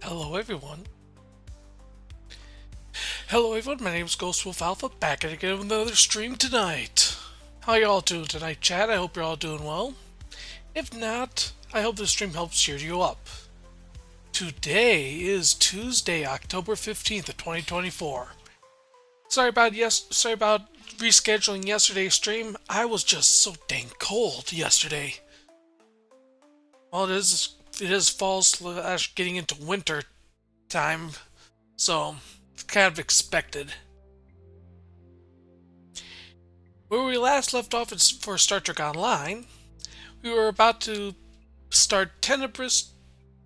Hello everyone. Hello everyone, my name is Ghost Wolf Alpha, back at it again with another stream tonight. How y'all doing tonight, chat? I hope you're all doing well. If not, I hope this stream helps cheer you up. Today is Tuesday, October 15th of 2024. Sorry about rescheduling yesterday's stream. I was just so dang cold yesterday. Well, it is fall / getting into winter time, so it's kind of expected. Where we last left off is for Star Trek Online. We were about to start Tenebrous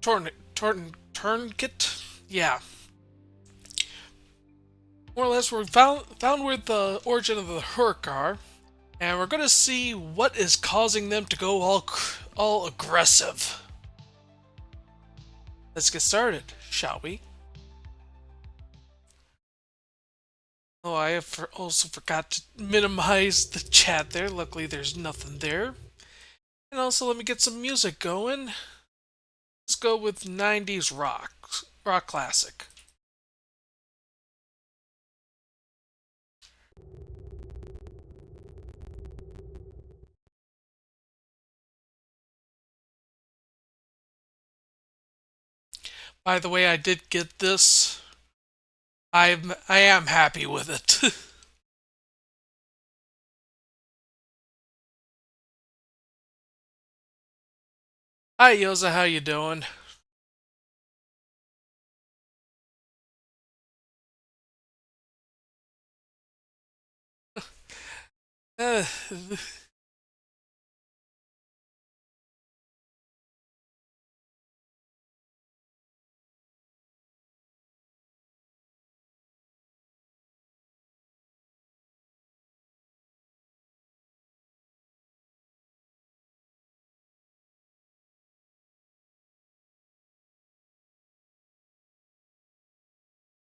Tourniquet. Yeah. More or less, we found where the origin of the Hur'q are, and we're going to see what is causing them to go all aggressive. Let's get started, shall we? Oh, I also forgot to minimize the chat there. Luckily, there's nothing there. And also, let me get some music going. Let's go with 90s rock classic. By the way, I did get this. I am happy with it. Hi Yoza, how you doing?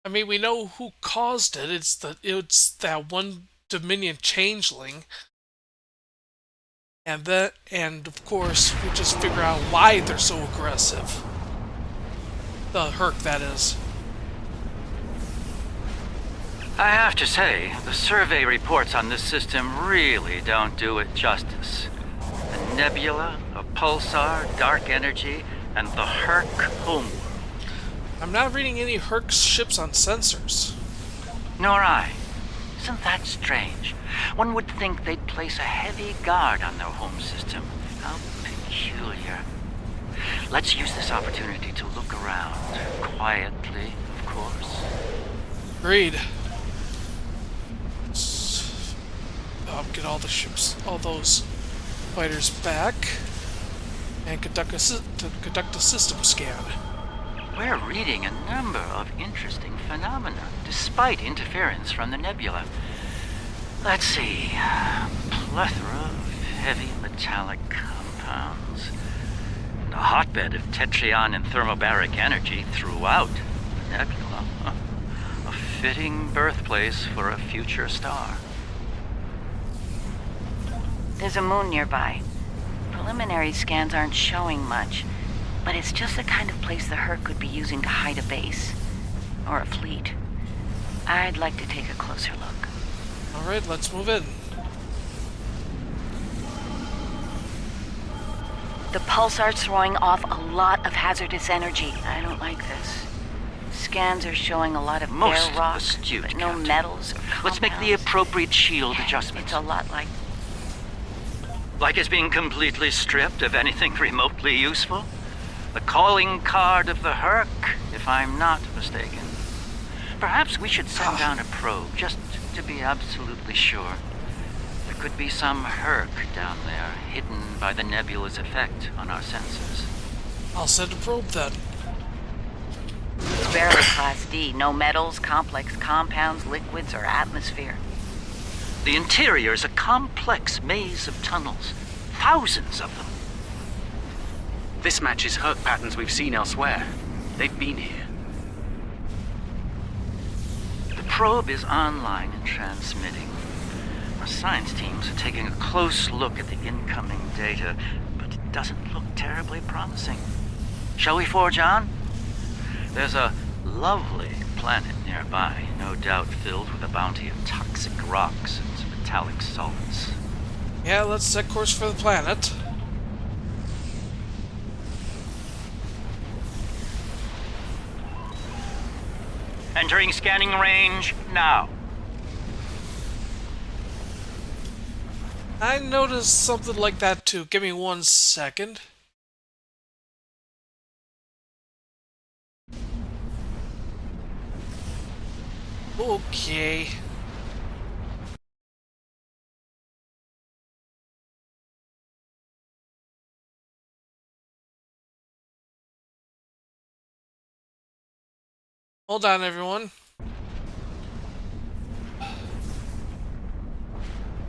I mean, we know who caused it. It's that one Dominion changeling, and of course we just figure out why they're so aggressive. The Hur'q, that is. I have to say, the survey reports on this system really don't do it justice. A nebula, a pulsar, dark energy, and the Hur'q homeworld. I'm not reading any Hur'q ships on sensors. Nor I. Isn't that strange? One would think they'd place a heavy guard on their home system. How peculiar. Let's use this opportunity to look around. Quietly, of course. Agreed. Get all the ships, all those fighters back, and conduct a system scan. We're reading a number of interesting phenomena, despite interference from the nebula. Let's see. Plethora of heavy metallic compounds. And a hotbed of tetryon and thermobaric energy throughout the nebula. A fitting birthplace for a future star. There's a moon nearby. Preliminary scans aren't showing much, but it's just the kind of place the Hur'q could be using to hide a base. Or a fleet. I'd like to take a closer look. Alright, let's move in. The pulsar's throwing off a lot of hazardous energy. I don't like this. Scans are showing a lot of Most bare rock, astute, but no Captain. metals or Let's make the compounds. appropriate shield adjustments. It's a lot like... Like it's being completely stripped of anything remotely useful? The calling card of the Hur'q, if I'm not mistaken. Perhaps we should send down a probe, just to be absolutely sure. There could be some Hur'q down there, hidden by the nebula's effect on our senses. I'll send a probe then. It's barely Class D. No metals, complex compounds, liquids, or atmosphere. The interior is a complex maze of tunnels. Thousands of them. This matches Hur'q patterns we've seen elsewhere. They've been here. The probe is online and transmitting. Our science teams are taking a close look at the incoming data, but it doesn't look terribly promising. Shall we forge on? There's a lovely planet nearby, no doubt filled with a bounty of toxic rocks and metallic salts. Yeah, let's set course for the planet. Entering scanning range now. I noticed something like that too. Give me 1 second. Okay. Hold on, everyone.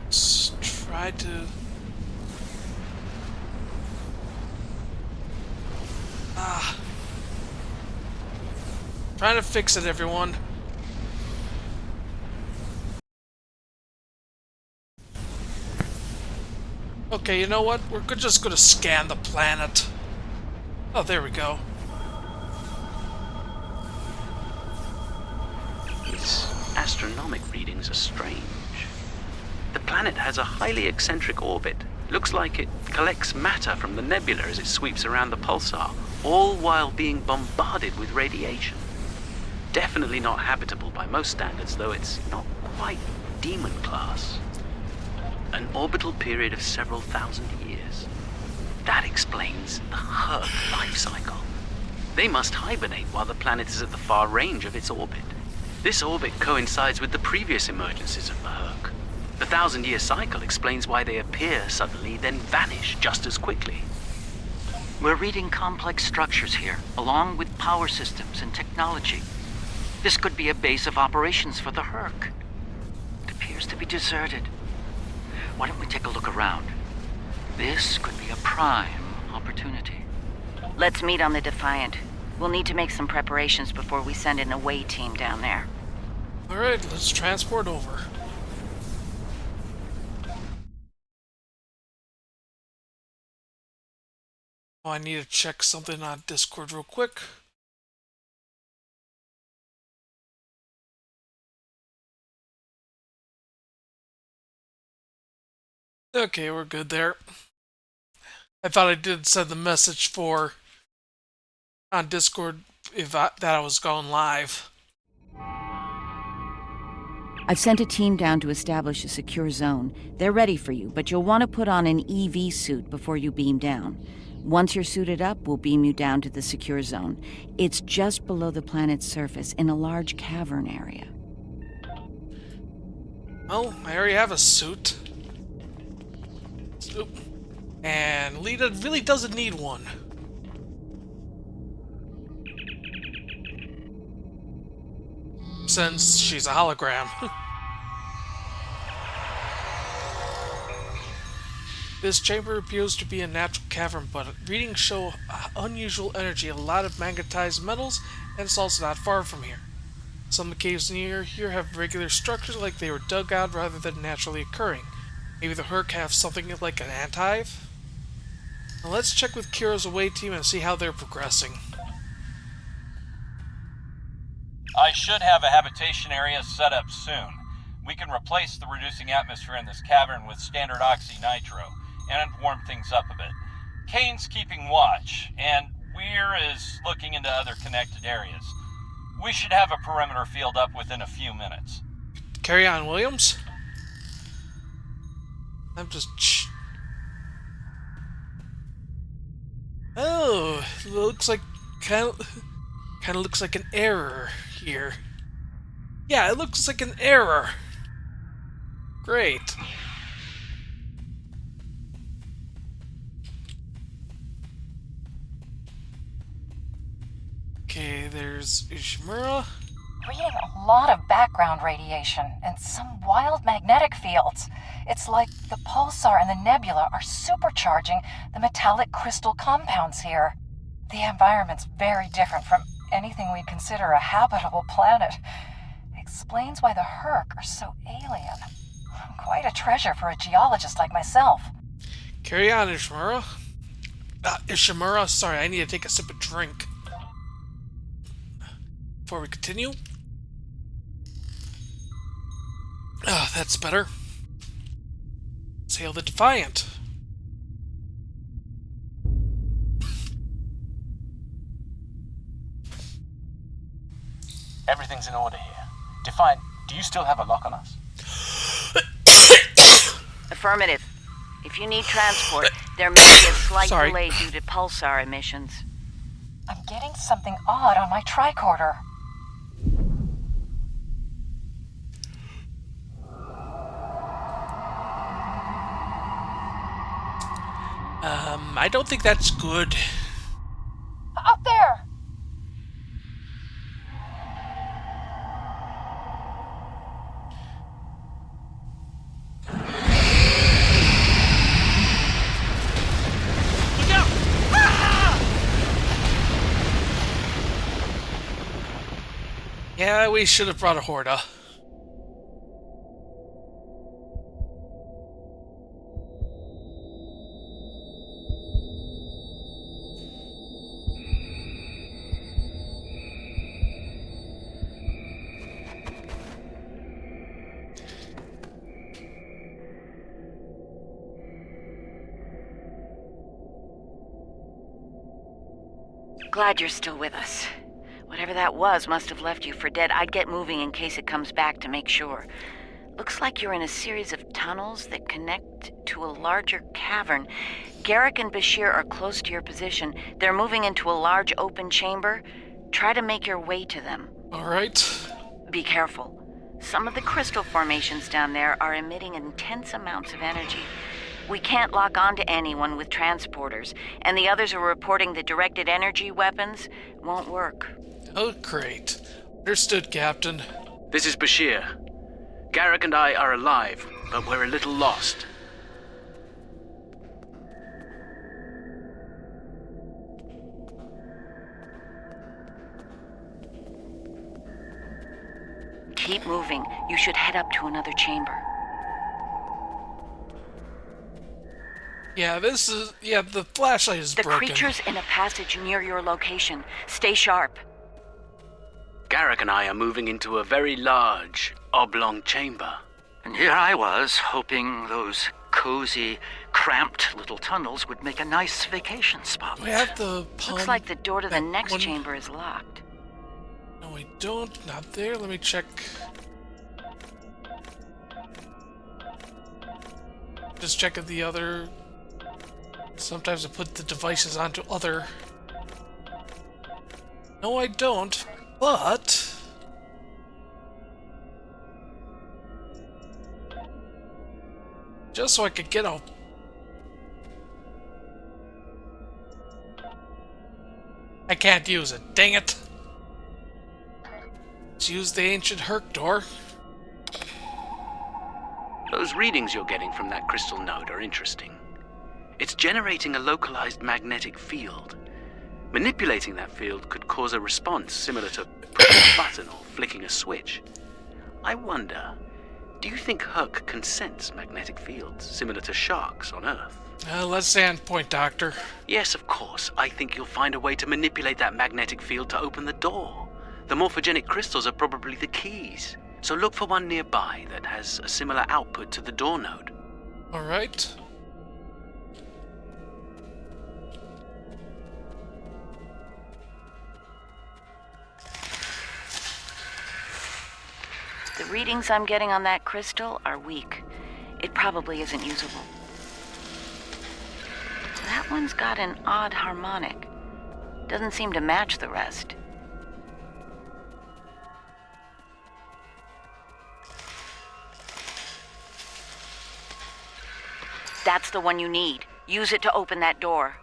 Let's try to... Trying to fix it, everyone. Okay, you know what? We're just gonna scan the planet. Oh, there we go. These astronomic readings are strange. The planet has a highly eccentric orbit. Looks like it collects matter from the nebula as it sweeps around the pulsar, all while being bombarded with radiation. Definitely not habitable by most standards, though it's not quite demon class. An orbital period of several thousand years. That explains the Hur'q life cycle. They must hibernate while the planet is at the far range of its orbit. This orbit coincides with the previous emergencies of the Hur'q. The 1,000-year cycle explains why they appear suddenly, then vanish just as quickly. We're reading complex structures here, along with power systems and technology. This could be a base of operations for the Hur'q. It appears to be deserted. Why don't we take a look around? This could be a prime opportunity. Let's meet on the Defiant. We'll need to make some preparations before we send an away team down there. Alright, let's transport over. Oh, I need to check something on Discord real quick. Okay, we're good there. I thought I did send the message for on Discord that I was going live. I've sent a team down to establish a secure zone. They're ready for you, but you'll want to put on an EV suit before you beam down. Once you're suited up, we'll beam you down to the secure zone. It's just below the planet's surface in a large cavern area. Well, I already have a suit. Oop. And Lita really doesn't need one. Since she's a hologram. This chamber appears to be a natural cavern, but readings show unusual energy, a lot of magnetized metals, and salts not far from here. Some caves near here have regular structures like they were dug out rather than naturally occurring. Maybe the Hur'q have something like an ant-hive? Now let's check with Kira's away team and see how they're progressing. I should have a habitation area set up soon. We can replace the reducing atmosphere in this cavern with standard oxy-nitro, and warm things up a bit. Kane's keeping watch, and Weir is looking into other connected areas. We should have a perimeter field up within a few minutes. Carry on, Williams. I'm just... Oh, looks like... Kind of looks like an error here. Yeah, it looks like an error. Great. Okay, there's Ishimura. Reading a lot of background radiation and some wild magnetic fields. It's like the pulsar and the nebula are supercharging the metallic crystal compounds here. The environment's very different from anything we'd consider a habitable planet. Explains why the Hur'q are so alien. Quite a treasure for a geologist like myself. Carry on, Ishimura. Ishimura, sorry, I need to take a sip of drink. before we continue. Ah, that's better. Sail the Defiant. Everything's in order here. Defiant, do you still have a lock on us? Affirmative. If you need transport, there may be a slight Sorry. delay due to pulsar emissions. I'm getting something odd on my tricorder. I don't think that's good. Up there! Look out! Ah! Yeah, we should have brought a Hur'q. Glad you're still with us. Whatever that was must have left you for dead. I'd get moving in case it comes back to make sure. Looks like you're in a series of tunnels that connect to a larger cavern. Garrick and Bashir are close to your position. They're moving into a large open chamber. Try to make your way to them. Alright. Be careful. Some of the crystal formations down there are emitting intense amounts of energy. We can't lock onto anyone with transporters, and the others are reporting that directed energy weapons won't work. Oh, great. Understood, Captain. This is Bashir. Garrick and I are alive, but we're a little lost. Keep moving. You should head up to another chamber. Yeah, this is... Yeah, the flashlight is The broken. creature's in a passage near your location. Stay sharp. Garrick and I are moving into a very large, oblong chamber. And here I was, hoping those cozy, cramped little tunnels would make a nice vacation spot. We have the palm... Looks like the door to the that next one- chamber is locked. No, we don't. Not there. Let me check. Just check at the other... Sometimes I put the devices onto other... No, I don't. But... Just so I could get a... I can't use it. Dang it. Let's use the ancient Hur'q door. Those readings you're getting from that crystal node are interesting. It's generating a localized magnetic field. Manipulating that field could cause a response similar to pushing a button or flicking a switch. I wonder, do you think Hur'q can sense magnetic fields similar to sharks on Earth? Let's stand point, Doctor. Yes, of course. I think you'll find a way to manipulate that magnetic field to open the door. The morphogenic crystals are probably the keys. So look for one nearby that has a similar output to the door node. Alright. The readings I'm getting on that crystal are weak. It probably isn't usable. That one's got an odd harmonic. Doesn't seem to match the rest. That's the one you need. Use it to open that door.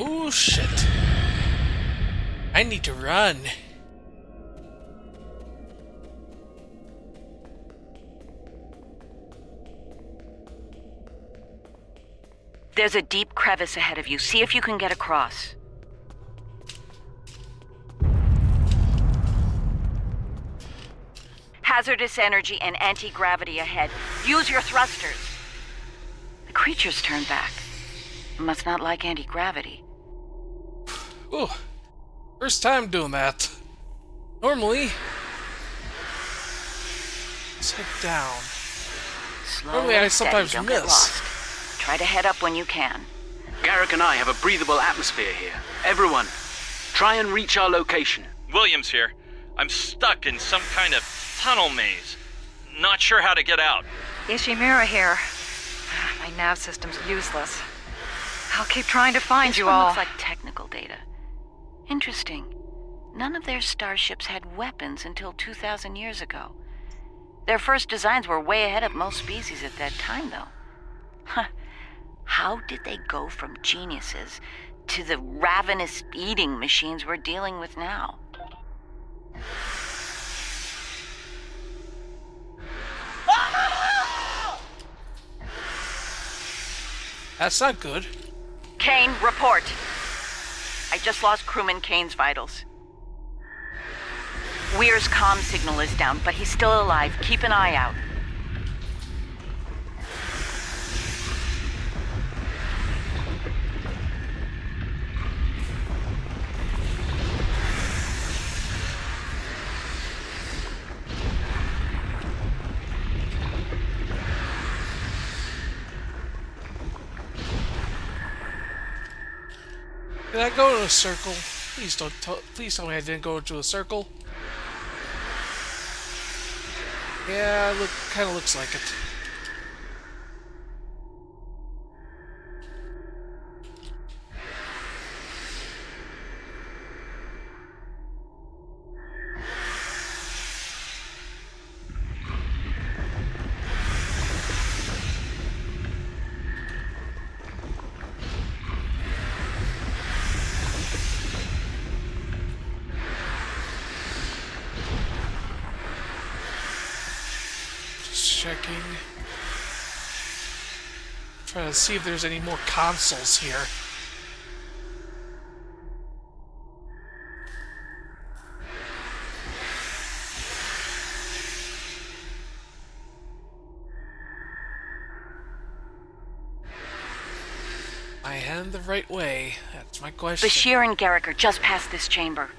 Oh shit. I need to run. There's a deep crevice ahead of you. See if you can get across. Hazardous energy and anti-gravity ahead. Use your thrusters. The creature's turned back. It must not like anti-gravity. Ooh, first time doing that. Normally, let's head down. Slow Normally I and steady, sometimes don't get miss. lost. Try to head up when you can. Garrick and I have a breathable atmosphere here. Everyone, try and reach our location. Williams here. I'm stuck in some kind of tunnel maze. Not sure how to get out. Ishimura here. My nav system's useless. I'll keep trying to find This you one all. looks like technical data. Interesting. None of their starships had weapons until 2,000 years ago. Their first designs were way ahead of most species at that time, though. Huh. How did they go from geniuses to the ravenous eating machines we're dealing with now? That's not good. Kane, report. I just lost crewman Kane's vitals. Weir's comm signal is down, but he's still alive. Keep an eye out. Did I go in a circle? Please tell me I didn't go into a circle. Yeah, kind of looks like it. Checking. Trying to see if there's any more consoles here. Am I heading the right way? That's my question. Bashir and Garrick are just past this chamber.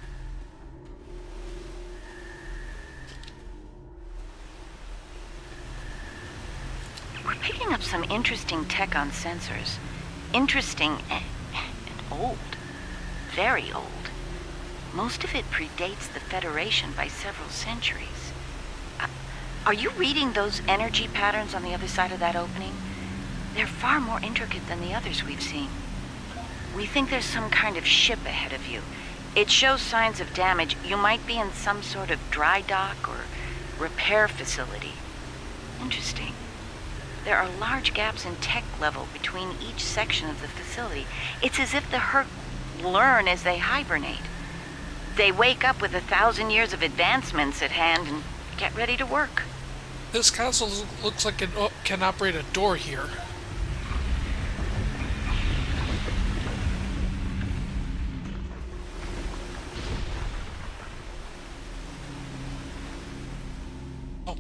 We're picking up some interesting tech on sensors. Interesting and old. Very old. Most of it predates the Federation by several centuries. Are you reading those energy patterns on the other side of that opening? They're far more intricate than the others we've seen. We think there's some kind of ship ahead of you. It shows signs of damage. You might be in some sort of dry dock or repair facility. Interesting. There are large gaps in tech level between each section of the facility. It's as if the Hur'q learn as they hibernate. They wake up with 1,000 years of advancements at hand and get ready to work. This console looks like it can operate a door here. Oh.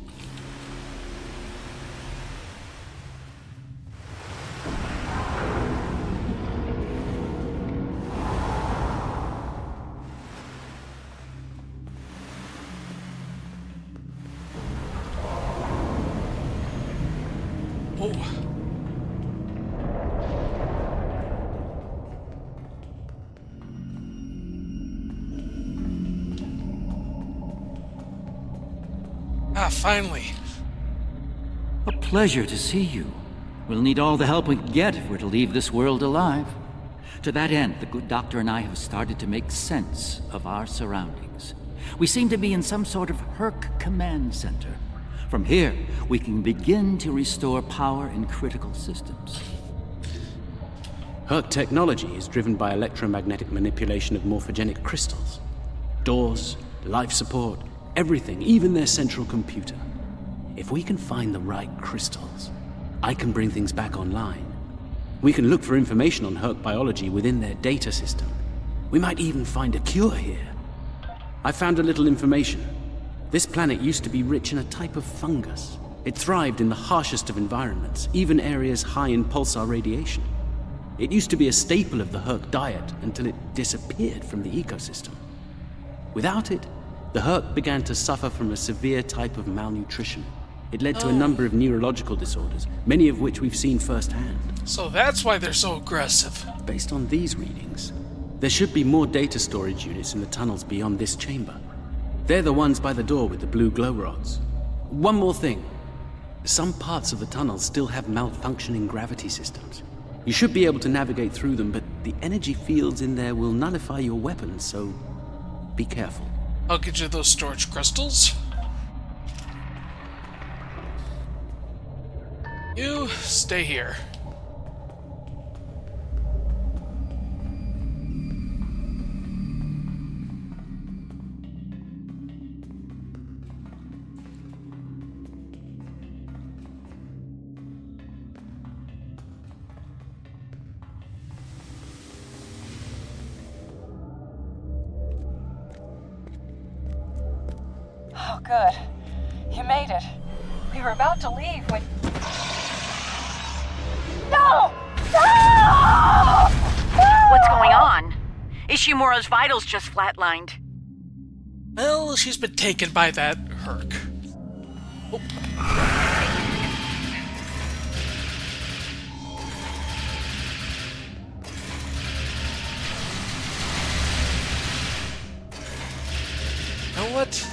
Oh. Ah, finally. A pleasure to see you. We'll need all the help we can get if we're to leave this world alive. To that end, the good doctor and I have started to make sense of our surroundings. We seem to be in some sort of Hur'q command center. From here, we can begin to restore power in critical systems. Hur'q technology is driven by electromagnetic manipulation of morphogenic crystals. Doors, life support, everything, even their central computer. If we can find the right crystals, I can bring things back online. We can look for information on Hur'q biology within their data system. We might even find a cure here. I found a little information. This planet used to be rich in a type of fungus. It thrived in the harshest of environments, even areas high in pulsar radiation. It used to be a staple of the Hur'q diet until it disappeared from the ecosystem. Without it, the Hur'q began to suffer from a severe type of malnutrition. It led to a number of neurological disorders, many of which we've seen firsthand. So that's why they're so aggressive. Based on these readings, there should be more data storage units in the tunnels beyond this chamber. They're the ones by the door with the blue glow rods. One more thing. Some parts of the tunnels still have malfunctioning gravity systems. You should be able to navigate through them, but the energy fields in there will nullify your weapons, so be careful. I'll get you those storage crystals. You stay here. Oh, good. You made it. We were about to leave when... No! No! What's going on? Ishimura's vitals just flatlined. Well, she's been taken by that Hur'q. Oh. You know what?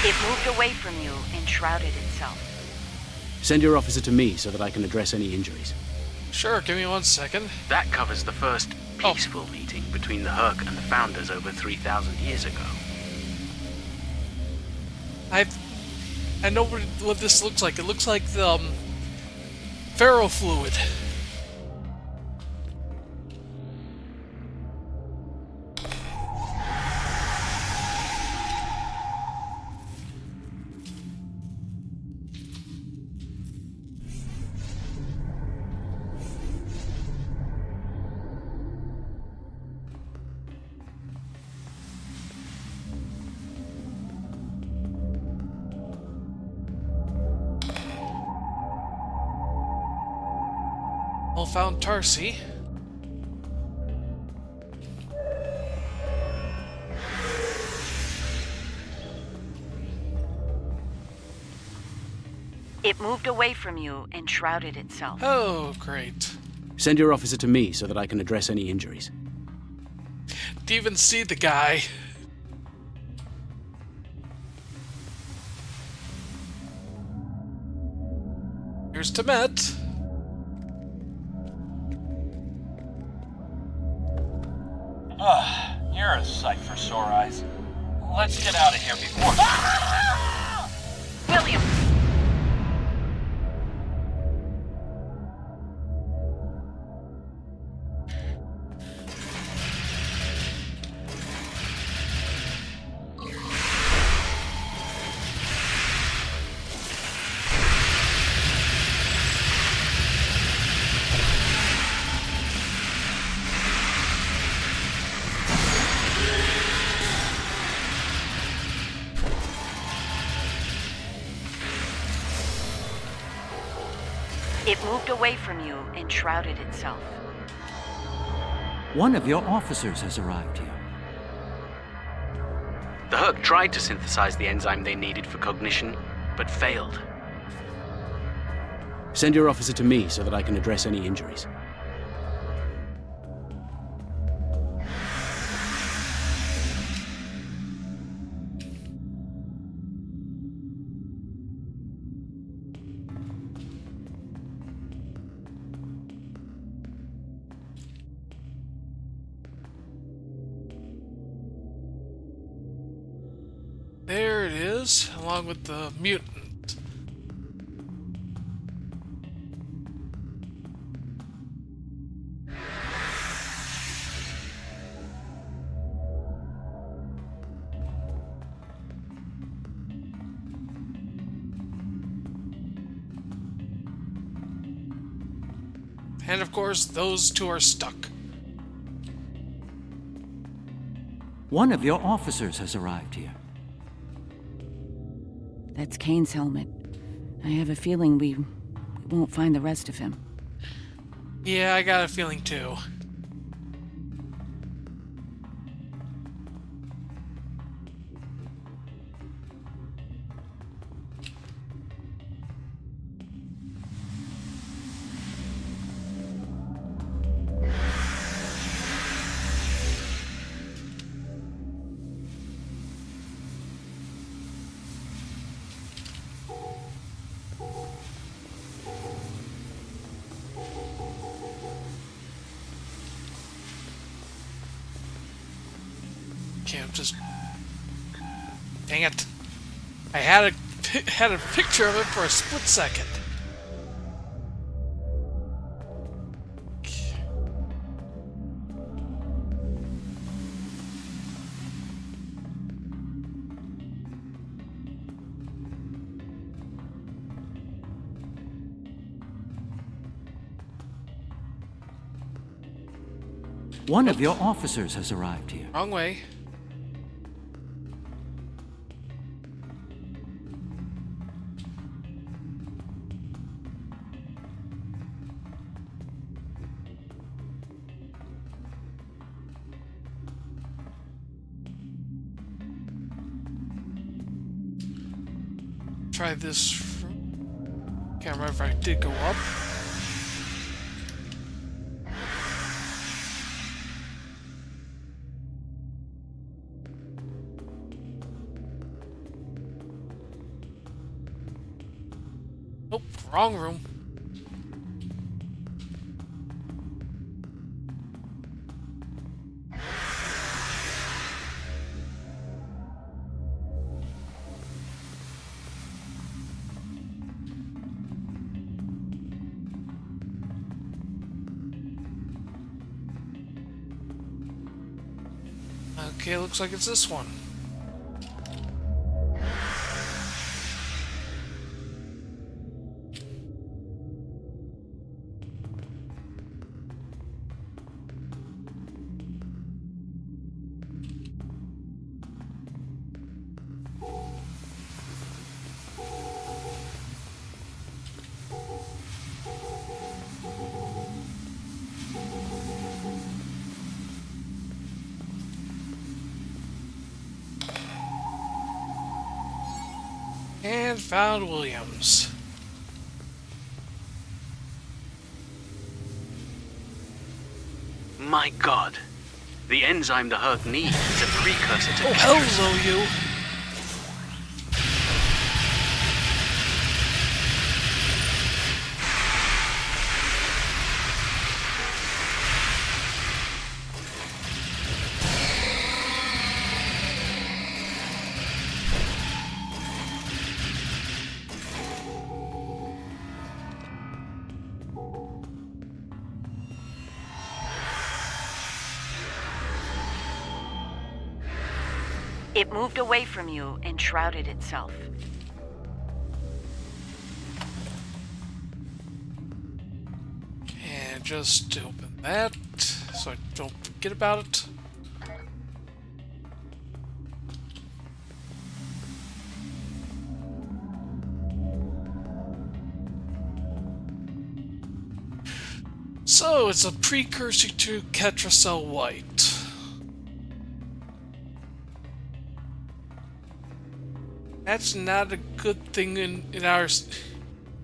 It moved away from you and shrouded itself. Send your officer to me so that I can address any injuries. Sure, give me 1 second. That covers the first peaceful meeting between the Hur'q and the Founders over 3,000 years ago. I know what this looks like. It looks like the ferrofluid. All found Tarsi. It moved away from you and shrouded itself. Oh, great. Send your officer to me so that I can address any injuries. Do you even see the guy? Here's Temet. You're a sight for sore eyes. Let's get out of here before... William! It moved away from you and shrouded itself. One of your officers has arrived here. The Hur'q tried to synthesize the enzyme they needed for cognition, but failed. Send your officer to me so that I can address any injuries. There it is, along with the mutant. And of course, those two are stuck. One of your officers has arrived here. That's Kane's helmet. I have a feeling we won't find the rest of him. Yeah, I got a feeling too. Okay, I'm just... Dang it. I had a picture of it for a split second. One of your officers has arrived here. Wrong way. Try this. Can't remember if I did go up. Nope, wrong room. Okay, looks like it's this one. And found Williams. My god. The enzyme the Hur'q needs is a precursor to... Oh, hello, you. It moved away from you and shrouded itself. And just open that so I don't forget about it. So it's a precursor to Ketracel White. That's not a good thing in ours,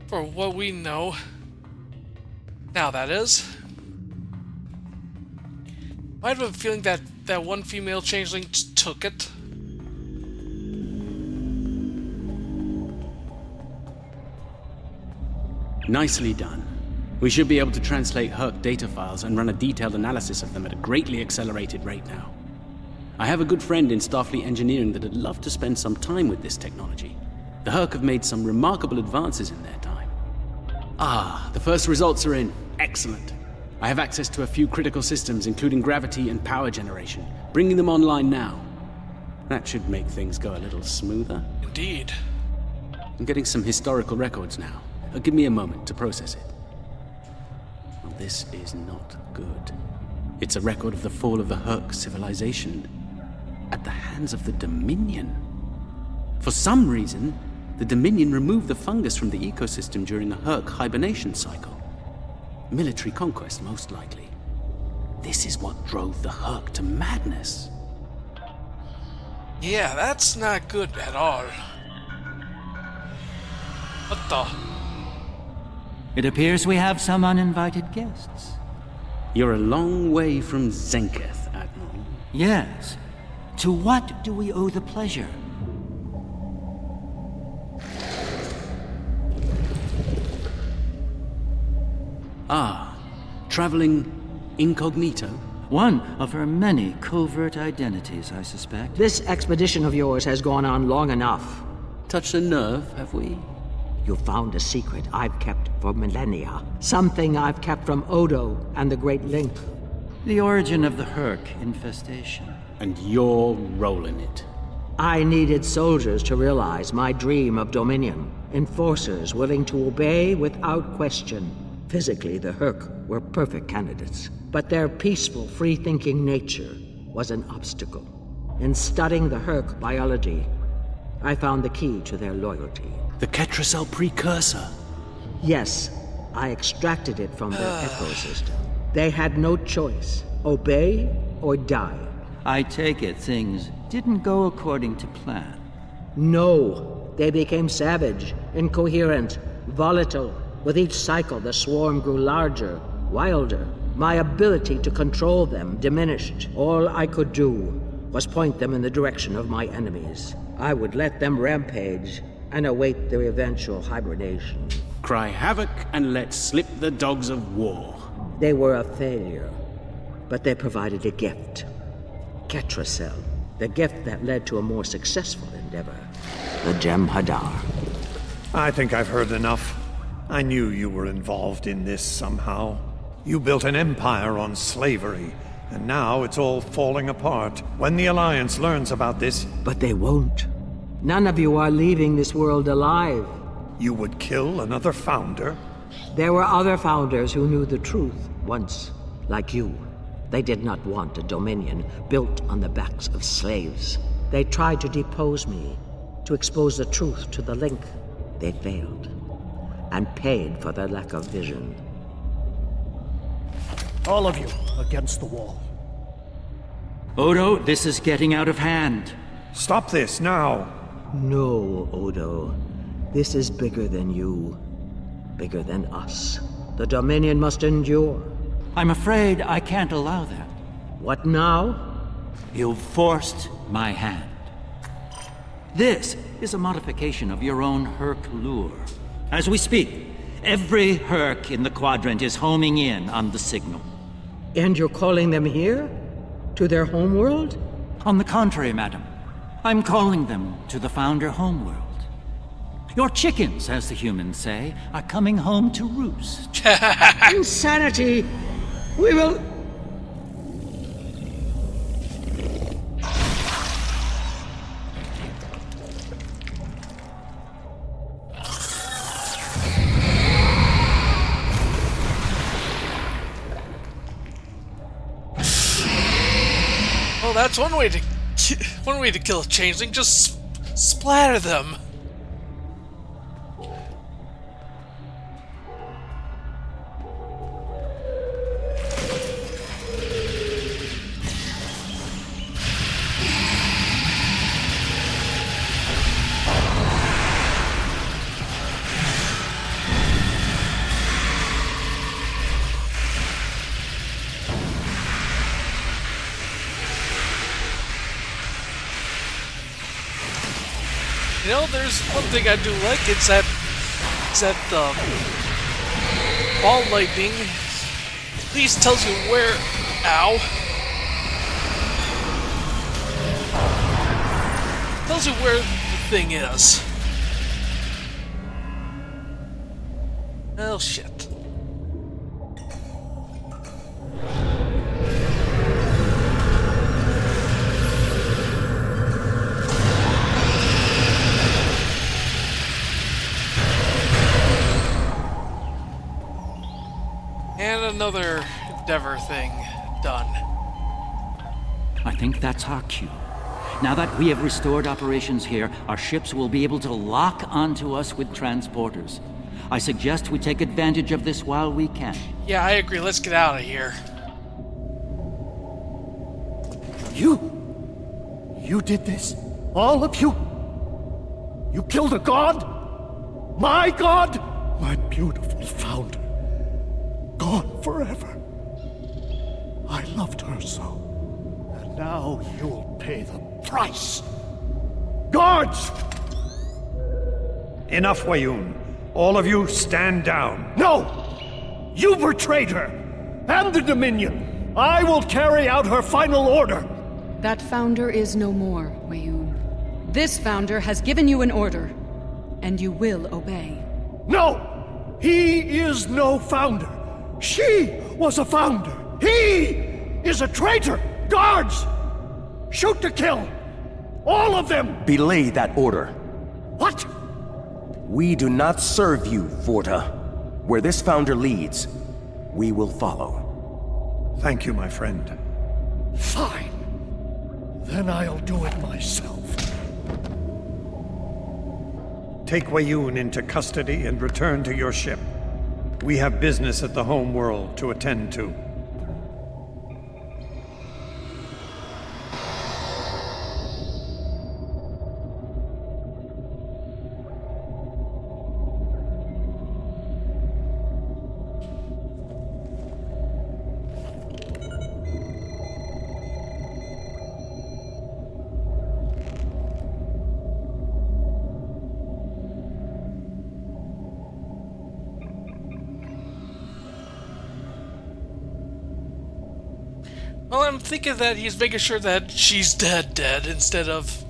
for what we know. Now that is. I have a feeling that that one female changeling took it. Nicely done. We should be able to translate Hur'q data files and run a detailed analysis of them at a greatly accelerated rate now. I have a good friend in Starfleet engineering that would love to spend some time with this technology. The Hur'q have made some remarkable advances in their time. Ah, the first results are in. Excellent. I have access to a few critical systems, including gravity and power generation, bringing them online now. That should make things go a little smoother. Indeed. I'm getting some historical records now. Give me a moment to process it. This is not good. It's a record of the fall of the Hur'q civilization at the hands of the Dominion. For some reason, the Dominion removed the fungus from the ecosystem during a Hur'q hibernation cycle. Military conquest, most likely. This is what drove the Hur'q to madness. Yeah, that's not good at all. What the? It appears we have some uninvited guests. You're a long way from Zenketh, Admiral. Yes. To what do we owe the pleasure? Ah, traveling incognito? One of her many covert identities, I suspect. This expedition of yours has gone on long enough. Touched a nerve, have we? You found a secret I've kept for millennia. Something I've kept from Odo and the Great Link. The origin of the Hur'q infestation. And you're rolling it. I needed soldiers to realize my dream of dominion. Enforcers willing to obey without question. Physically, the Hur'q were perfect candidates. But their peaceful, free-thinking nature was an obstacle. In studying the Hur'q biology, I found the key to their loyalty. The Ketracel precursor. Yes, I extracted it from their ecosystem. They had no choice. Obey or die. I take it things didn't go according to plan. No, they became savage, incoherent, volatile. With each cycle, the swarm grew larger, wilder. My ability to control them diminished. All I could do was point them in the direction of my enemies. I would let them rampage and await their eventual hibernation. Cry havoc and let slip the dogs of war. They were a failure, but they provided a gift. Ketracel, the gift that led to a more successful endeavor. The Jem'Hadar. I think I've heard enough. I knew you were involved in this somehow. You built an empire on slavery, and now it's all falling apart. When the Alliance learns about this... But they won't. None of you are leaving this world alive. You would kill another founder? There were other founders who knew the truth once, like you. They did not want a dominion built on the backs of slaves. They tried to depose me, to expose the truth to the Link. They failed, and paid for their lack of vision. All of you, against the wall. Odo, this is getting out of hand. Stop this now! No, Odo. This is bigger than you. Bigger than us. The Dominion must endure. I'm afraid I can't allow that. What now? You've forced my hand. This is a modification of your own Hur'q lure. As we speak, every Hur'q in the Quadrant is homing in on the signal. And you're calling them here? To their homeworld? On the contrary, madam. I'm calling them to the Founder homeworld. Your chickens, as the humans say, are coming home to roost. Insanity! We will... Well, that's one way to kill a changeling. Just splatter them. You know, there's one thing I do like. It's that ball lightning at least tells you where. Ow. Tells you where the thing is. Oh shit. And another Endeavor thing done. I think that's our cue. Now that we have restored operations here, our ships will be able to lock onto us with transporters. I suggest we take advantage of this while we can. Yeah, I agree. Let's get out of here. You did this? All of you? You killed a god? My god? My beautiful founder. Gone forever. I loved her so. And now you'll pay the price. Guards! Enough, Wayun. All of you stand down. No! You betrayed her! And the Dominion! I will carry out her final order! That founder is no more, Wayun. This founder has given you an order, and you will obey. No! He is no founder! She was a founder! He is a traitor! Guards! Shoot to kill! All of them! Belay that order. What? We do not serve you, Vorta. Where this founder leads, we will follow. Thank you, my friend. Fine. Then I'll do it myself. Take Wayun into custody and return to your ship. We have business at the home world to attend to. Well, I'm thinking that he's making sure that she's dead instead of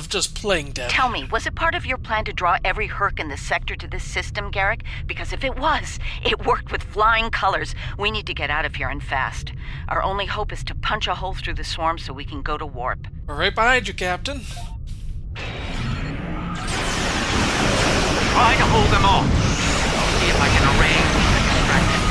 just playing dead. Tell me, was it part of your plan to draw every Hur'q in the sector to this system, Garrick? Because if it was, it worked with flying colors. We need to get out of here and fast. Our only hope is to punch a hole through the swarm so we can go to warp. We're right behind you, Captain. Try to hold them off. I'll see if I can arrange a distraction.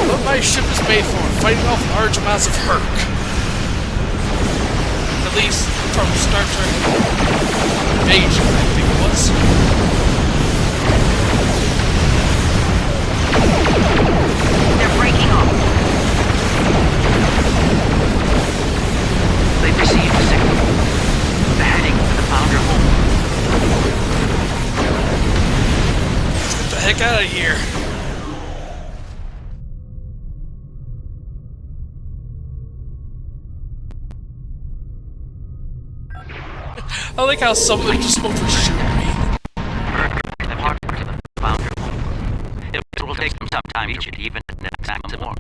What my ship is made for, fighting off large amounts of Hur'q. At least from Star Trek Invasion, I think it was. They're breaking off. They've received a signal. They're heading for the founder home. Let's get the heck out of here. I like how someone just overshot me. They've hearted to the founder home. It will take them some time each to even attack them more.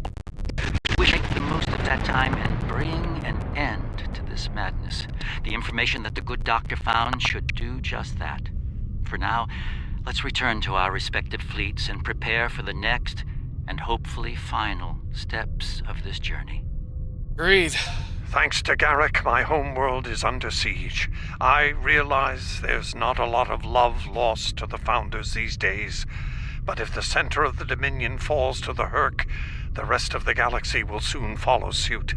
We should make the most of that time and bring an end to this madness. The information that the good doctor found should do just that. For now, let's return to our respective fleets and prepare for the next and hopefully final steps of this journey. Agreed. Thanks to Garrick, my homeworld is under siege. I realize there's not a lot of love lost to the Founders these days, but if the center of the Dominion falls to the Hur'q, the rest of the galaxy will soon follow suit.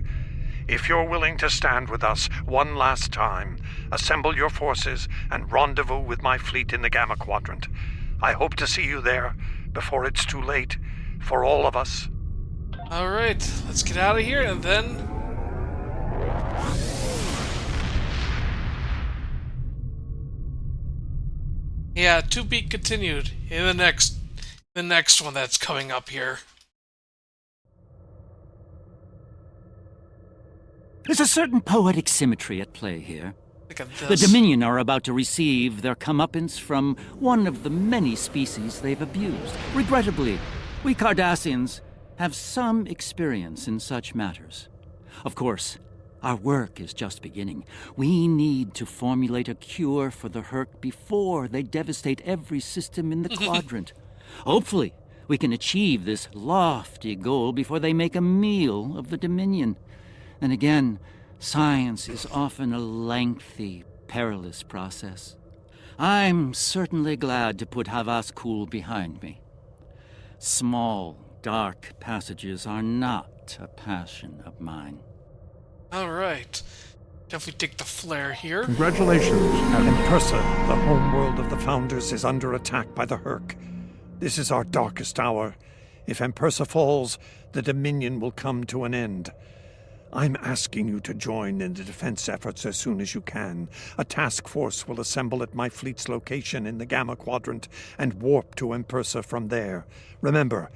If you're willing to stand with us one last time, assemble your forces and rendezvous with my fleet in the Gamma Quadrant. I hope to see you there before it's too late for all of us. Alright, let's get out of here and then Yeah, to be continued in the next one that's coming up here. There's a certain poetic symmetry at play here. Look at The this. Dominion are about to receive their comeuppance from one of the many species they've abused. Regrettably, we Cardassians have some experience in such matters. Of course, our work is just beginning. We need to formulate a cure for the Hur'q before they devastate every system in the quadrant. Hopefully, we can achieve this lofty goal before they make a meal of the Dominion. And again, science is often a lengthy, perilous process. I'm certainly glad to put Havas Kul behind me. Small, dark passages are not a passion of mine. Alright. Definitely take the flare here. Congratulations, Empersa. The homeworld of the Founders is under attack by the Hur'q. This is our darkest hour. If Empersa falls, the Dominion will come to an end. I'm asking you to join in the defense efforts as soon as you can. A task force will assemble at my fleet's location in the Gamma Quadrant and warp to Empersa from there. Remember,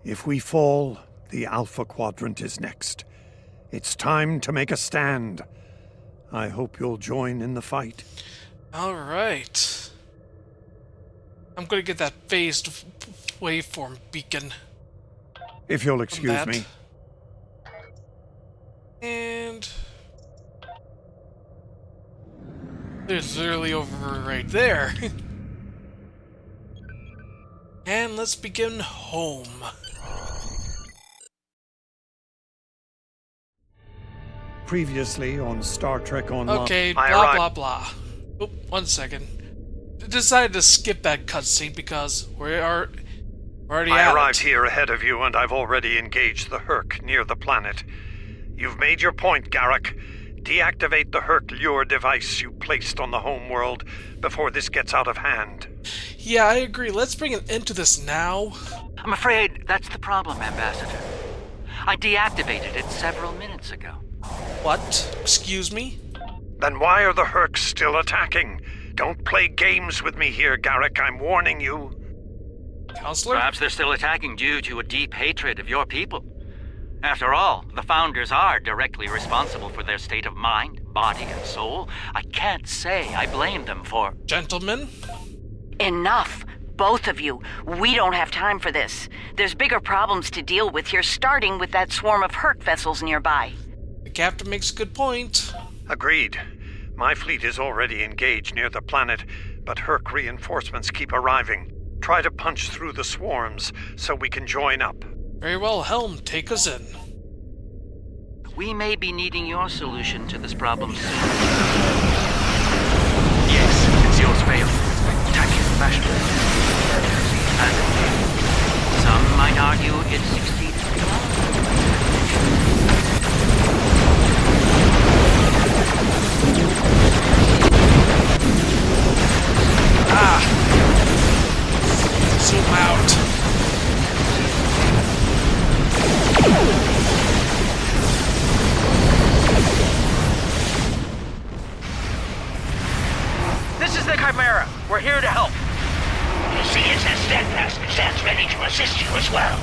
if we fall, the Alpha Quadrant is next. It's time to make a stand. I hope you'll join in the fight. Alright. I'm gonna get that phased waveform beacon. If you'll excuse me. And there's literally over right there. And let's begin home. Previously on Star Trek Online. Okay, blah blah blah. Oh, 1 second. I decided to skip that cutscene because we are already I at arrived it. here ahead of you, and I've already engaged the Hur'q near the planet. You've made your point, Garrick. Deactivate the Hur'q lure device you placed on the homeworld before this gets out of hand. Yeah, I agree. Let's bring an end to this now. I'm afraid that's the problem, Ambassador. I deactivated it several minutes ago. What? Excuse me? Then why are the Hur'q still attacking? Don't play games with me here, Garrick. I'm warning you. Counselor? Perhaps they're still attacking due to a deep hatred of your people. After all, the Founders are directly responsible for their state of mind, body, and soul. I can't say I blame them for... Gentlemen? Enough! Both of you. We don't have time for this. There's bigger problems to deal with here, starting with that swarm of Hur'q vessels nearby. The captain makes a good point. Agreed. My fleet is already engaged near the planet, but Hur'q reinforcements keep arriving. Try to punch through the swarms so we can join up. Very well, Helm, take us in. We may be needing your solution to this problem soon. Yes, conceals fail. Attacking fashion. And some might argue it succeeds Zoom out. This is the Chimera. We're here to help. You see, it's as steadfast and stands ready to assist you as well.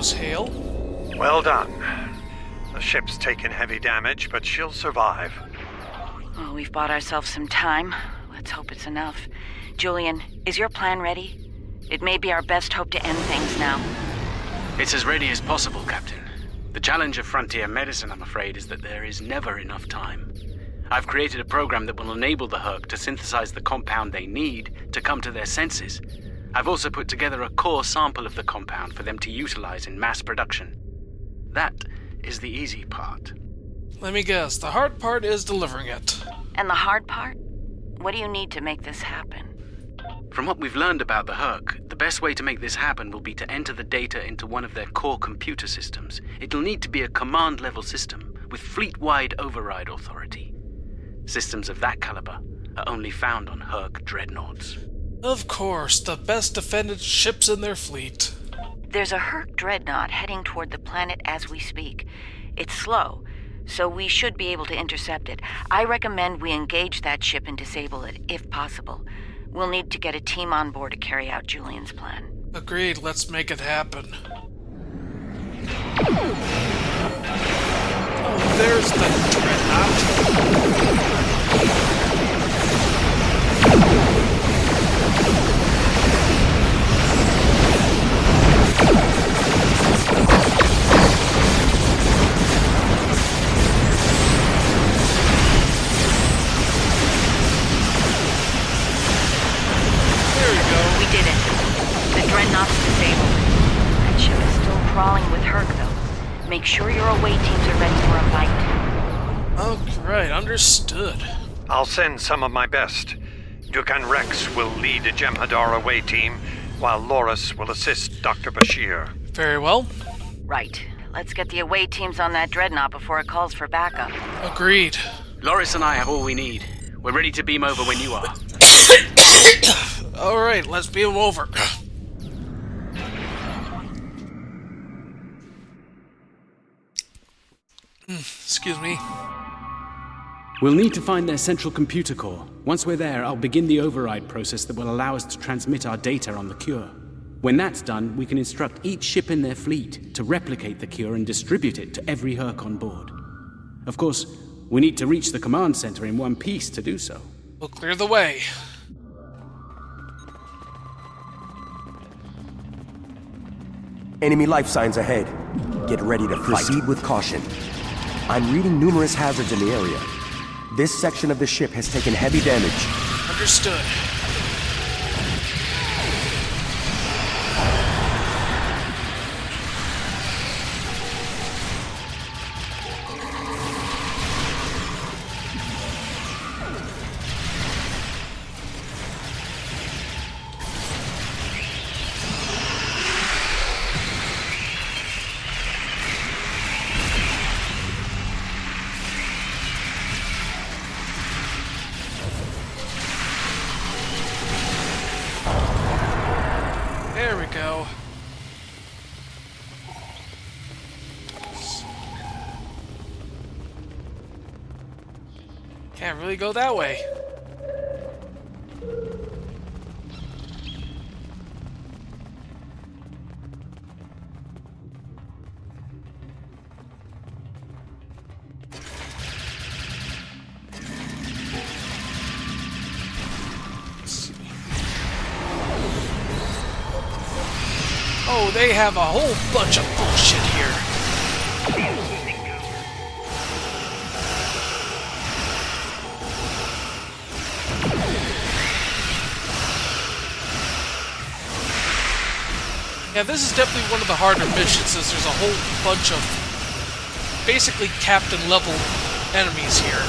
goes Hale. Well done. The ship's taken heavy damage, but she'll survive. Well, we've bought ourselves some time. Let's hope it's enough. Julian, is your plan ready? It may be our best hope to end things now. It's as ready as possible, Captain. The challenge of frontier medicine, I'm afraid, is that there is never enough time. I've created a program that will enable the Hur'q to synthesize the compound they need to come to their senses. I've also put together a core sample of the compound for them to utilize in mass production. That is the easy part. Let me guess, the hard part is delivering it. And the hard part? What do you need to make this happen? From what we've learned about the Hur'q, the best way to make this happen will be to enter the data into one of their core computer systems. It'll need to be a command-level system with fleet-wide override authority. Systems of that caliber are only found on Hur'q dreadnoughts. Of course, the best defended ships in their fleet. There's a Hur'q dreadnought heading toward the planet as we speak. It's slow, so we should be able to intercept it. I recommend we engage that ship and disable it, if possible. We'll need to get a team on board to carry out Julian's plan. Agreed, let's make it happen. Oh, there's the dreadnought. We did it. The dreadnought's disabled. That ship is still crawling with Hur'q, though. Make sure your away teams are ready for a fight. Okay, understood. I'll send some of my best. Dukan Rex will lead a Jem'Hadar away team, while Loris will assist Dr. Bashir. Very well. Right. Let's get the away teams on that dreadnought before it calls for backup. Agreed. Loris and I have all we need. We're ready to beam over when you are. Alright, let's beam over. Excuse me. We'll need to find their central computer core. Once we're there, I'll begin the override process that will allow us to transmit our data on the cure. When that's done, we can instruct each ship in their fleet to replicate the cure and distribute it to every Hur'q on board. Of course, we need to reach the command center in one piece to do so. We'll clear the way. Enemy life signs ahead. Get ready to proceed with caution. I'm reading numerous hazards in the area. This section of the ship has taken heavy damage. Understood. There we go. Can't really go that way. Oh, they have a whole bunch of bullshit here. Yeah, this is definitely one of the harder missions, since there's a whole bunch of basically captain-level enemies here.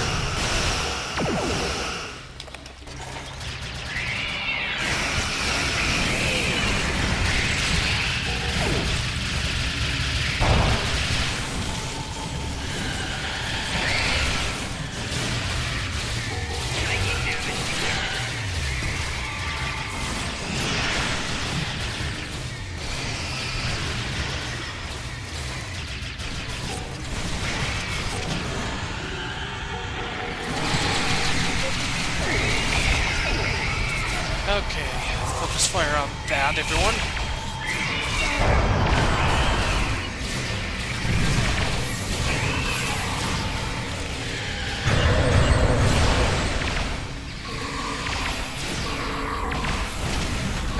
Okay, focus fire on that, everyone.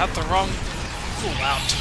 Got the wrong fool out.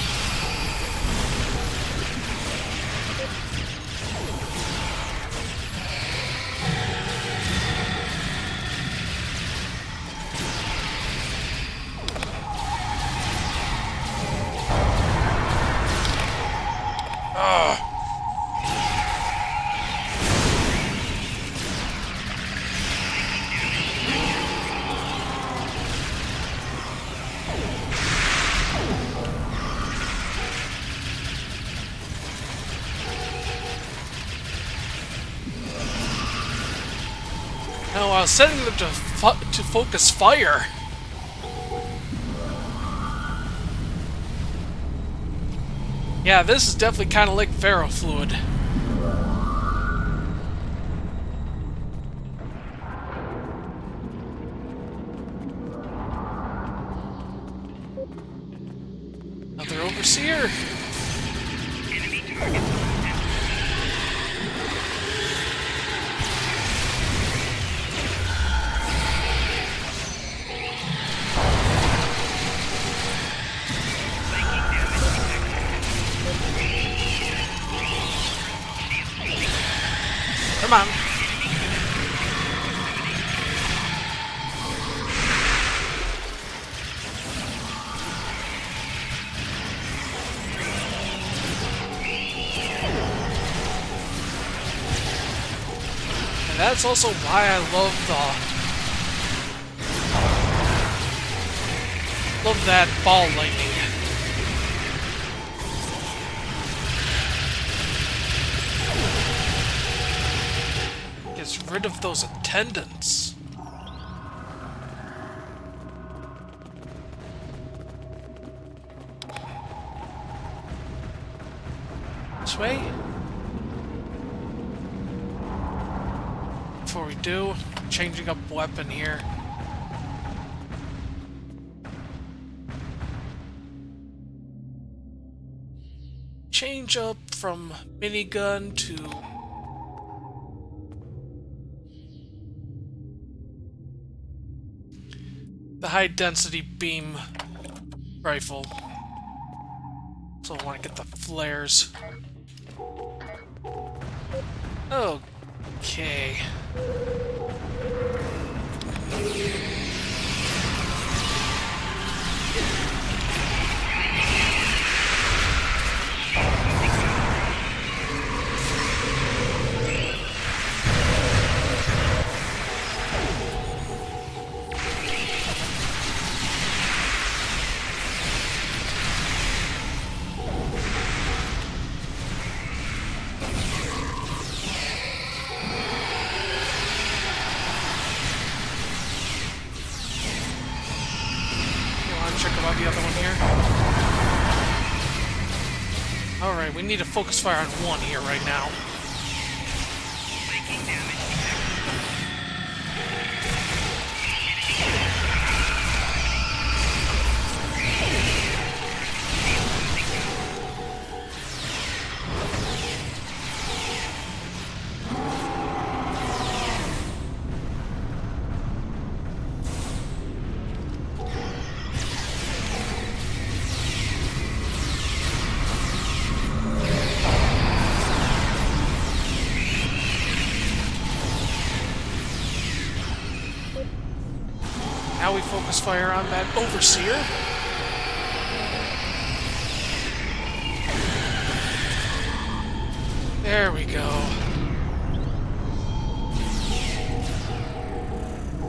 No, I was setting them to focus fire. Yeah, this is definitely kind of like ferrofluid. Another overseer. Come on. And that's also why I love that ball lightning. Gets rid of those attendants. This way? Before we do, changing up weapon here. Change up from minigun to the high-density beam rifle. So I want to get the flares. Okay. Check about the other one here. Alright, we need to focus fire on one here right now. Now we focus fire on that overseer. There we go.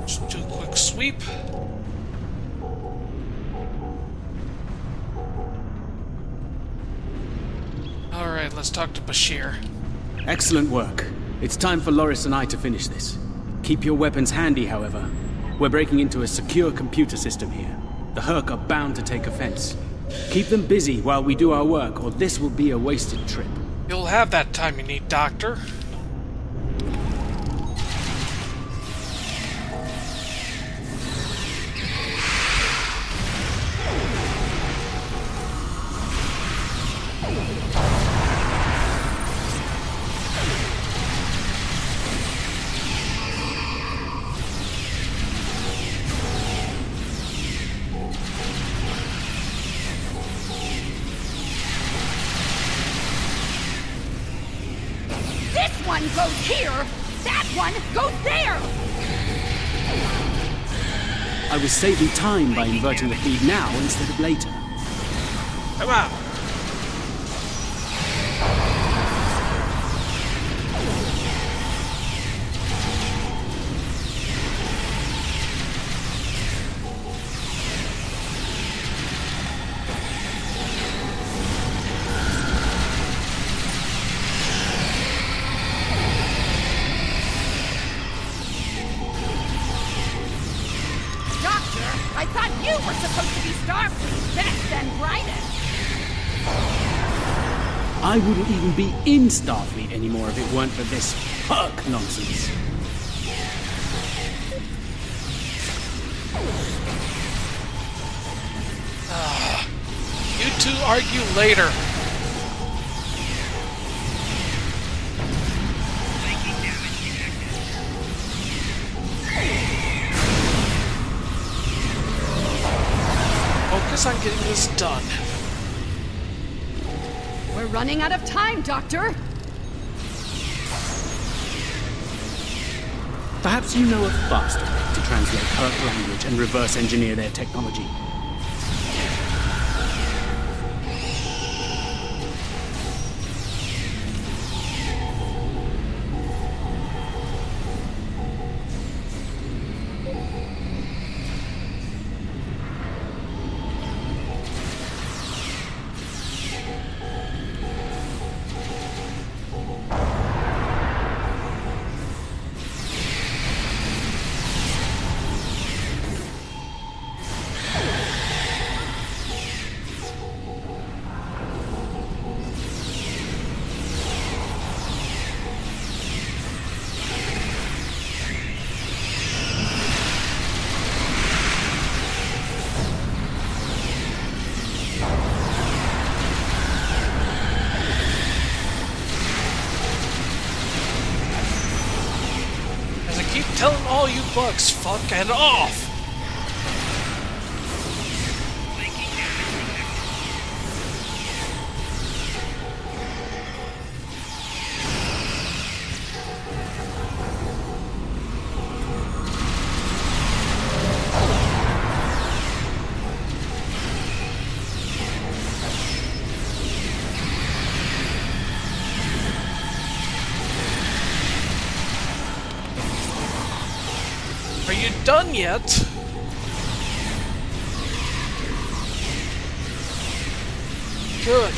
Just do a quick sweep. Alright, let's talk to Bashir. Excellent work. It's time for Loris and I to finish this. Keep your weapons handy, however. We're breaking into a secure computer system here. The Hur'q are bound to take offense. Keep them busy while we do our work, or this will be a wasted trip. You'll have that time you need, Doctor. goes here, that one goes there! I was saving time by inverting the feed now instead of later. Come on. I thought you were supposed to be Starfleet's best and brightest! I wouldn't even be in Starfleet anymore if it weren't for this Hur'q nonsense. You two argue later. Focus on getting this done. We're running out of time, Doctor! Perhaps you know a faster way to translate Hur'q language and reverse engineer their technology. Keep telling all you bugs, fuck and off! Are you done yet? Good.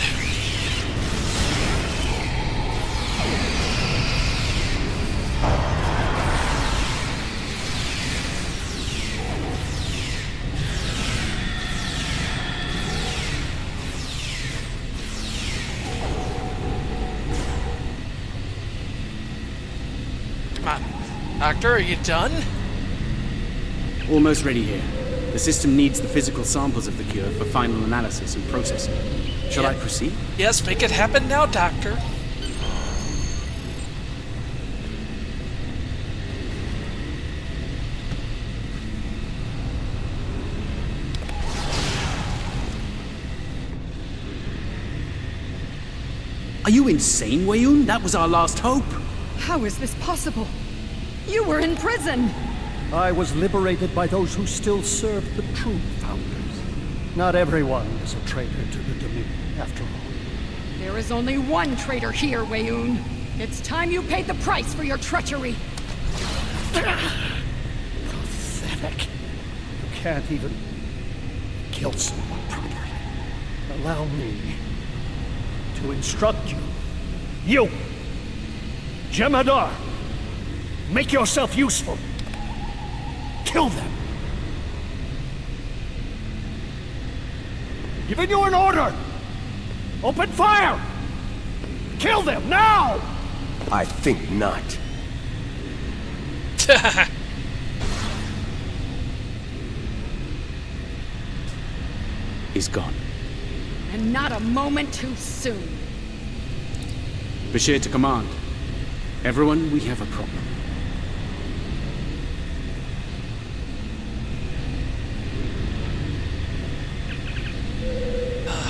Come on. Doctor, are you done? Almost ready here. The system needs the physical samples of the cure for final analysis and processing. Shall I proceed? Yes, make it happen now, Doctor. Are you insane, Weyoun? That was our last hope. How is this possible? You were in prison! I was liberated by those who still served the true founders. Not everyone is a traitor to the Dominion, after all. There is only one traitor here, Weyoun. It's time you paid the price for your treachery. Pathetic. You can't even kill someone properly. Allow me to instruct you. You! Jem'Hadar! Make yourself useful! Kill them! Giving you an order! Open fire! Kill them, now! I think not. He's gone. And not a moment too soon. Bashir to command. Everyone, we have a problem.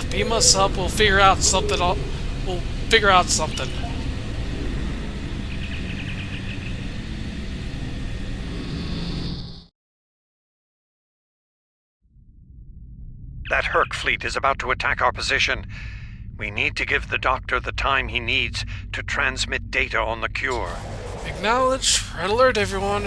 Beam us up, we'll figure out something. We'll figure out something. That Hur'q fleet is about to attack our position. We need to give the Doctor the time he needs to transmit data on the cure. Acknowledge. Red alert, everyone.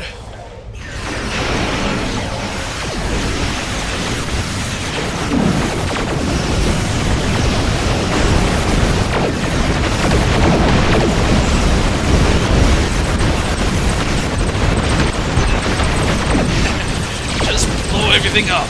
Just blow everything up.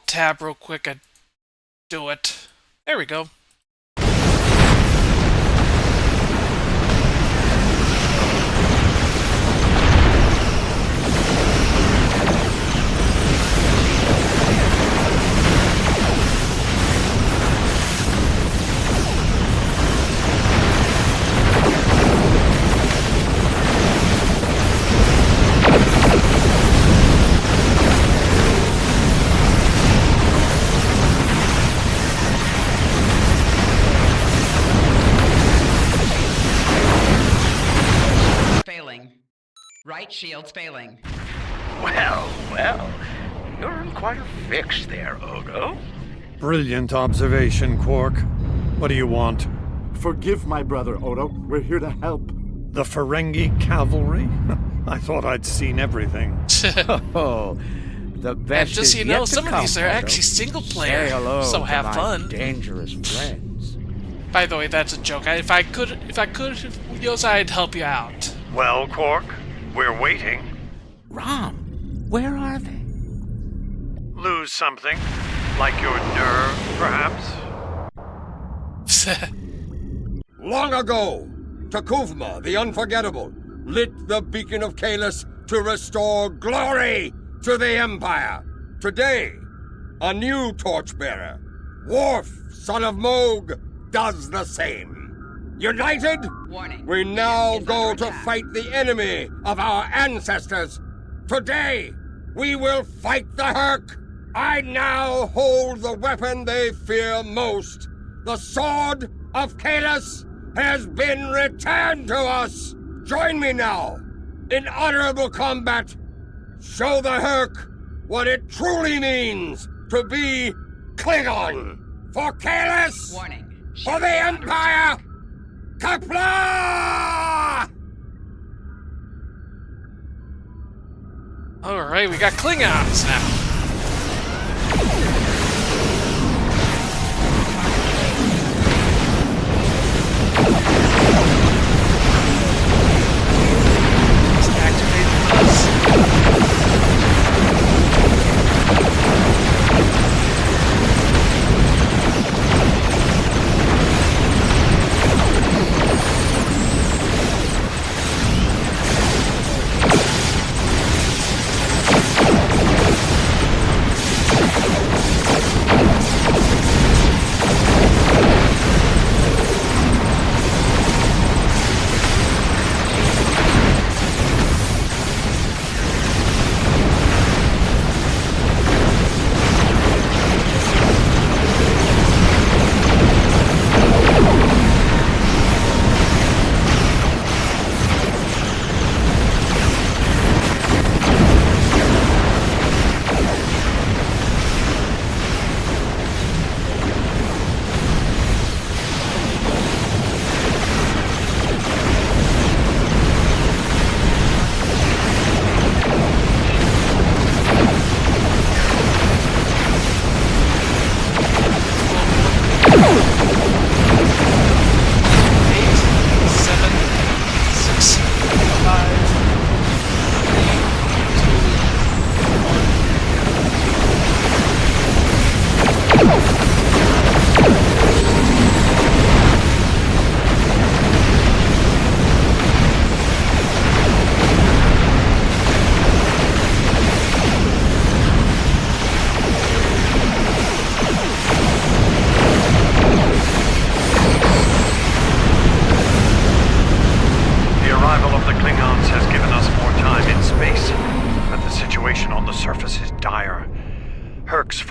Tab real quick, I'd do it. There we go. Right shield's failing. Well, you're in quite a fix there, Odo. Brilliant observation, Quark. What do you want? Forgive my brother, Odo. We're here to help. The Ferengi cavalry? I thought I'd seen everything. Oh, the best. And just so you know, some of these are actually single player, so have fun. Dangerous friends. By the way, that's a joke. If I could, Yos, I'd help you out. Well, Quark, we're waiting. Rom, where are they? Lose something? Like your nerve, perhaps? Long ago, Takuvma, the Unforgettable, lit the beacon of Kahless to restore glory to the Empire. Today, a new torchbearer, Worf, son of Moog, does the same. United, Warning. We now go to fight the enemy of our ancestors. Today, we will fight the Hur'q. I now hold the weapon they fear most. The sword of Kahless has been returned to us. Join me now in honorable combat. Show the Hur'q what it truly means to be Klingon. For Kahless! Warning. For the Empire! Kapla! Alright, we got Klingons now. Let's activate the bus.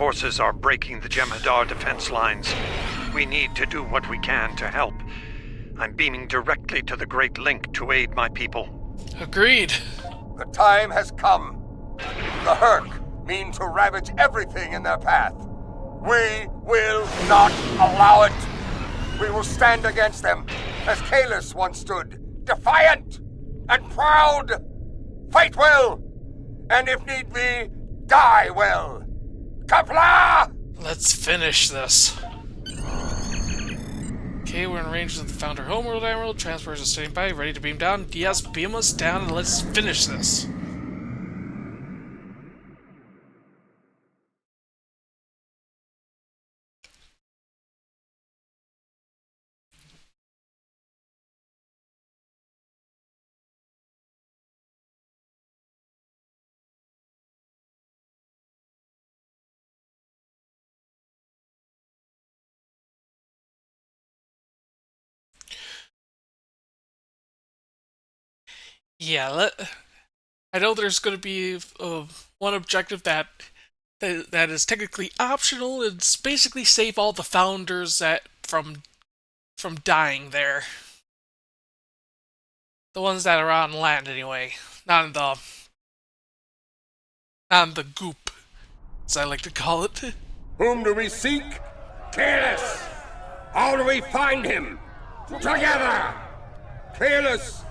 forces are breaking the Jem'Hadar defense lines. We need to do what we can to help. I'm beaming directly to the Great Link to aid my people. Agreed. The time has come. The Hur'q mean to ravage everything in their path. We will not allow it. We will stand against them, as Kalis once stood, defiant and proud. Fight well, and if need be, die well. Kapla! Let's finish this. Okay, we're in range of the Founder Homeworld Emerald. Transporters are standing by, ready to beam down. Yes, beam us down and let's finish this. Yeah, I know there's going to be one objective that is technically optional. It's basically save all the founders from dying there. The ones that are on land, anyway, not in the goop, as I like to call it. Whom do we seek? Kalis! How do we find him? Together! Kalis,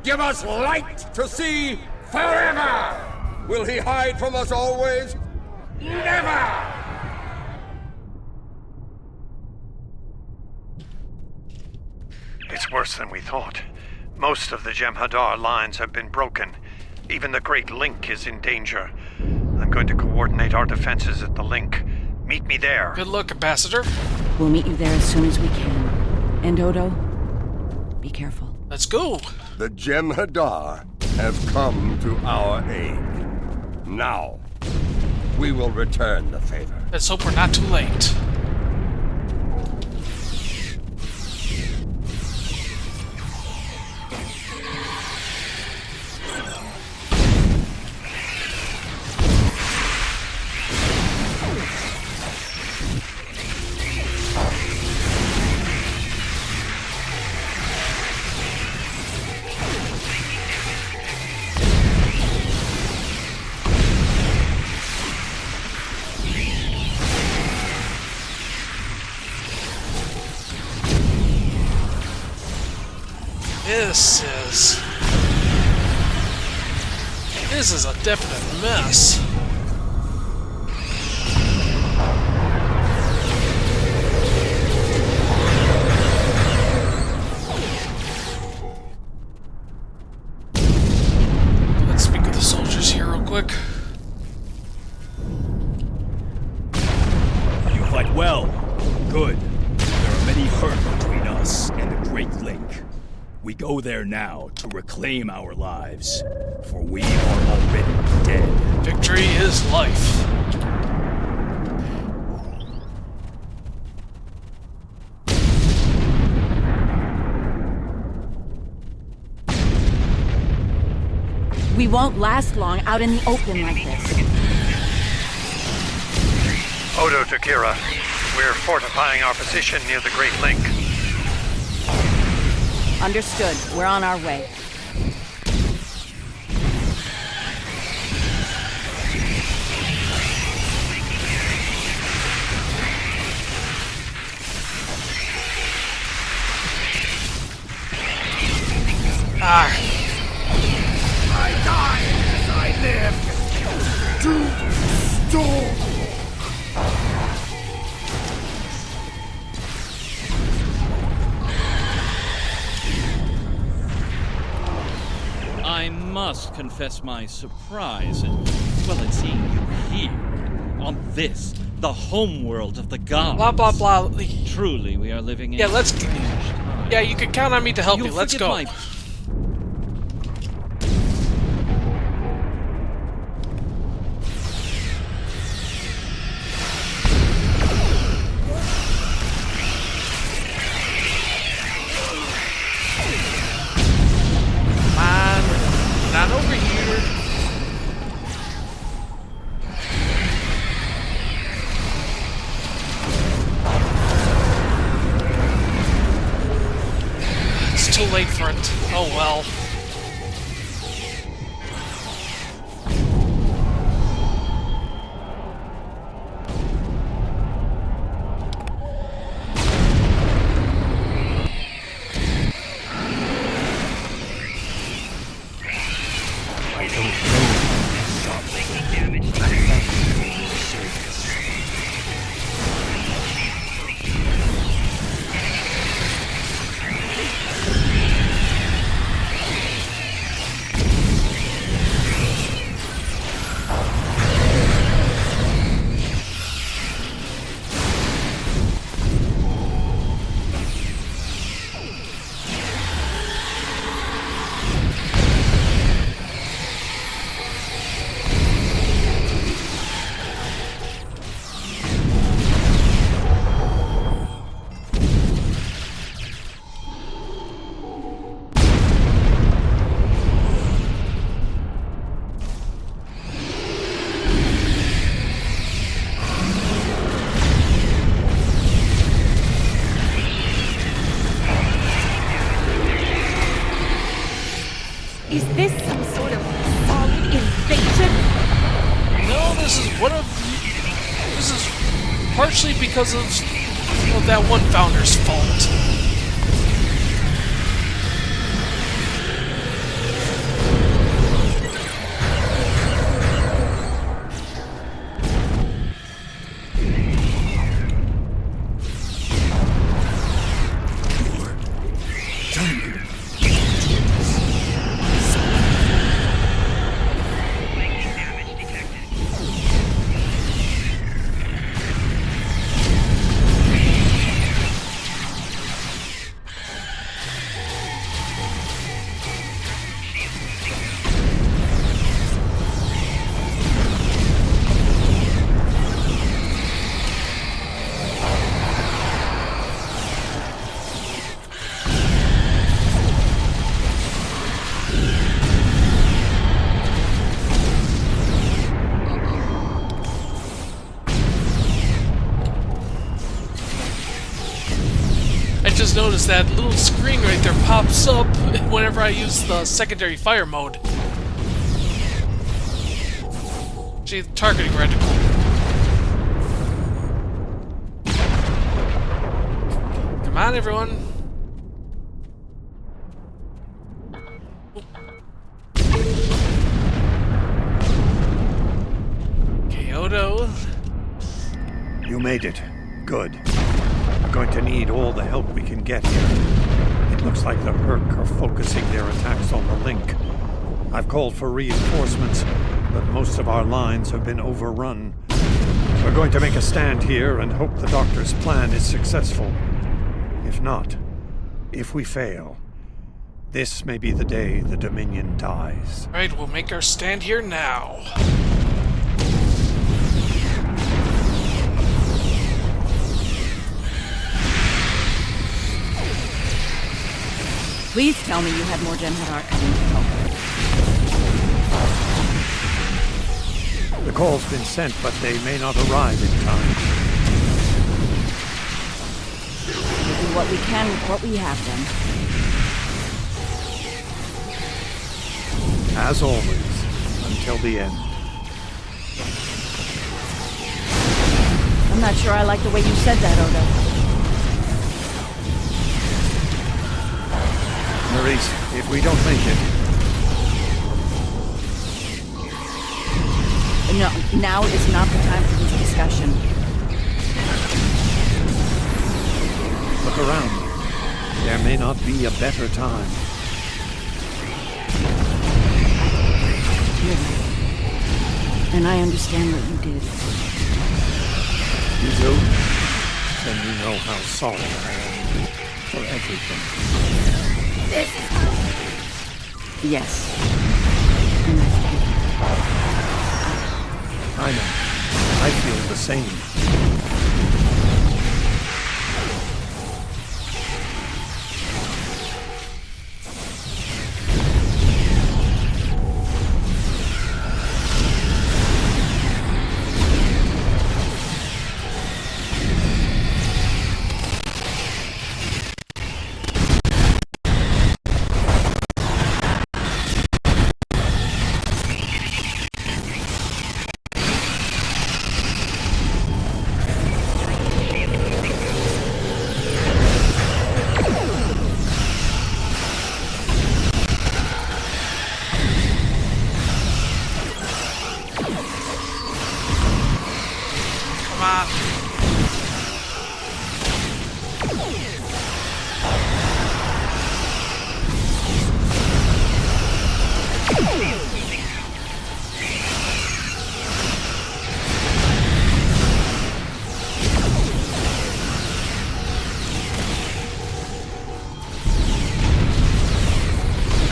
give us light to see forever! Will he hide from us always? Never! It's worse than we thought. Most of the Jem'Hadar lines have been broken. Even the Great Link is in danger. I'm going to coordinate our defenses at the link. Meet me there. Good luck, Ambassador. We'll meet you there as soon as we can. And Odo, be careful. Let's go. The Jem'Hadar have come to our aid. Now, we will return the favor. Let's hope we're not too late. This is a definite mess. Let's speak with the soldiers here real quick. You fight well. Good. There are many Hur'q between us and the Great Link. We go there now to reclaim our lives, for we are already dead. Victory is life. We won't last long out in the open like this. Odo to Kira. We're fortifying our position near the Great Link. Understood. We're on our way. I die as I live. To storm. I must confess my surprise at seeing you here, on this, the homeworld of the gods. Blah, blah, blah. Truly, we are living in... Yeah, you can count on me to help you. Let's go. Not over here. different. Oh well. I don't know. Stop taking damage. I thank you for your service. Is this some sort of solid invasion? No, this is partially because of that one founder's fault. Just noticed that little screen right there pops up whenever I use the secondary fire mode. See, the targeting reticle. Come on, everyone. Kyoto. You made it. Good. We're going to need all the help we can get here. It looks like the Hur'q are focusing their attacks on the link. I've called for reinforcements, but most of our lines have been overrun. We're going to make a stand here and hope the Doctor's plan is successful. If not, if we fail, this may be the day the Dominion dies. Alright, we'll make our stand here now. Please tell me you had more Jem'Hadar coming to help. The call's been sent, but they may not arrive in time. We'll do what we can with what we have, then. As always, until the end. I'm not sure I like the way you said that, Odo. Maurice, if we don't make it... No, now is not the time for this discussion. Look around. There may not be a better time. You're right. And I understand what you did. You do? Then you know how sorry I am for everything. Yes. I know. I feel the same.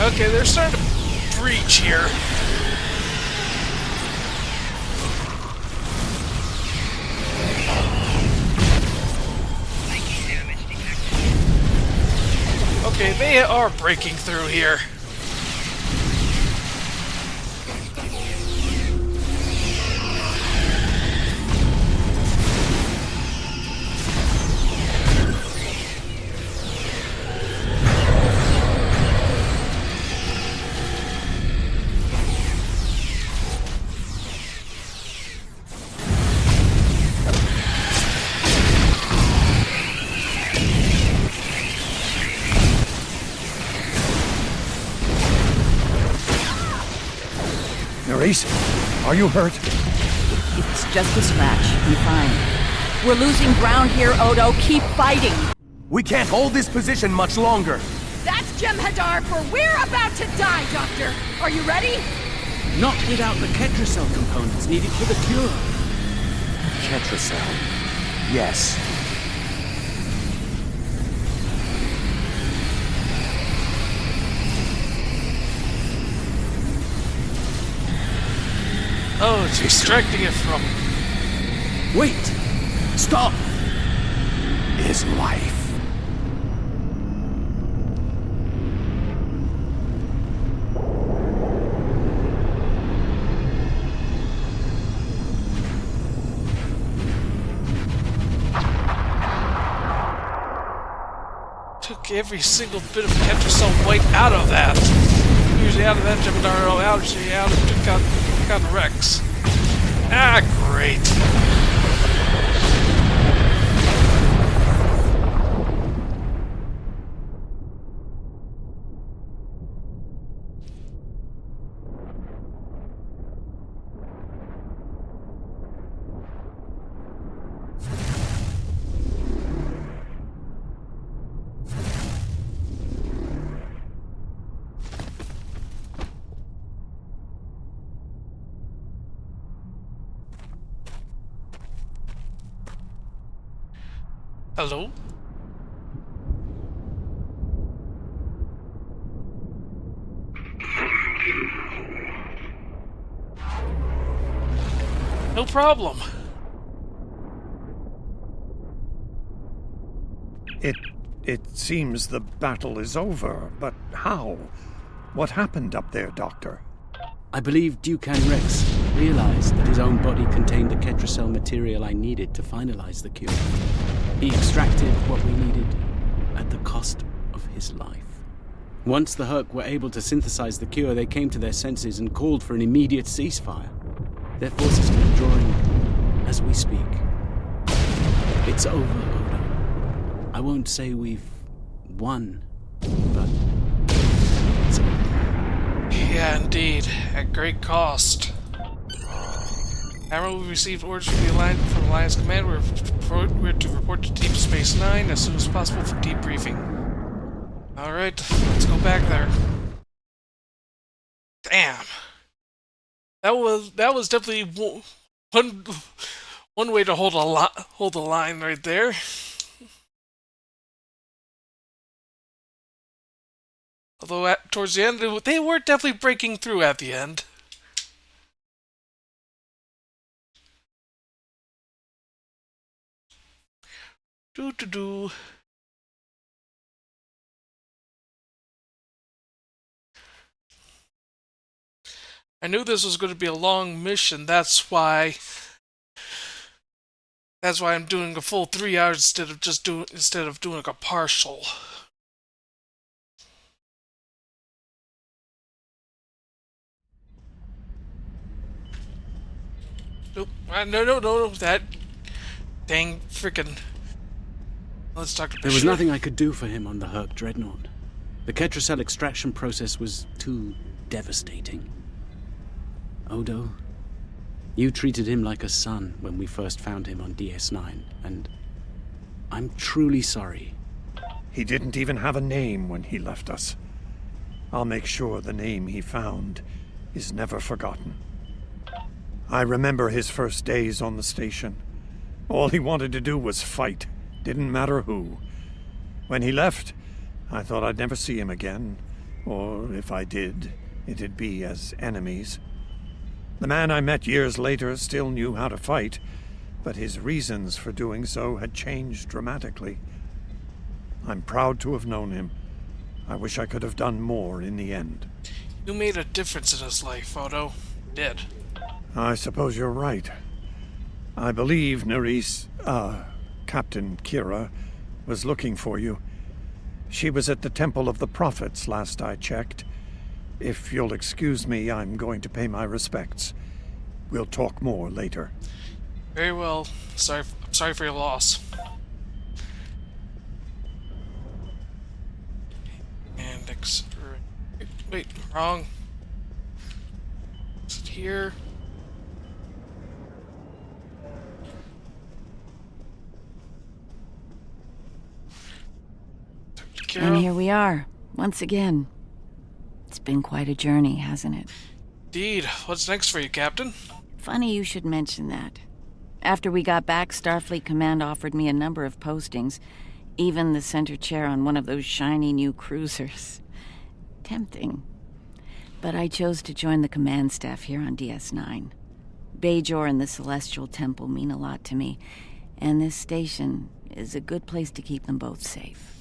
Okay, they're starting to breach here. Okay, they are breaking through here. Maurice, are you hurt? It's just a scratch. I'm fine. We're losing ground here, Odo. Keep fighting. We can't hold this position much longer. That's Jem'Hadar, for we're about to die, Doctor. Are you ready? Not without the Ketracel components needed for the cure. Ketracel. Yes. Oh, it's extracting it from... Wait! Stop! His life. Took every single bit of Ketracel white out of that. Usually out of that Jem'Hadar, actually out of took out Rex. Ah, great. Hello? No problem. It seems the battle is over, but how? What happened up there, Doctor? I believe Dukan Rex realized that his own body contained the Ketracel material I needed to finalize the cure. He extracted what we needed at the cost of his life. Once the Hur'q were able to synthesize the cure, they came to their senses and called for an immediate ceasefire. Their forces are withdrawing as we speak. It's over, Odo. I won't say we've won, but it's over. Yeah, indeed. At great cost. Admiral, we received orders from the Alliance Command. We're to report to Deep Space Nine as soon as possible for debriefing. Alright, let's go back there. Damn. That was definitely one way to hold the line right there. Although towards the end, they were definitely breaking through at the end. Do. I knew this was going to be a long mission. That's why I'm doing a full 3 hours instead of doing a partial. Nope. No. That dang frickin'. Let's talk to There was nothing I could do for him on the Hur'q Dreadnought. The Ketracel extraction process was too devastating. Odo, you treated him like a son when we first found him on DS9, and I'm truly sorry. He didn't even have a name when he left us. I'll make sure the name he found is never forgotten. I remember his first days on the station. All he wanted to do was fight. Didn't matter who. When he left, I thought I'd never see him again. Or if I did, it'd be as enemies. The man I met years later still knew how to fight, but his reasons for doing so had changed dramatically. I'm proud to have known him. I wish I could have done more in the end. You made a difference in his life, Odo. Did. I suppose you're right. I believe Captain Kira was looking for you. She was at the Temple of the Prophets last I checked. If you'll excuse me, I'm going to pay my respects. We'll talk more later. Very well. I'm sorry for your loss. And wait, wrong. Is it here? And here we are, once again. It's been quite a journey, hasn't it? Indeed. What's next for you, Captain? Funny you should mention that. After we got back, Starfleet Command offered me a number of postings, even the center chair on one of those shiny new cruisers. Tempting. But I chose to join the command staff here on DS9. Bajor and the Celestial Temple mean a lot to me, and this station is a good place to keep them both safe.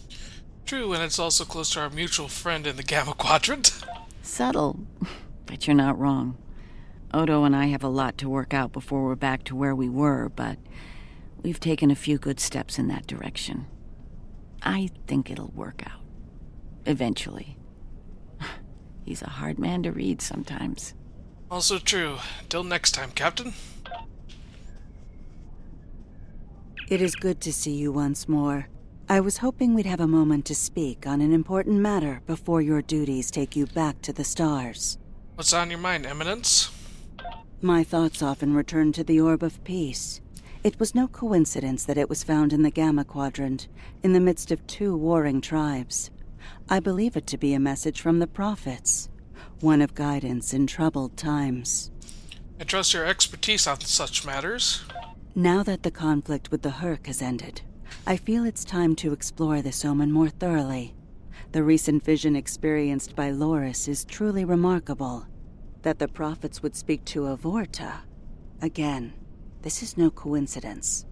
True, and it's also close to our mutual friend in the Gamma Quadrant. Subtle, but you're not wrong. Odo and I have a lot to work out before we're back to where we were, but we've taken a few good steps in that direction. I think it'll work out. Eventually. He's a hard man to read sometimes. Also true. Till next time, Captain. It is good to see you once more. I was hoping we'd have a moment to speak on an important matter before your duties take you back to the stars. What's on your mind, Eminence? My thoughts often return to the Orb of Peace. It was no coincidence that it was found in the Gamma Quadrant, in the midst of two warring tribes. I believe it to be a message from the prophets, one of guidance in troubled times. I trust your expertise on such matters. Now that the conflict with the Hur'q has ended, I feel it's time to explore this omen more thoroughly. The recent vision experienced by Loris is truly remarkable. That the prophets would speak to a Vorta. Again, this is no coincidence.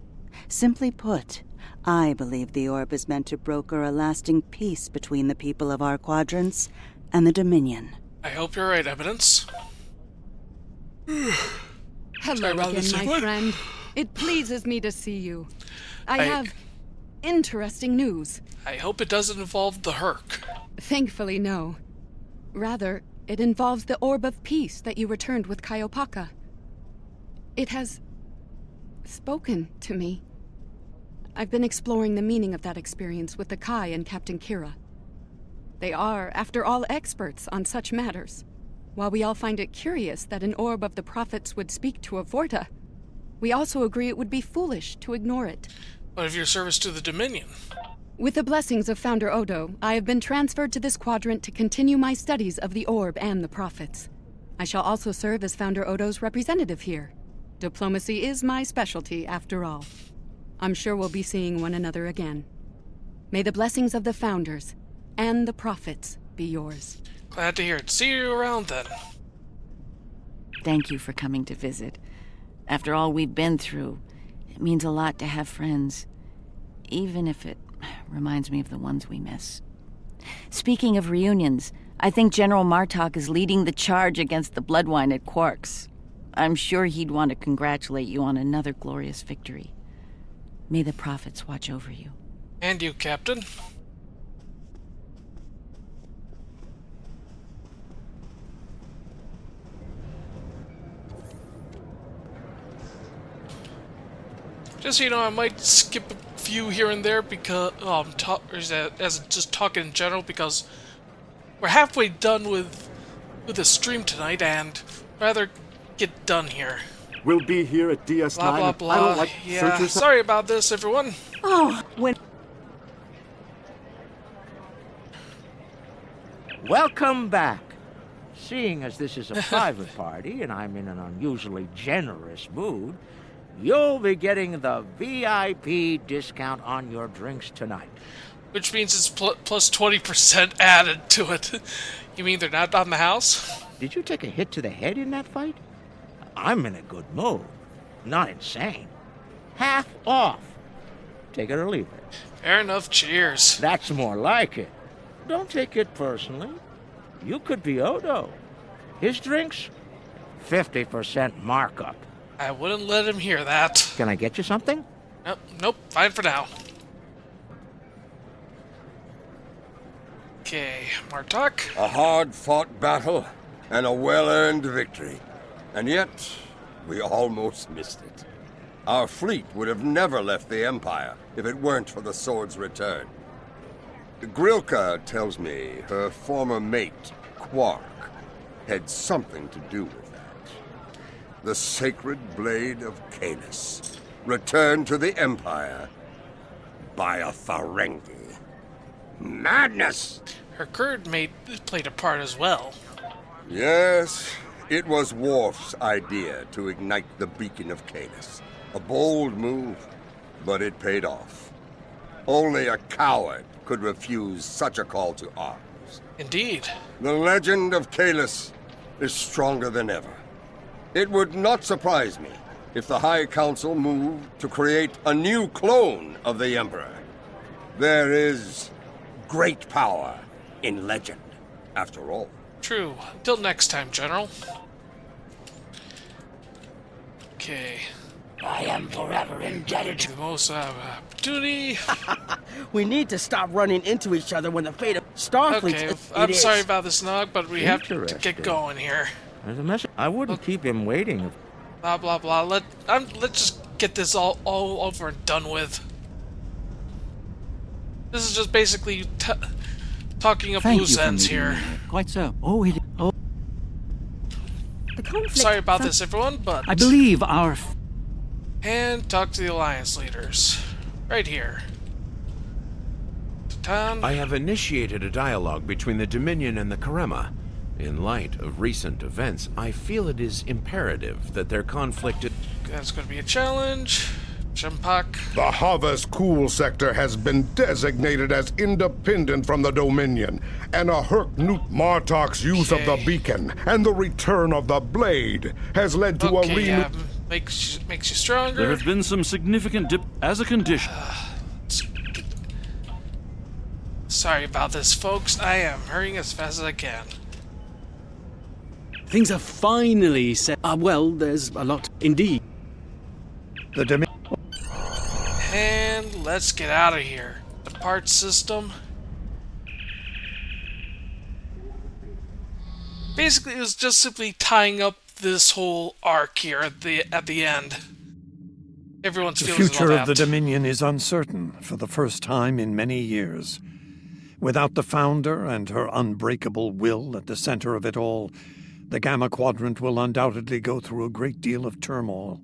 Simply put, I believe the orb is meant to broker a lasting peace between the people of our quadrants and the Dominion. I hope you're right, Eminence. Hello again, my friend. It pleases me to see you. I have interesting news. I hope it doesn't involve the Hur'q. Thankfully, no. Rather, it involves the Orb of Peace that you returned with Kaiopaka. It has spoken to me. I've been exploring the meaning of that experience with the Kai and Captain Kira. They are, after all, experts on such matters. While we all find it curious that an Orb of the Prophets would speak to a Vorta, we also agree it would be foolish to ignore it. What of your service to the Dominion? With the blessings of Founder Odo, I have been transferred to this quadrant to continue my studies of the Orb and the Prophets. I shall also serve as Founder Odo's representative here. Diplomacy is my specialty, after all. I'm sure we'll be seeing one another again. May the blessings of the Founders and the Prophets be yours. Glad to hear it. See you around, then. Thank you for coming to visit. After all we've been through, it means a lot to have friends, even if it reminds me of the ones we miss. Speaking of reunions, I think General Martok is leading the charge against the Bloodwine at Quark's. I'm sure he'd want to congratulate you on another glorious victory. May the prophets watch over you. And you, Captain. Just so you know, I might skip a few here and there because just talking in general, because we're halfway done with the stream tonight, and rather get done here. We'll be here at DS9. Blah blah blah. I don't like Yeah, sorry about this, everyone. Oh, when... Welcome back. Seeing as this is a private party and I'm in an unusually generous mood, you'll be getting the VIP discount on your drinks tonight. Which means it's plus 20% added to it. You mean they're not on the house? Did you take a hit to the head in that fight? I'm in a good mood. Not insane. Half off. Take it or leave it. Fair enough, cheers. That's more like it. Don't take it personally. You could be Odo. His drinks, 50% markup. I wouldn't let him hear that. Can I get you something? Nope, fine for now. Okay, Martok. A hard-fought battle and a well-earned victory. And yet, we almost missed it. Our fleet would have never left the Empire if it weren't for the sword's return. Grilka tells me her former mate, Quark, had something to do with that. The sacred blade of Canis, returned to the Empire by a Ferengi. Madness! Her current mate played a part as well. Yes, it was Worf's idea to ignite the beacon of Canis. A bold move, but it paid off. Only a coward could refuse such a call to arms. Indeed. The legend of Kalis is stronger than ever. It would not surprise me if the High Council moved to create a new clone of the Emperor. There is great power in legend, after all. True. Till next time, General. Okay. I am forever indebted to the most opportunity. We need to stop running into each other when the fate of Starfleet Okay, I'm sorry about this, Nog, but we have to get going here. There's a message. I wouldn't keep him waiting. Blah blah blah. Let's just get this all over and done with. This is just basically talking of loose ends here. Quite so. Oh. The conflict. Sorry about this, everyone, but I believe our. And talk to the Alliance leaders. Right here. I have initiated a dialogue between the Dominion and the Karema. In light of recent events, I feel it is imperative that their conflict... That's going to be a challenge. Jumpak. The Harvest Cool sector has been designated as independent from the Dominion, and a Hur'q Newt Martok's use of the beacon and the return of the blade has led to a yeah, makes you stronger. There have been some significant dip as a condition. Sorry about this, folks. I am hurrying as fast as I can. Things are finally set. Well, there's a lot. Indeed. And let's get out of here. The parts system. Basically, it was just simply tying up this whole arc here at the end. Everyone's The feelings future about of the that. Dominion is uncertain for the first time in many years. Without the Founder and her unbreakable will at the center of it all, the Gamma Quadrant will undoubtedly go through a great deal of turmoil.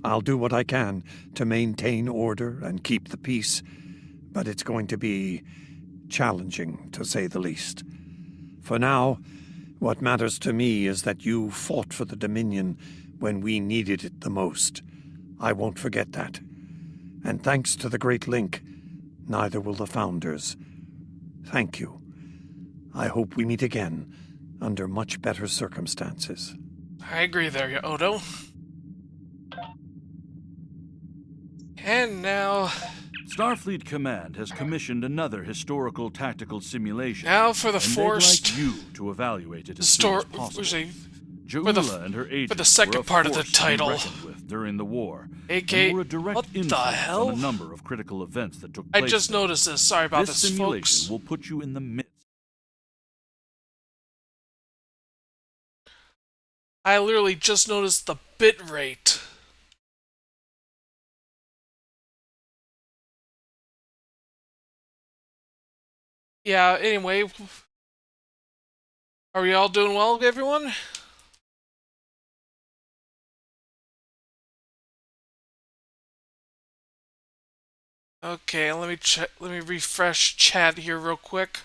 I'll do what I can to maintain order and keep the peace, but it's going to be challenging, to say the least. For now, what matters to me is that you fought for the Dominion when we needed it the most. I won't forget that. And thanks to the Great Link, neither will the Founders. Thank you. I hope we meet again under much better circumstances. I agree there, Odo. And now... Starfleet Command has commissioned another historical tactical simulation. Now for the and forced... they'd like you to evaluate it as soon as possible. Jaula and her agents for the second were a part of the force to be title. reckoned with during the war. AK, and were a direct what the influence hell? on a number of critical events that took I place. just noticed this. Sorry about this this, simulation folks. will put you in the midst. I literally just noticed the bit rate. Yeah, anyway. Are we all doing well, everyone? Okay, let me check. Let me refresh chat here real quick.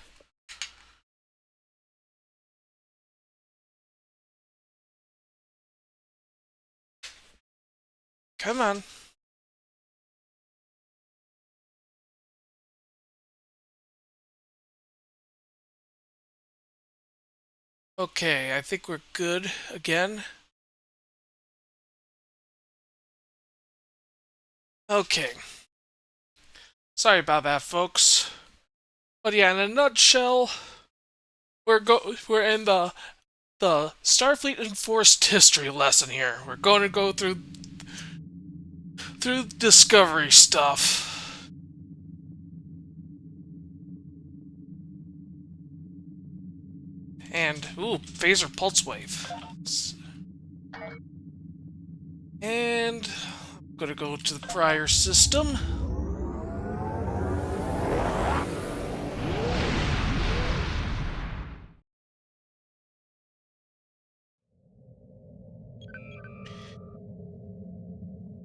Come on. Okay, I think we're good again. Okay. Sorry about that, folks. But yeah, in a nutshell, we're in the Starfleet Enforced History lesson here. We're going to go through Discovery stuff. And, ooh, phaser pulse wave. And I'm gonna go to the prior system.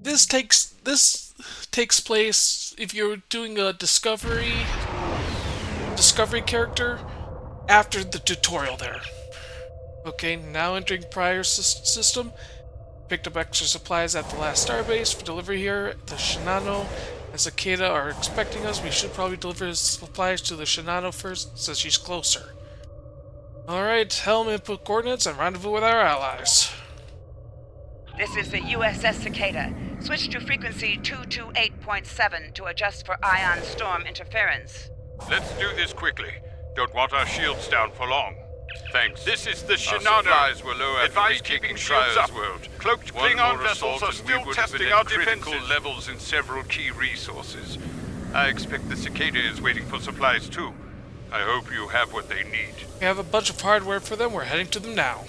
This takes place if you're doing a discovery character after the tutorial there. Okay, now entering prior system. Picked up extra supplies at the last starbase for delivery here. The Shinano and Cicada are expecting us. We should probably deliver supplies to the Shinano first, since she's closer. Alright, helm input coordinates and rendezvous with our allies. This is the USS Cicada. Switch to frequency 228.7 to adjust for ion storm interference. Let's do this quickly. Don't want our shields down for long. Thanks. This is the Our Shinano. supplies were low after Advise reaching keeping the shields Trials up. world. Cloaked One Klingon more vessels assault are and still we would have been testing at our critical defenses. levels in several key resources. I expect the Cicada is waiting for supplies too. I hope you have what they need. We have a bunch of hardware for them. We're heading to them now.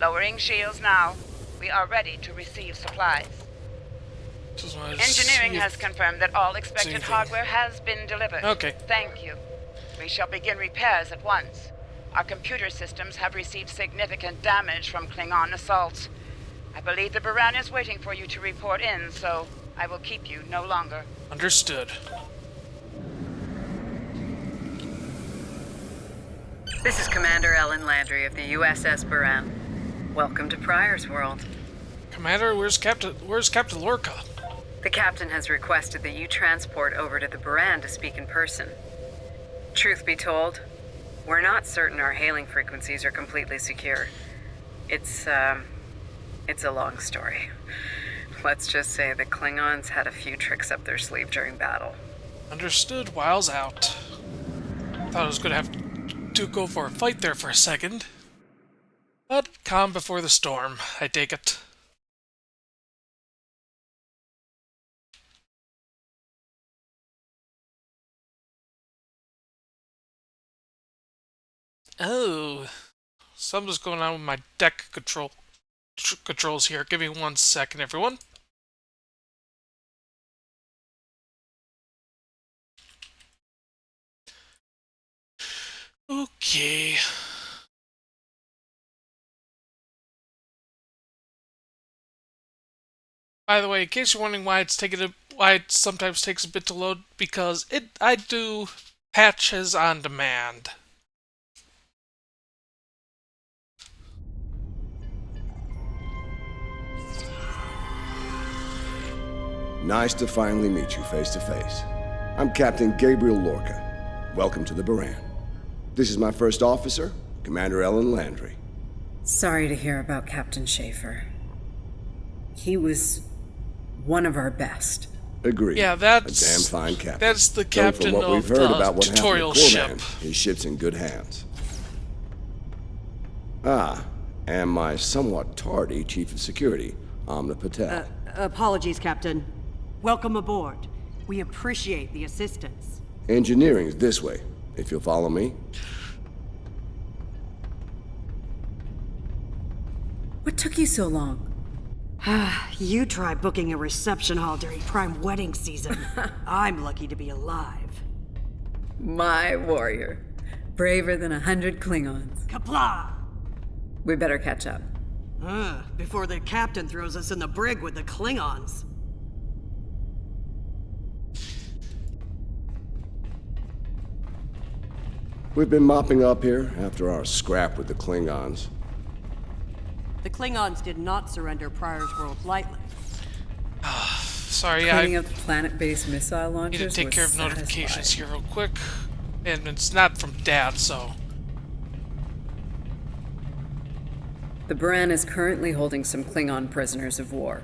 Lowering shields now. We are ready to receive supplies. Engineering has confirmed that all expected hardware has been delivered. Okay. Thank you. We shall begin repairs at once. Our computer systems have received significant damage from Klingon assaults. I believe the Baran is waiting for you to report in, so I will keep you no longer. Understood. This is Commander Ellen Landry of the USS Baran. Welcome to Pryor's World. Commander, where's Captain Lorca? The captain has requested that you transport over to the Baran to speak in person. Truth be told, we're not certain our hailing frequencies are completely secure. It's a long story. Let's just say the Klingons had a few tricks up their sleeve during battle. Understood. Wiles out. Thought I was gonna have to go for a fight there for a second. But calm before the storm, I take it. Oh, something's going on with my deck controls here. Give me 1 second, everyone. Okay. By the way, in case you're wondering why it sometimes takes a bit to load, because I do patches on demand. Nice to finally meet you face to face. I'm Captain Gabriel Lorca. Welcome to the Baran. This is my first officer, Commander Ellen Landry. Sorry to hear about Captain Schaefer. He was one of our best. Agreed. Yeah, that's a damn fine captain. That's the Though captain from what we've of heard the about what tutorial happened to ship. Corman, his ship's in good hands. Ah, and my somewhat tardy Chief of Security, Amna Patel. Apologies, Captain. Welcome aboard. We appreciate the assistance. Engineering's this way, if you'll follow me. What took you so long? You try booking a reception hall during prime wedding season. I'm lucky to be alive. My warrior. Braver than 100 Klingons. Kapla! We better catch up. Before the captain throws us in the brig with the Klingons. We've been mopping up here after our scrap with the Klingons. The Klingons did not surrender Pryor's World lightly. Sorry, Cleaning up the planet-based missile I need launchers to take care of notifications here real quick. And it's not from Dad, so... The Baran is currently holding some Klingon prisoners of war.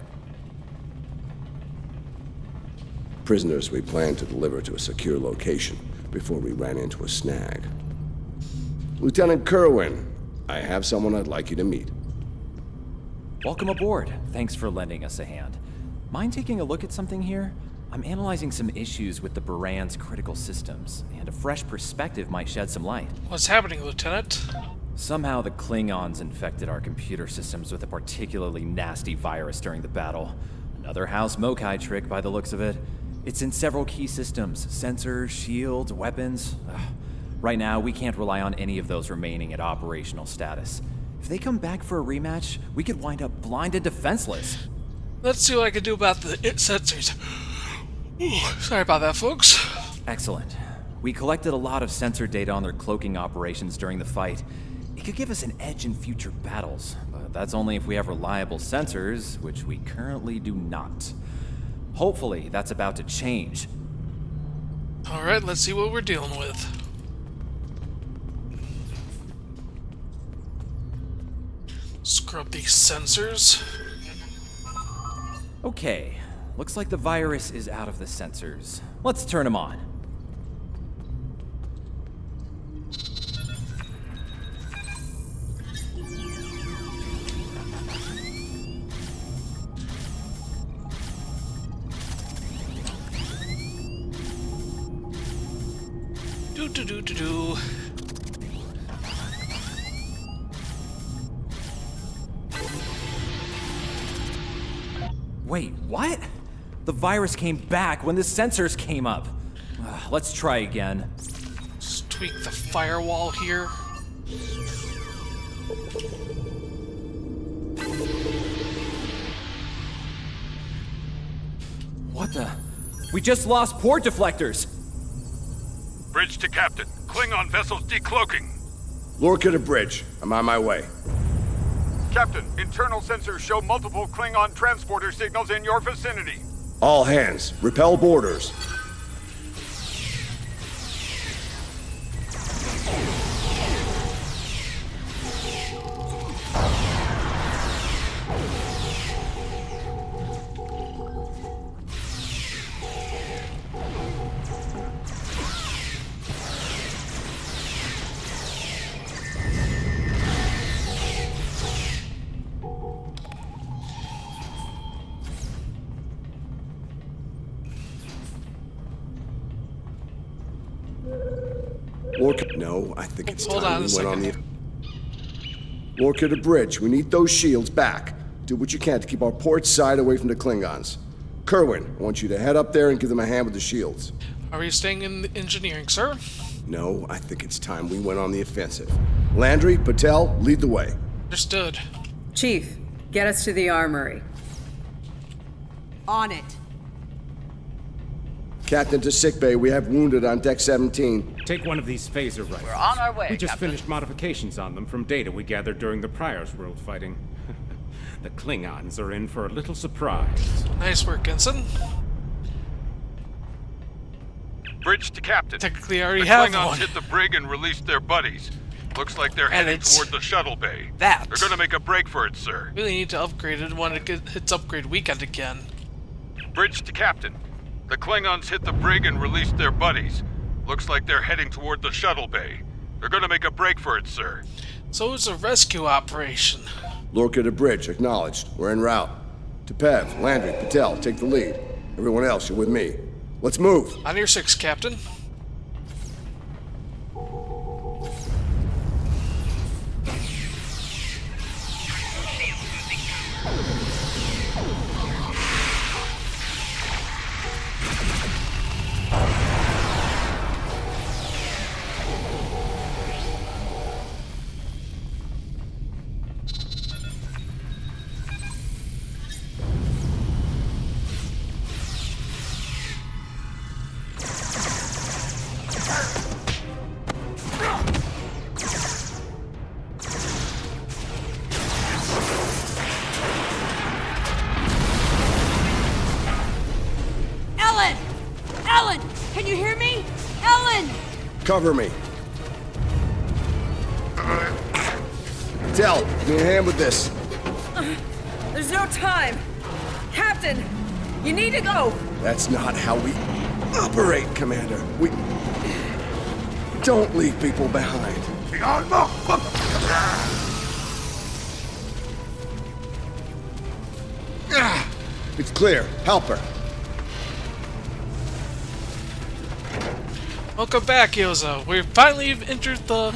Prisoners we plan to deliver to a secure location before we ran into a snag. Lieutenant Kerwin, I have someone I'd like you to meet. Welcome aboard. Thanks for lending us a hand. Mind taking a look at something here? I'm analyzing some issues with the Baran's critical systems, and a fresh perspective might shed some light. What's happening, Lieutenant? Somehow the Klingons infected our computer systems with a particularly nasty virus during the battle. Another House Mokai trick by the looks of it. It's in several key systems: sensors, shields, weapons. Right now, we can't rely on any of those remaining at operational status. If they come back for a rematch, we could wind up blind and defenseless. Let's see what I can do about the sensors. Sorry about that, folks. Excellent. We collected a lot of sensor data on their cloaking operations during the fight. It could give us an edge in future battles, but that's only if we have reliable sensors, which we currently do not. Hopefully, that's about to change. Alright, let's see what we're dealing with. Scrub these sensors. Okay, looks like the virus is out of the sensors. Let's turn them on. Do. Wait, what? The virus came back when the sensors came up. Let's try again. Just tweak the firewall here. What the? We just lost port deflectors! Bridge to Captain. Klingon vessels decloaking. Lorca to bridge. I'm on my way. Captain, internal sensors show multiple Klingon transporter signals in your vicinity. All hands, repel boarders. Lorca, no, I think it's Hold time on we a went on second. the... Lorca to bridge. We need those shields back. Do what you can to keep our port side away from the Klingons. Kerwin, I want you to head up there and give them a hand with the shields. Are you staying in the engineering, sir? No, I think it's time we went on the offensive. Landry, Patel, lead the way. Understood. Chief, get us to the armory. On it. Captain to sickbay. We have wounded on deck 17. Take one of these phaser rifles. We're on our way, We just Captain. finished modifications on them from data we gathered during the Prior's World fighting. The Klingons are in for a little surprise. Nice work, Ensign. Bridge to Captain. Technically, I already the have Klingons one. hit the brig and released their buddies. Looks like they're And heading it's toward the shuttle bay. that. They're gonna make a break for it, sir. Really need to upgrade it when it hits upgrade weekend again. Bridge to Captain. The Klingons hit the brig and released their buddies. Looks like they're heading toward the shuttle bay. They're gonna make a break for it, sir. So it's a rescue operation. Lorca to bridge. Acknowledged. We're en route. To Pev, Landry, Patel, take the lead. Everyone else, you're with me. Let's move. On your 6, Captain. Can you hear me? Ellen! Cover me. Del, give me a hand with this. There's no time. Captain, you need to go. That's not how we operate, Commander. We don't leave people behind. It's clear. Help her. Welcome back, Yoza. We finally entered the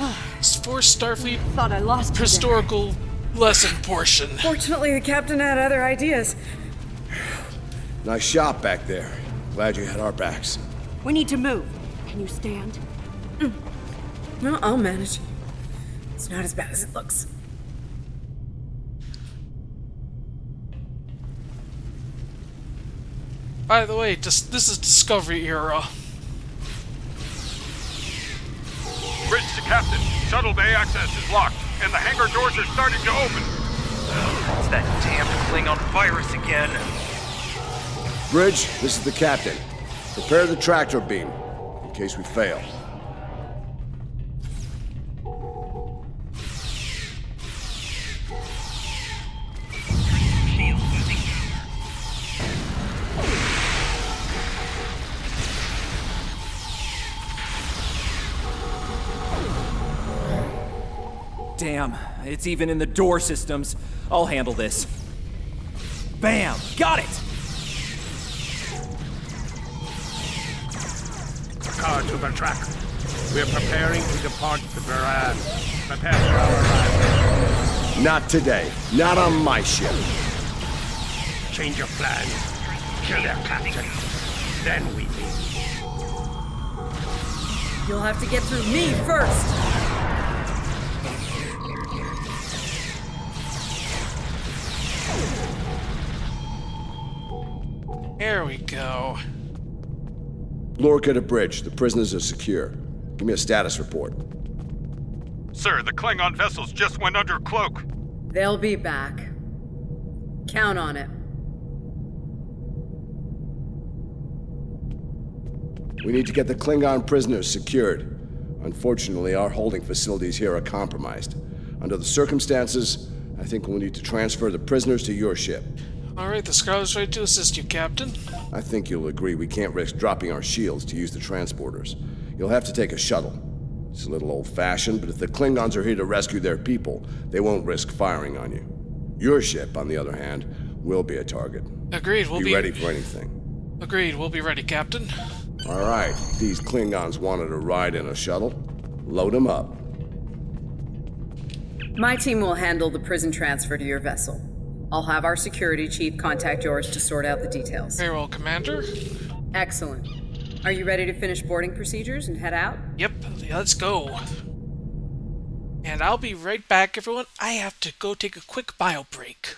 Force Starfleet Thought I lost you historical lesson portion. Fortunately, the captain had other ideas. Nice shot back there. Glad you had our backs. We need to move. Can you stand? No, I'll manage. It's not as bad as it looks. By the way, this is Discovery era. Bridge to Captain. Shuttle bay access is locked, and the hangar doors are starting to open. It's that damn Klingon virus again. Bridge, this is the captain. Prepare the tractor beam, in case we fail. Damn, it's even in the door systems. I'll handle this. Bam! Got it! Car to the track. We're preparing to depart the Baran. Prepare for our arrival. Not today. Not on my ship. Change your plans. Kill their captain. Then we meet. You'll have to get through me first. There we go. Lorca to bridge. The prisoners are secure. Give me a status report. Sir, the Klingon vessels just went under cloak. They'll be back. Count on it. We need to get the Klingon prisoners secured. Unfortunately, our holding facilities here are compromised. Under the circumstances, I think we'll need to transfer the prisoners to your ship. Alright, the Scarlet's ready to assist you, Captain. I think you'll agree we can't risk dropping our shields to use the transporters. You'll have to take a shuttle. It's a little old-fashioned, but if the Klingons are here to rescue their people, they won't risk firing on you. Your ship, on the other hand, will be a target. Agreed, we'll be ready for anything. Agreed, we'll be ready, Captain. Alright, these Klingons wanted a ride in a shuttle. Load them up. My team will handle the prison transfer to your vessel. I'll have our security chief contact yours to sort out the details. Very well, Commander. Excellent. Are you ready to finish boarding procedures and head out? Yep, let's go. And I'll be right back, everyone. I have to go take a quick bio break.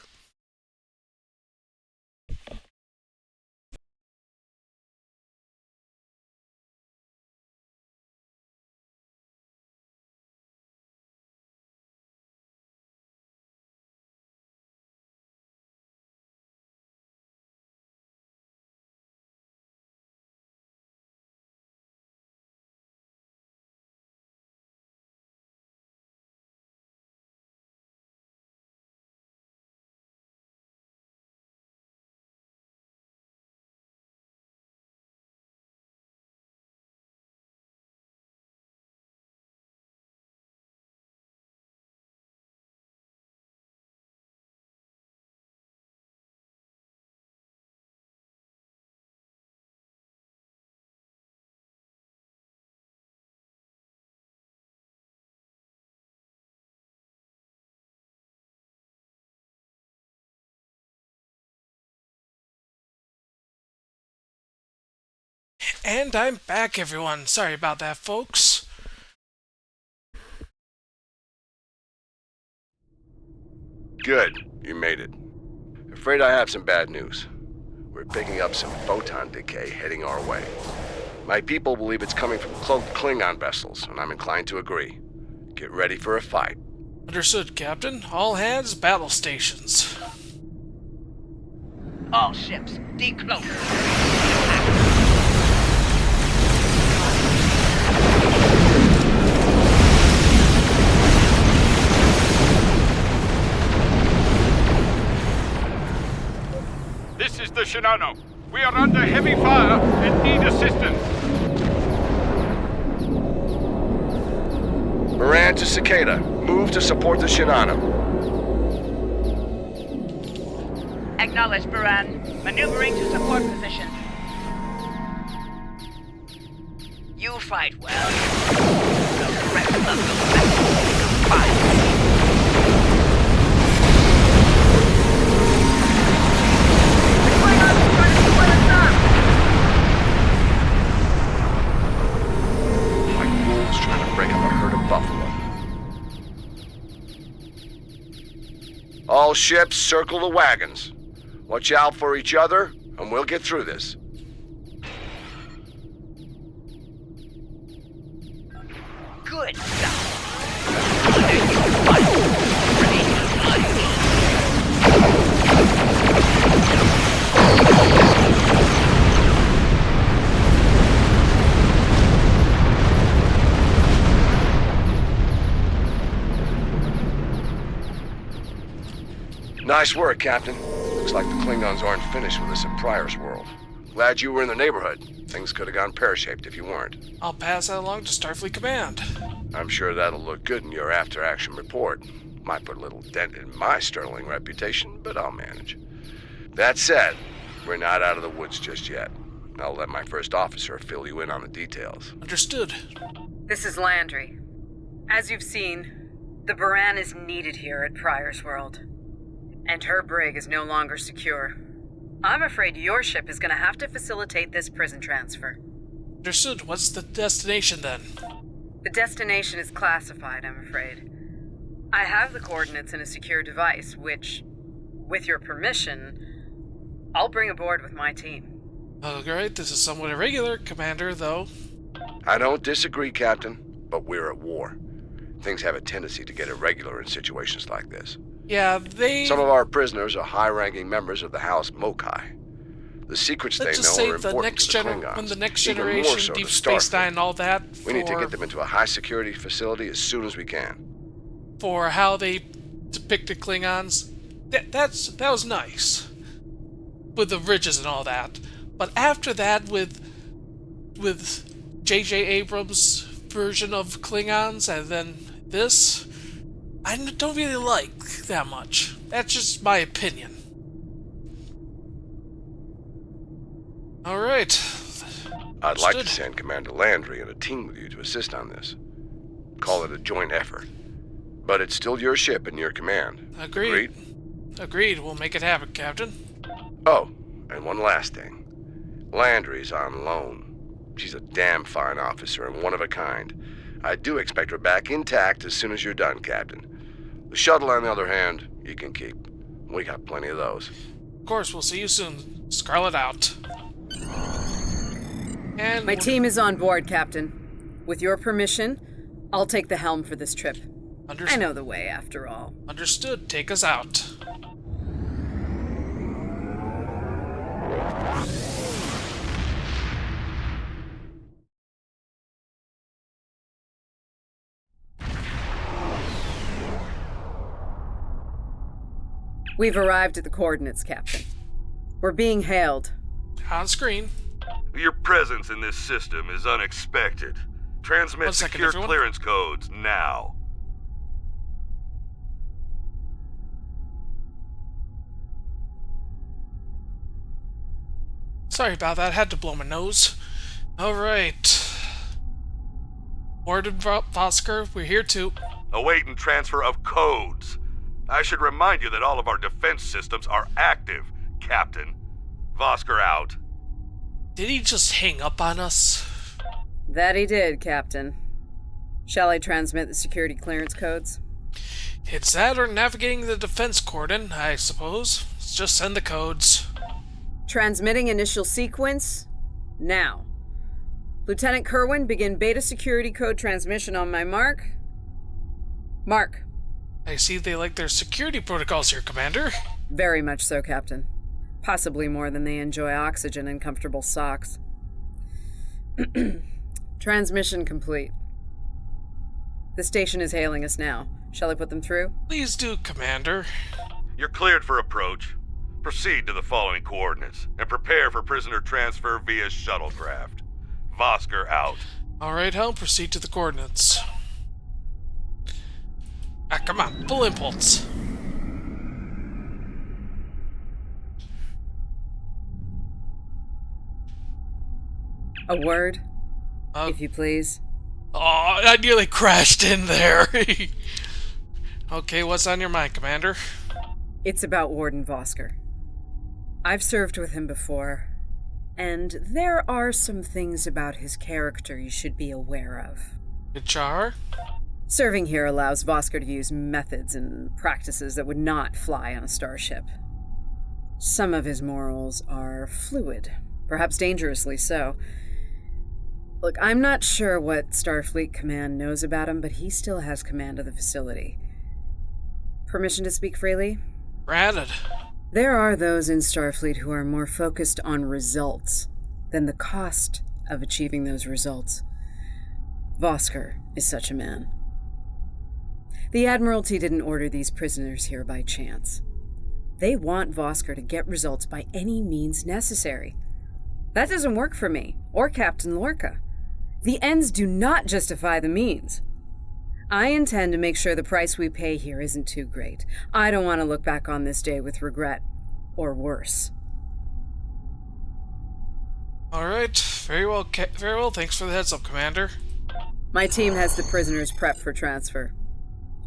And I'm back, everyone. Sorry about that, folks. Good. You made it. Afraid I have some bad news. We're picking up some photon decay heading our way. My people believe it's coming from cloaked Klingon vessels, and I'm inclined to agree. Get ready for a fight. Understood, Captain. All hands, battle stations. All ships, decloak. This is the Shinano. We are under heavy fire and need assistance. Moran to Cicada. Move to support the Shinano. Acknowledged, Baran. Maneuvering to support position. You fight well. The rest of the fight. Trying to break up a herd of buffalo. All ships circle the wagons. Watch out for each other, and we'll get through this. Good stuff. Nice work, Captain. Looks like the Klingons aren't finished with us at Pryor's world. Glad you were in the neighborhood. Things could have gone pear-shaped if you weren't. I'll pass that along to Starfleet Command. I'm sure that'll look good in your after-action report. Might put a little dent in my sterling reputation, but I'll manage. That said, we're not out of the woods just yet. I'll let my first officer fill you in on the details. Understood. This is Landry. As you've seen, the Baran is needed here at Pryor's world. And her brig is no longer secure. I'm afraid your ship is going to have to facilitate this prison transfer. Understood. What's the destination then? The destination is classified, I'm afraid. I have the coordinates in a secure device, which, with your permission, I'll bring aboard with my team. Alright, this is somewhat irregular, Commander, though. I don't disagree, Captain, but we're at war. Things have a tendency to get irregular in situations like this. Yeah, Some of our prisoners are high-ranking members of the House Mokai. The secrets they know are important to the Klingons. When the next even more generation, so Deep to Space Starfleet. Nine and all that, We need to get them into a high-security facility as soon as we can. for how they depicted Klingons. That was nice. With the ridges and all that. But after that, with J.J. Abrams' version of Klingons, and then this, I don't really like that much. That's just my opinion. Alright. I'd like to send Commander Landry and a team with you to assist on this. Call it a joint effort. But it's still your ship and your command. Agreed? Agreed. We'll make it happen, Captain. Oh, and one last thing. Landry's on loan. She's a damn fine officer and one of a kind. I do expect her back intact as soon as you're done, Captain. The shuttle, on the other hand, you can keep. We got plenty of those. Of course, we'll see you soon. Scarlet out. And my team is on board, Captain. With your permission, I'll take the helm for this trip. I know the way, after all. Understood. Take us out. We've arrived at the coordinates, Captain. We're being hailed. On screen. Your presence in this system is unexpected. Transmit secure clearance codes now. Sorry about that. Had to blow my nose. Alright. Warden Vosker, we're here too. Awaiting transfer of codes. I should remind you that all of our defense systems are active, Captain. Vosker out. Did he just hang up on us? That he did, Captain. Shall I transmit the security clearance codes? It's that or navigating the defense cordon, I suppose. Let's just send the codes. Transmitting initial sequence, now. Lieutenant Kerwin, begin beta security code transmission on my mark. Mark. I see they like their security protocols here, Commander. Very much so, Captain. Possibly more than they enjoy oxygen and comfortable socks. Transmission complete. The station is hailing us now. Shall I put them through? Please do, Commander. You're cleared for approach. Proceed to the following coordinates and prepare for prisoner transfer via shuttlecraft. Vosker out. Alright, Helm, proceed to the coordinates. Ah, come on, full impulse. A word, if you please. Oh, I nearly crashed in there. Okay, what's on your mind, Commander? It's about Warden Vosker. I've served with him before, and there are some things about his character you should be aware of. Char? Serving here allows Vosker to use methods and practices that would not fly on a starship. Some of his morals are fluid, perhaps dangerously so. Look, I'm not sure what Starfleet Command knows about him, but he still has command of the facility. Permission to speak freely? Granted. There are those in Starfleet who are more focused on results than the cost of achieving those results. Vosker is such a man. The Admiralty didn't order these prisoners here by chance. They want Vosker to get results by any means necessary. That doesn't work for me, or Captain Lorca. The ends do not justify the means. I intend to make sure the price we pay here isn't too great. I don't want to look back on this day with regret, or worse. Alright, very well, thanks for the heads up, Commander. My team has the prisoners prepped for transfer.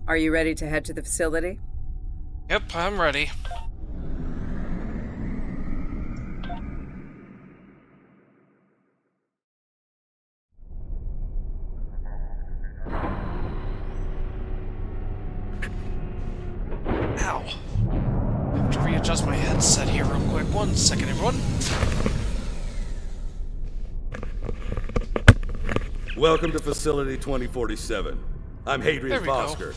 Are you ready to head to the facility? Yep, I'm ready. Ow. I have to readjust my headset here real quick. 1 second, everyone. Welcome to Facility 2047. I'm Hadrian Vosker.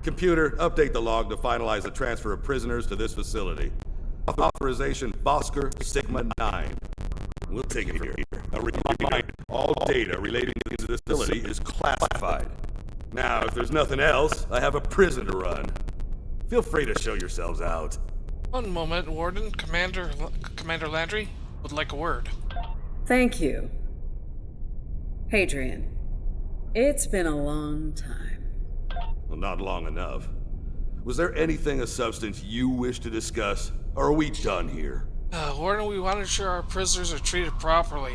Computer, update the log to finalize the transfer of prisoners to this facility. Authorization Vosker Sigma 9. We'll take it from here. A reminder, all data relating to this facility is classified. Now, if there's nothing else, I have a prison to run. Feel free to show yourselves out. One moment, Warden. Commander Landry would like a word. Thank you. Hadrian, it's been a long time. Well, not long enough. Was there anything of substance you wish to discuss, or are we done here? Warden, we want to ensure our prisoners are treated properly.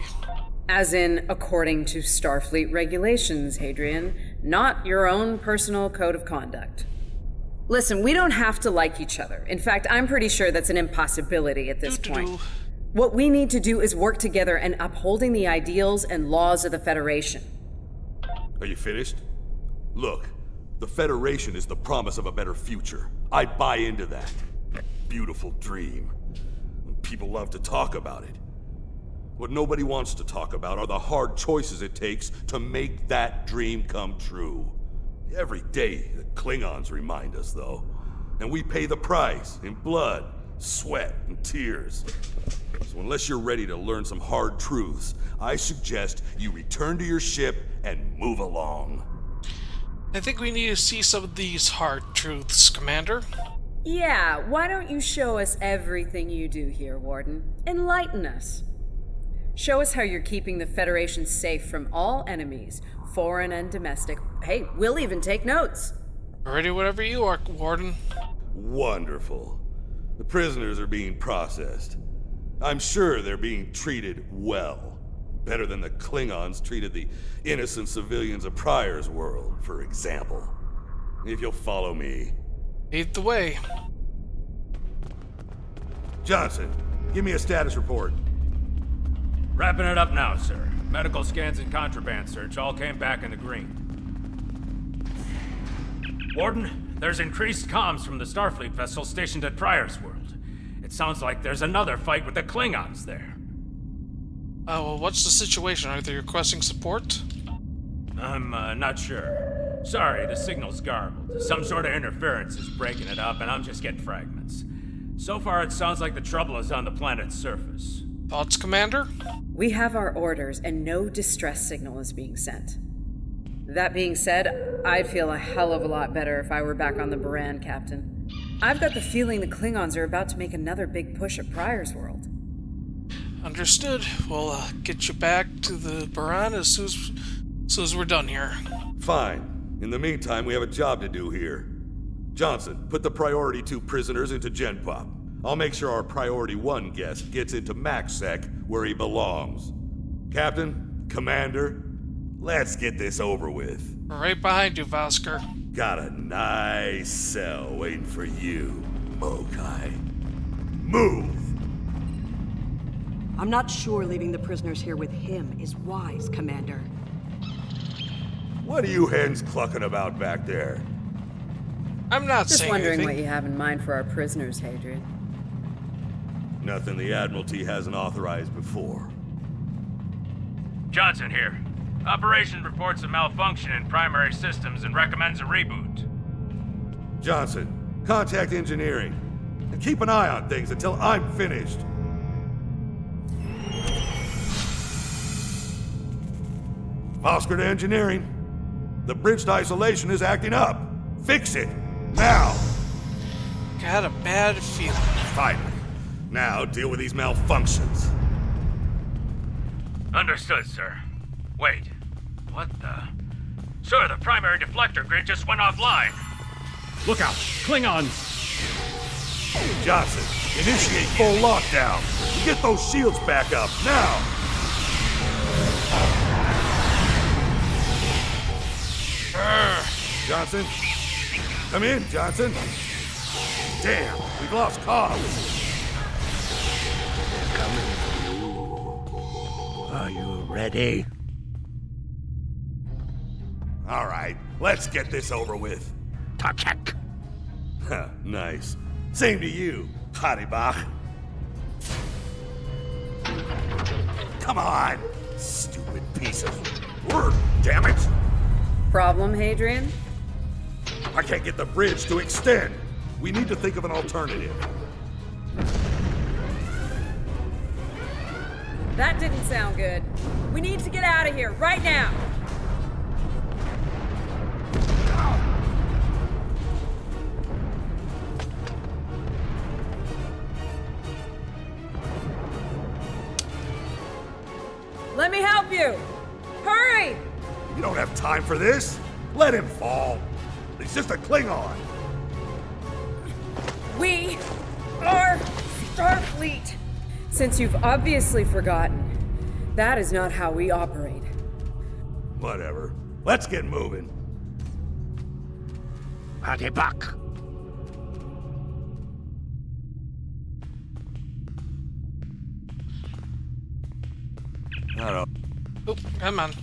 As in, according to Starfleet regulations, Hadrian, not your own personal code of conduct. Listen, we don't have to like each other. In fact, I'm pretty sure that's an impossibility at this point. What we need to do is work together in upholding the ideals and laws of the Federation. Are you finished? Look, the Federation is the promise of a better future. I buy into that. Beautiful dream. People love to talk about it. What nobody wants to talk about are the hard choices it takes to make that dream come true. Every day, the Klingons remind us, though. And we pay the price in blood, sweat, and tears. So unless you're ready to learn some hard truths, I suggest you return to your ship and move along. I think we need to see some of these hard truths, Commander. Yeah, why don't you show us everything you do here, Warden? Enlighten us. Show us how you're keeping the Federation safe from all enemies, foreign and domestic. Hey, we'll even take notes. Ready whatever you are, Warden. Wonderful. The prisoners are being processed. I'm sure they're being treated well. Better than the Klingons treated the innocent civilians of Pryor's world, for example. If you'll follow me. Lead the way. Johnson, give me a status report. Wrapping it up now, sir. Medical scans and contraband search all came back in the green. Warden, there's increased comms from the Starfleet vessel stationed at Pryor's world. It sounds like there's another fight with the Klingons there. Well, what's the situation? Are they requesting support? I'm not sure. Sorry, the signal's garbled. Some sort of interference is breaking it up, and I'm just getting fragments. So far, it sounds like the trouble is on the planet's surface. Thoughts, Commander? We have our orders, and no distress signal is being sent. That being said, I'd feel a hell of a lot better if I were back on the Baran, Captain. I've got the feeling the Klingons are about to make another big push at Pryor's world. Understood. We'll get you back to the Baran as soon as we're done here. Fine. In the meantime, we have a job to do here. Johnson, put the Priority 2 prisoners into Gen Pop. I'll make sure our Priority 1 guest gets into MaxSec where he belongs. Captain, Commander, let's get this over with. Right behind you, Vosker. Got a nice cell waiting for you, Mokai. Move! I'm not sure leaving the prisoners here with him is wise, Commander. What are you hens clucking about back there? I'm not Just saying wondering anything. what you have in mind for our prisoners, Hadrian. Nothing the Admiralty hasn't authorized before. Johnson here. Operation reports a malfunction in primary systems and recommends a reboot. Johnson, contact engineering. And keep an eye on things until I'm finished. Oscar to engineering. The bridge to isolation is acting up. Fix it. Now. Got a bad feeling. Finally. Now deal with these malfunctions. Understood, sir. Wait. What the? Sir, the primary deflector grid just went offline. Look out! Klingons! Johnson, initiate full lockdown. Get those shields back up, now! Johnson? Come in, Johnson. Damn, we've lost comms. Are you ready? All right, let's get this over with. Tarchek. Nice. Same to you, Haribach. Come on, stupid piece of work, damn it! Problem, Hadrian? I can't get the bridge to extend. We need to think of an alternative. That didn't sound good. We need to get out of here, right now! Let me help you! Hurry! You don't have time for this. Let him fall. He's just a Klingon. We are Starfleet! Since you've obviously forgotten, that is not how we operate. Whatever. Let's get moving. Haribach. I don't. Oh, come on.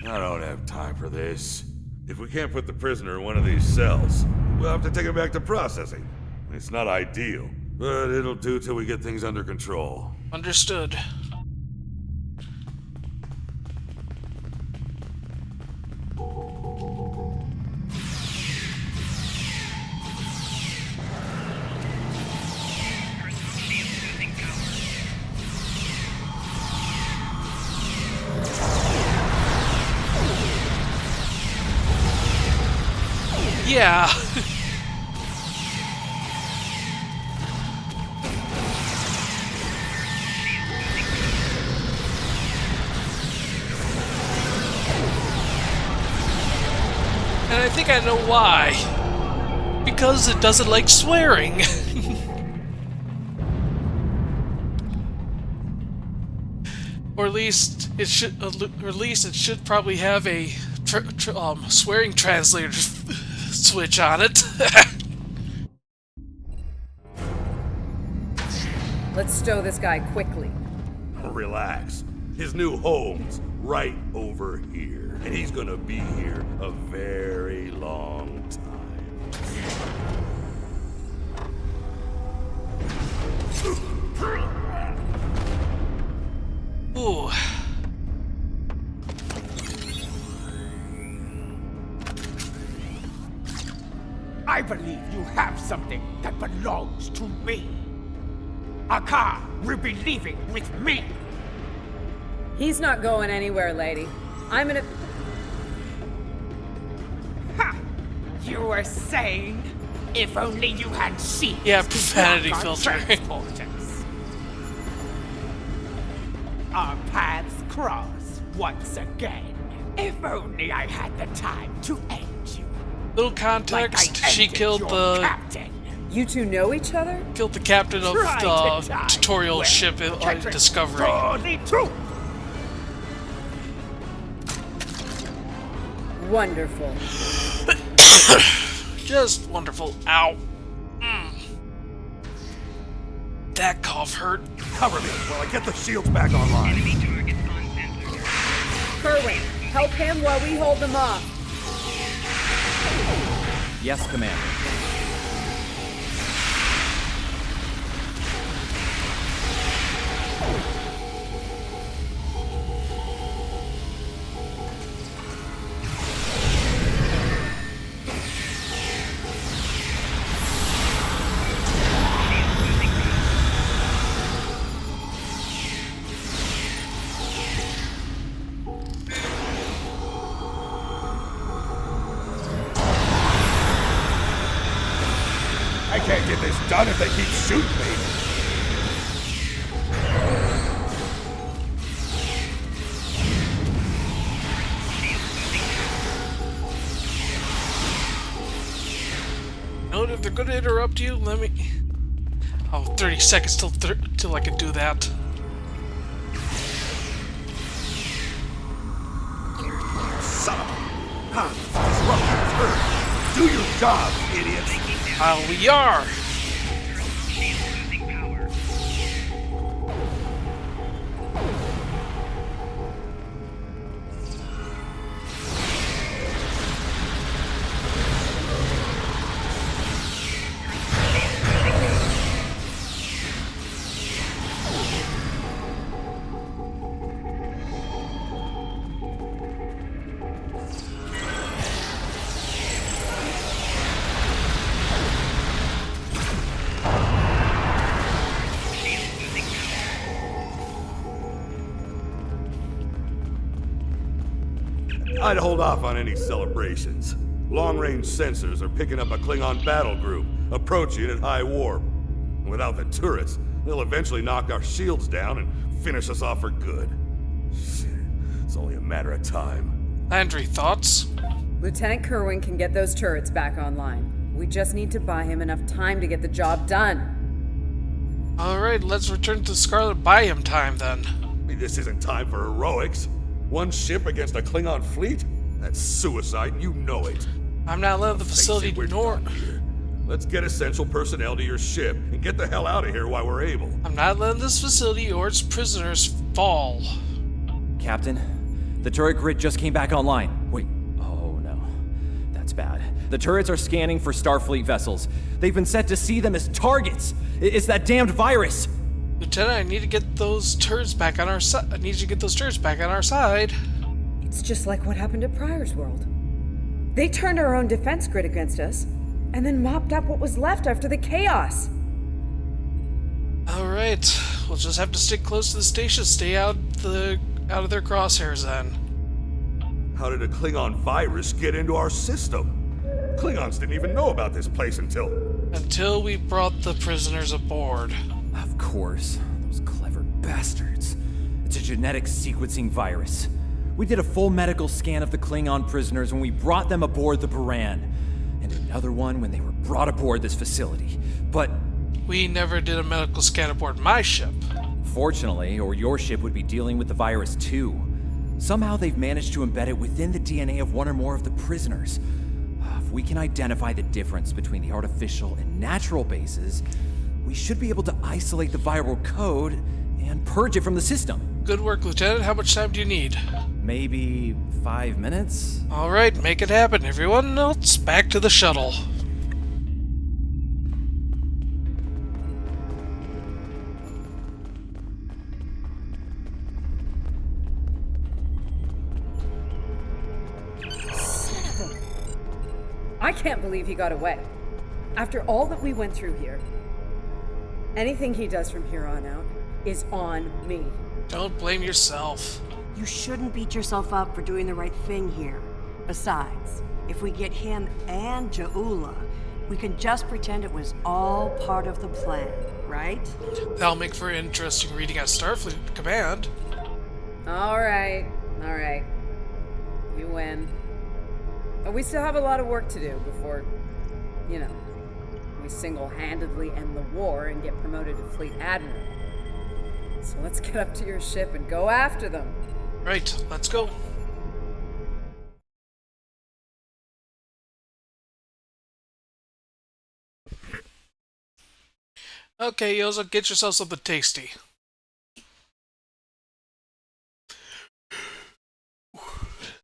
I don't have time for this. If we can't put the prisoner in one of these cells, we'll have to take him back to processing. It's not ideal, but it'll do till we get things under control. Understood. Yeah. And I think I know why. Because it doesn't like swearing. Or at least it should probably have a swearing translator switch on it. Let's stow this guy quickly. Relax. His new home's right over here. And he's gonna be here a very long time. Ooh. I believe you have something that belongs to me. Akar will be leaving with me. He's not going anywhere, lady. I'm gonna... Ha! you were saying? If only you had seen. Yeah, profanity filter. Transporters. Our paths cross once again. If only I had the time to end you. Little context, she killed the captain. You two know each other? Killed the captain of the tutorial ship Discovery. Wonderful. Just wonderful. Ow. That cough hurt. Cover me while I get the shields back online. Kerwin, help him while we hold them off. Yes, Commander. I can't get this done if they keep shooting me. Note, if they're going to interrupt you, let me... Oh, 30 seconds till I can do that. Son of a... Do your job, idiots! We are! I'd hold off on any celebrations. Long-range sensors are picking up a Klingon battle group, approaching at high warp. Without the turrets, they'll eventually knock our shields down and finish us off for good. Shit, it's only a matter of time. Landry, thoughts? Lieutenant Kerwin can get those turrets back online. We just need to buy him enough time to get the job done. Alright, let's return to Scarlet buy him time then. I mean, this isn't time for heroics. One ship against a Klingon fleet? That's suicide, and you know it. I'm not letting the facility nor... Let's get essential personnel to your ship and get the hell out of here while we're able. I'm not letting this facility or its prisoners fall. Captain, the turret grid just came back online. Wait, oh no. That's bad. The turrets are scanning for Starfleet vessels. They've been set to see them as targets. It's that damned virus. Lieutenant, I need to get those turrets back on our side. I need you to get those turrets back on our side. It's just like what happened at Pryor's World. They turned our own defense grid against us, and then mopped up what was left after the chaos. Alright, we'll just have to stick close to the station, stay out of their crosshairs then. How did a Klingon virus get into our system? Klingons didn't even know about this place until... Until we brought the prisoners aboard. Of course. Those clever bastards. It's a genetic sequencing virus. We did a full medical scan of the Klingon prisoners when we brought them aboard the Baran. And another one when they were brought aboard this facility. But... we never did a medical scan aboard my ship. Fortunately, or your ship would be dealing with the virus too. Somehow they've managed to embed it within the DNA of one or more of the prisoners. If we can identify the difference between the artificial and natural bases, we should be able to isolate the viral code and purge it from the system. Good work, Lieutenant. How much time do you need? Maybe 5 minutes? Alright, make it happen. Everyone else, back to the shuttle. I can't believe he got away. After all that we went through here. Anything he does from here on out is on me. Don't blame yourself. You shouldn't beat yourself up for doing the right thing here. Besides, If we get him and Ja'ula, we can just pretend it was all part of the plan, right? That'll make for interesting reading at Starfleet Command. Alright. You win. But we still have a lot of work to do before, you know, we single-handedly end the war and get promoted to Fleet Admiral. So let's get up to your ship and go after them. Right, let's go. Okay, Yoza, get yourself something tasty.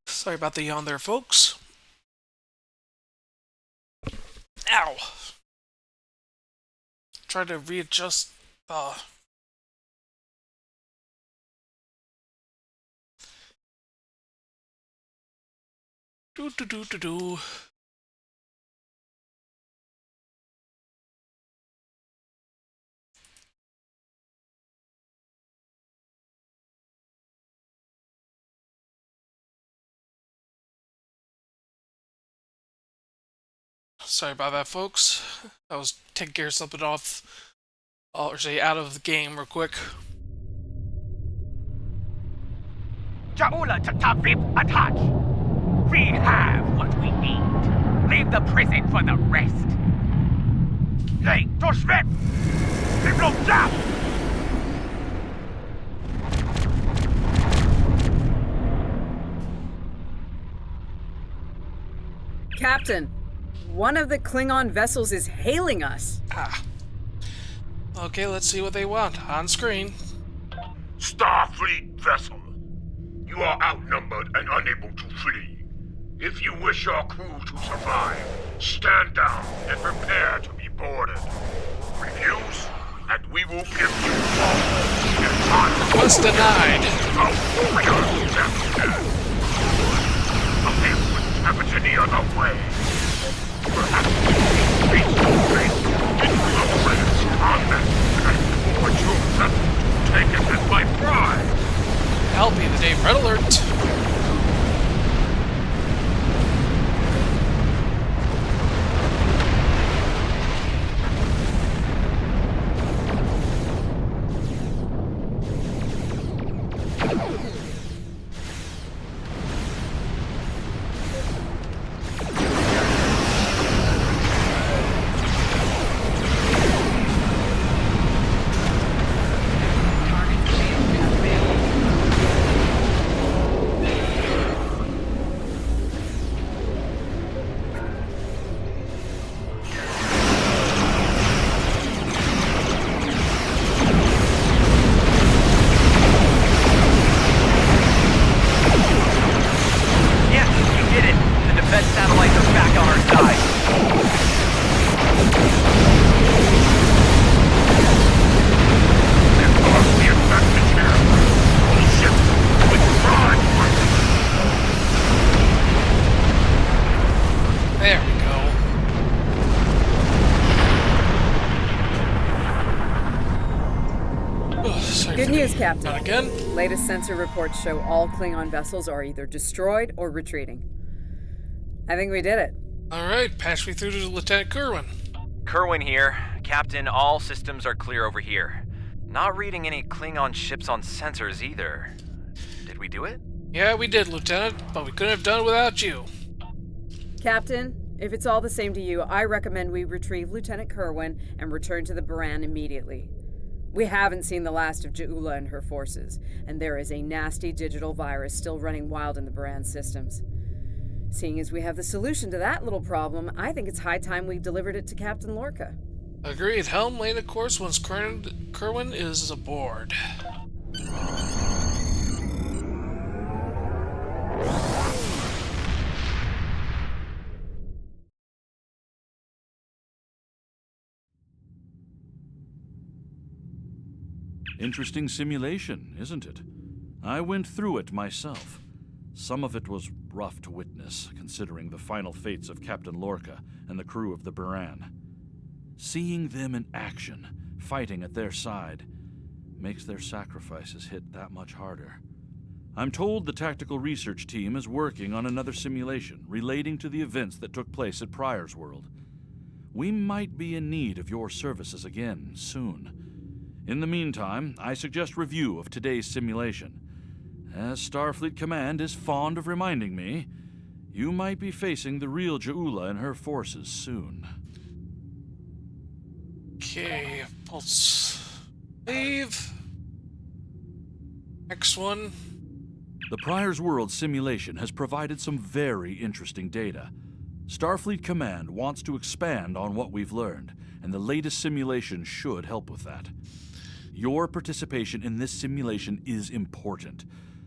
Sorry about the yawn there, folks. Ow! Try to readjust the... Do. Sorry about that, folks. I was taking care of something off, or say out of the game real quick. Ja'ula to Tavip attach. We have what we need. Leave the prison for the rest. Hey, Toshvet! Leave no doubt! Captain, one of the Klingon vessels is hailing us. Okay, let's see what they want. On screen. Starfleet vessel. You are outnumbered and unable to flee. If you wish your crew to survive, stand down and prepare to be boarded. Refuse, and we will give you all. Request denied. Happens any other way. Perhaps face-to-face into a friend's combat and board your vessel, take it as my pride. I'll be the day. Red alert. Good news, Captain. Not again? Latest sensor reports show all Klingon vessels are either destroyed or retreating. I think we did it. Alright, patch me through to Lieutenant Kerwin. Kerwin here. Captain, all systems are clear over here. Not reading any Klingon ships on sensors either. Did we do it? Yeah, we did, Lieutenant, but we couldn't have done it without you. Captain, if it's all the same to you, I recommend we retrieve Lieutenant Kerwin and return to the Baran immediately. We haven't seen the last of Ja'ula and her forces, and there is a nasty digital virus still running wild in the Baran systems. Seeing as we have the solution to that little problem, I think it's high time we delivered it to Captain Lorca. Agreed. Helm lane, of course, once Kerwin is aboard. Interesting simulation, isn't it? I went through it myself. Some of it was rough to witness, considering the final fates of Captain Lorca and the crew of the Baran. Seeing them in action, fighting at their side, makes their sacrifices hit that much harder. I'm told the tactical research team is working on another simulation relating to the events that took place at Pryor's World. We might be in need of your services again soon. In the meantime, I suggest review of today's simulation. As Starfleet Command is fond of reminding me, you might be facing the real Ja'ula and her forces soon. Okay, pulse. Leave. Next one. The Pryor's World simulation has provided some very interesting data. Starfleet Command wants to expand on what we've learned, and the latest simulation should help with that. Your participation in this simulation is important,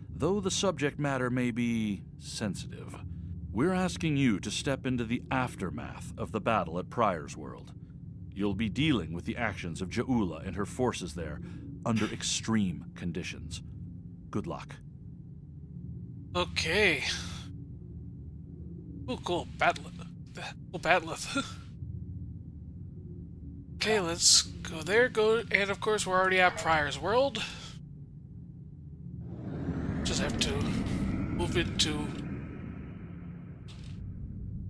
though the subject matter may be sensitive. We're asking you to step into the aftermath of the battle at Pryor's World. You'll be dealing with the actions of Ja'ula and her forces there under extreme conditions. Good luck. Okay. Oh, cool. Battletech. Okay, let's go there. And of course, we're already at Pryor's World. Just have to move into...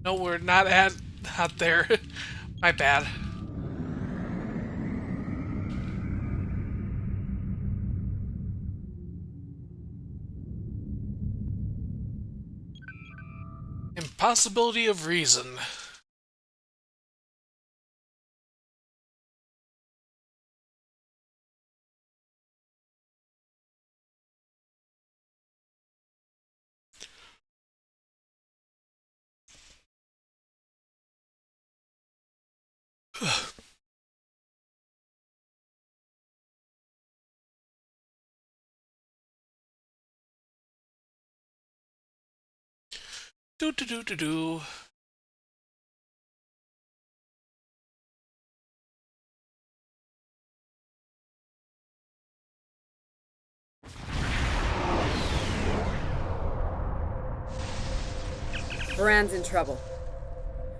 No, we're not there. My bad. Impossibility of reason. Do. Baran's in trouble.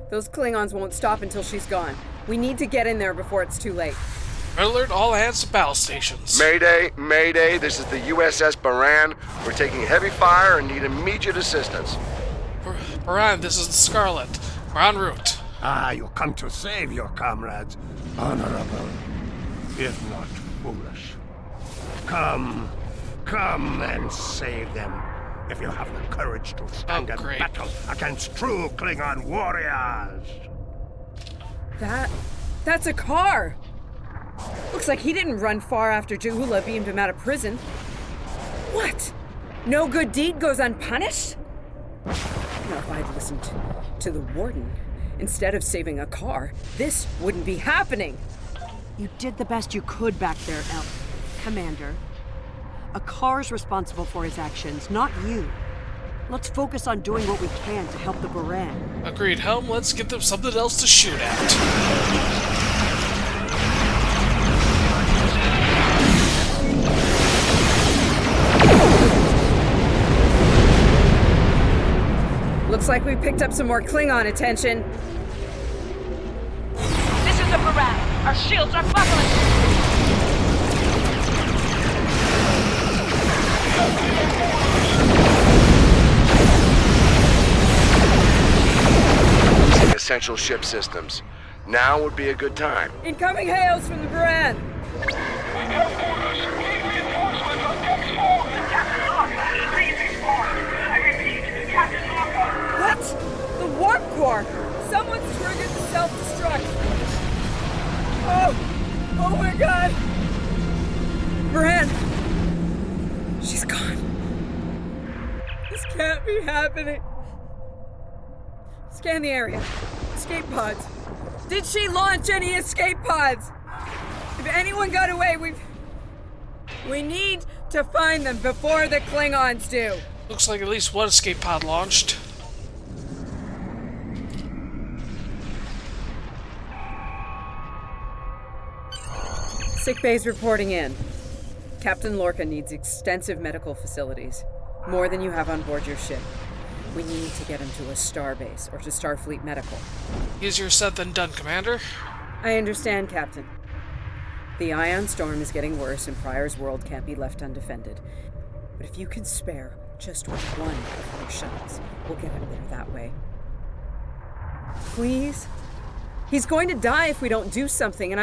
Those Klingons won't stop until she's gone. We need to get in there before it's too late. Alert all hands to battle stations. Mayday, Mayday, this is the USS Baran. We're taking heavy fire and need immediate assistance. Baran, this is the Scarlet. We're en route. Ah, you come to save your comrades. Honorable, if not foolish. Come and save them. If you have the courage to stand in battle against true Klingon warriors. That's a car! Looks like he didn't run far after Ja'ula beamed him out of prison. What? No good deed goes unpunished? Now, if I'd listened to the warden instead of saving a car, this wouldn't be happening. You did the best you could back there, Commander. A car's responsible for his actions, not you. Let's focus on doing what we can to help the Baran. Agreed, Helm. Let's get them something else to shoot at. Looks like we picked up some more Klingon attention. This is the Baran. Our shields are buckling. Essential ship systems. Now would be a good time. Incoming hails from the Baran. What? The warp core! Someone's triggered the self-destruct. Oh my god! Baran! She's gone. This can't be happening. Scan the area. Escape pods. Did she launch any escape pods? If anyone got away, we need to find them before the Klingons do. Looks like at least one escape pod launched. Sick bay's reporting in. Captain Lorca needs extensive medical facilities. More than you have on board your ship. We need to get him to a starbase or to Starfleet Medical. Easier said than done, Commander. I understand, Captain. The ion storm is getting worse and Pryor's World can't be left undefended. But if you can spare just one of your shuttles, we'll get him there that way. Please? He's going to die if we don't do something, and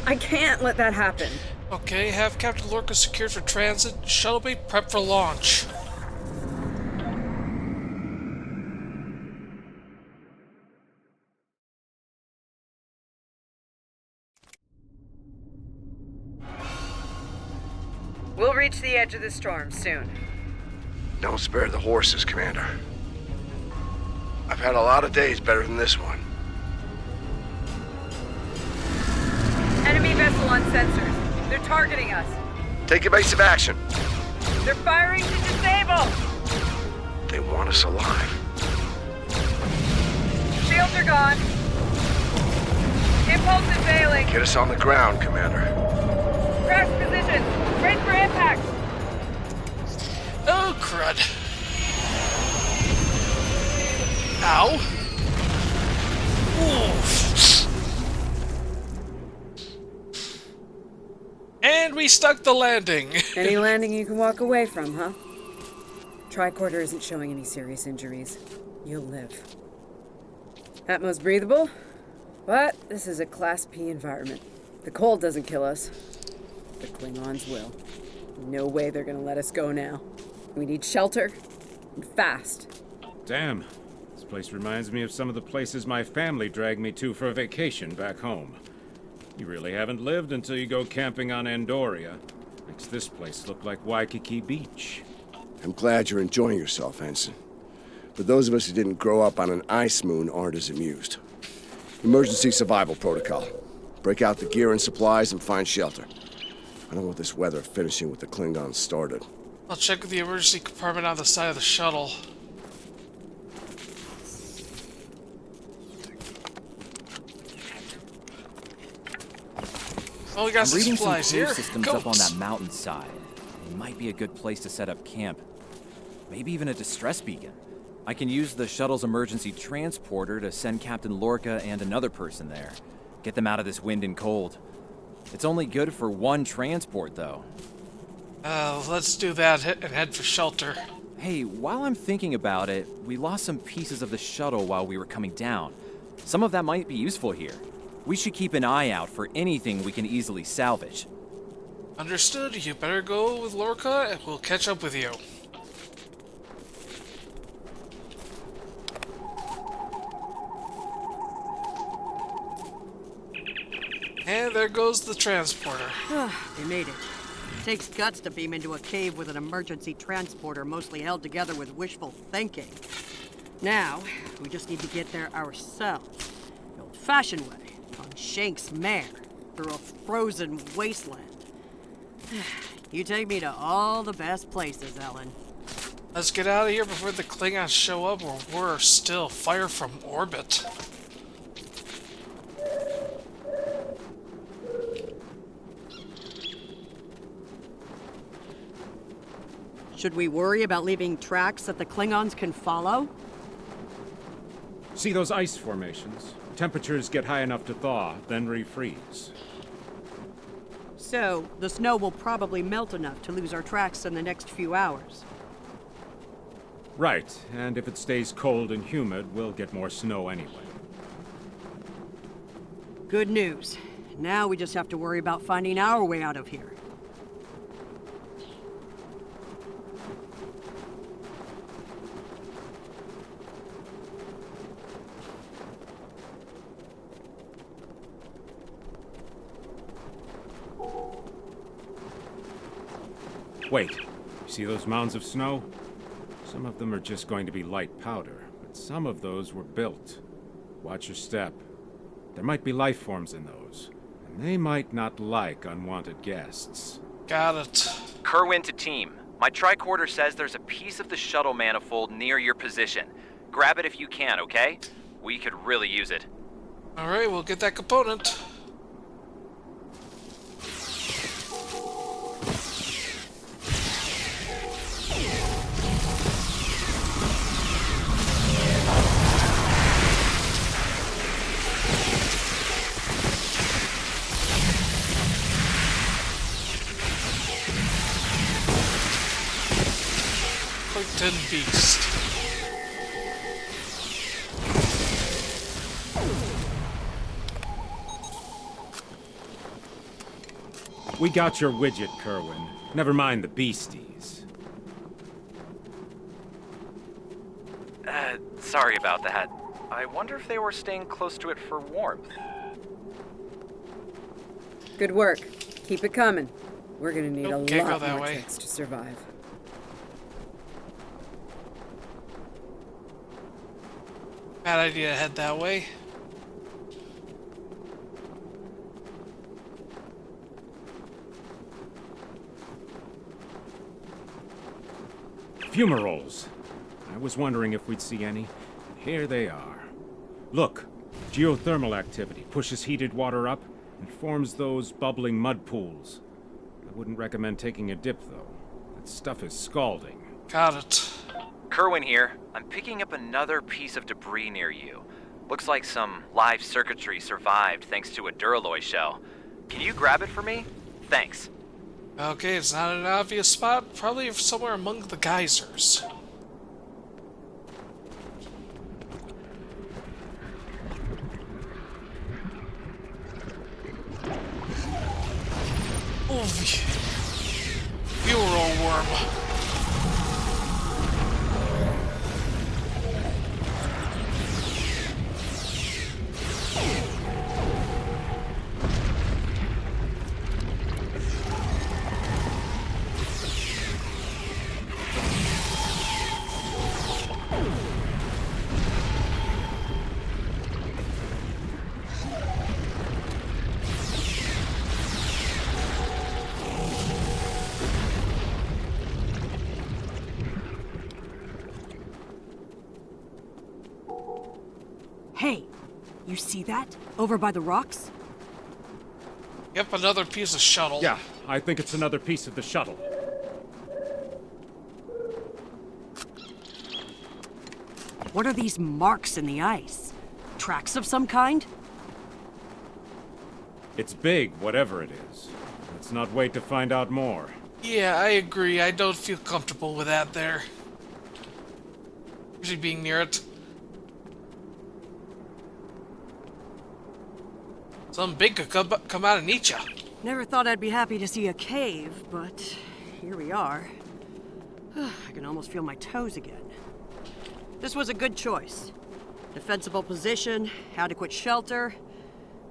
I can't let that happen. Okay, have Captain Lorca secured for transit. Shuttle bay prep for launch. We'll reach the edge of the storm soon. Don't spare the horses, Commander. I've had a lot of days better than this one. Enemy vessel on sensors. They're targeting us. Take evasive action. They're firing to disable. They want us alive. Shields are gone. Impulse is failing. Get us on the ground, Commander. Crash position. Ready for impact. Oh, crud. Ow. Oof. And we stuck the landing. Any landing you can walk away from, huh? Tricorder isn't showing any serious injuries. You'll live. Atmos breathable, but this is a Class P environment. The cold doesn't kill us. The Klingons will. No way they're gonna let us go now. We need shelter, and fast. Damn. This place reminds me of some of the places my family dragged me to for a vacation back home. You really haven't lived until you go camping on Andoria. Makes this place look like Waikiki Beach. I'm glad you're enjoying yourself, Ensign. But those of us who didn't grow up on an ice moon aren't as amused. Emergency survival protocol. Break out the gear and supplies and find shelter. I don't want this weather finishing what the Klingons started. I'll check with the emergency compartment on the side of the shuttle. Oh, we got I'm some reading supplies some crew here. systems Goats. up on that mountainside. It might be a good place to set up camp. Maybe even a distress beacon. I can use the shuttle's emergency transporter to send Captain Lorca and another person there. Get them out of this wind and cold. It's only good for one transport, though. Let's do that and head for shelter. Hey, while I'm thinking about it, we lost some pieces of the shuttle while we were coming down. Some of that might be useful here. We should keep an eye out for anything we can easily salvage. Understood. You better go with Lorca and we'll catch up with you. And there goes the transporter. They made it. Takes guts to beam into a cave with an emergency transporter mostly held together with wishful thinking. Now, we just need to get there ourselves. The old-fashioned way, on Shank's mare, through a frozen wasteland. You take me to all the best places, Ellen. Let's get out of here before the Klingons show up, or worse still, fire from orbit. Should we worry about leaving tracks that the Klingons can follow? See those ice formations? Temperatures get high enough to thaw, then refreeze. So, the snow will probably melt enough to lose our tracks in the next few hours. Right, and if it stays cold and humid, we'll get more snow anyway. Good news. Now we just have to worry about finding our way out of here. Wait, you see those mounds of snow? Some of them are just going to be light powder, but some of those were built. Watch your step. There might be life forms in those, and they might not like unwanted guests. Got it. Kerwin to team. My tricorder says there's a piece of the shuttle manifold near your position. Grab it if you can, okay? We could really use it. Alright, we'll get that component. Tarkington Beast. We got your widget, Kerwin. Never mind the beasties. Sorry about that. I wonder if they were staying close to it for warmth. Good work. Keep it coming. We're gonna need a Can't go lot that more way. tricks to survive. Bad idea to head that way. Fumaroles. I was wondering if we'd see any. Here they are. Look, geothermal activity pushes heated water up and forms those bubbling mud pools. I wouldn't recommend taking a dip, though. That stuff is scalding. Got it. Kerwin here. I'm picking up another piece of debris near you. Looks like some live circuitry survived thanks to a Duralloy shell. Can you grab it for me? Thanks. Okay, it's not an obvious spot. Probably somewhere among the geysers. Oh, you're a worm. Hey, you see that? Over by the rocks? Yep, another piece of shuttle. Yeah, I think it's another piece of the shuttle. What are these marks in the ice? Tracks of some kind? It's big, whatever it is. Let's not wait to find out more. Yeah, I agree. I don't feel comfortable with that there. Usually being near it. Something big could come out and eat ya. Never thought I'd be happy to see a cave, but here we are. I can almost feel my toes again. This was a good choice. Defensible position, adequate shelter,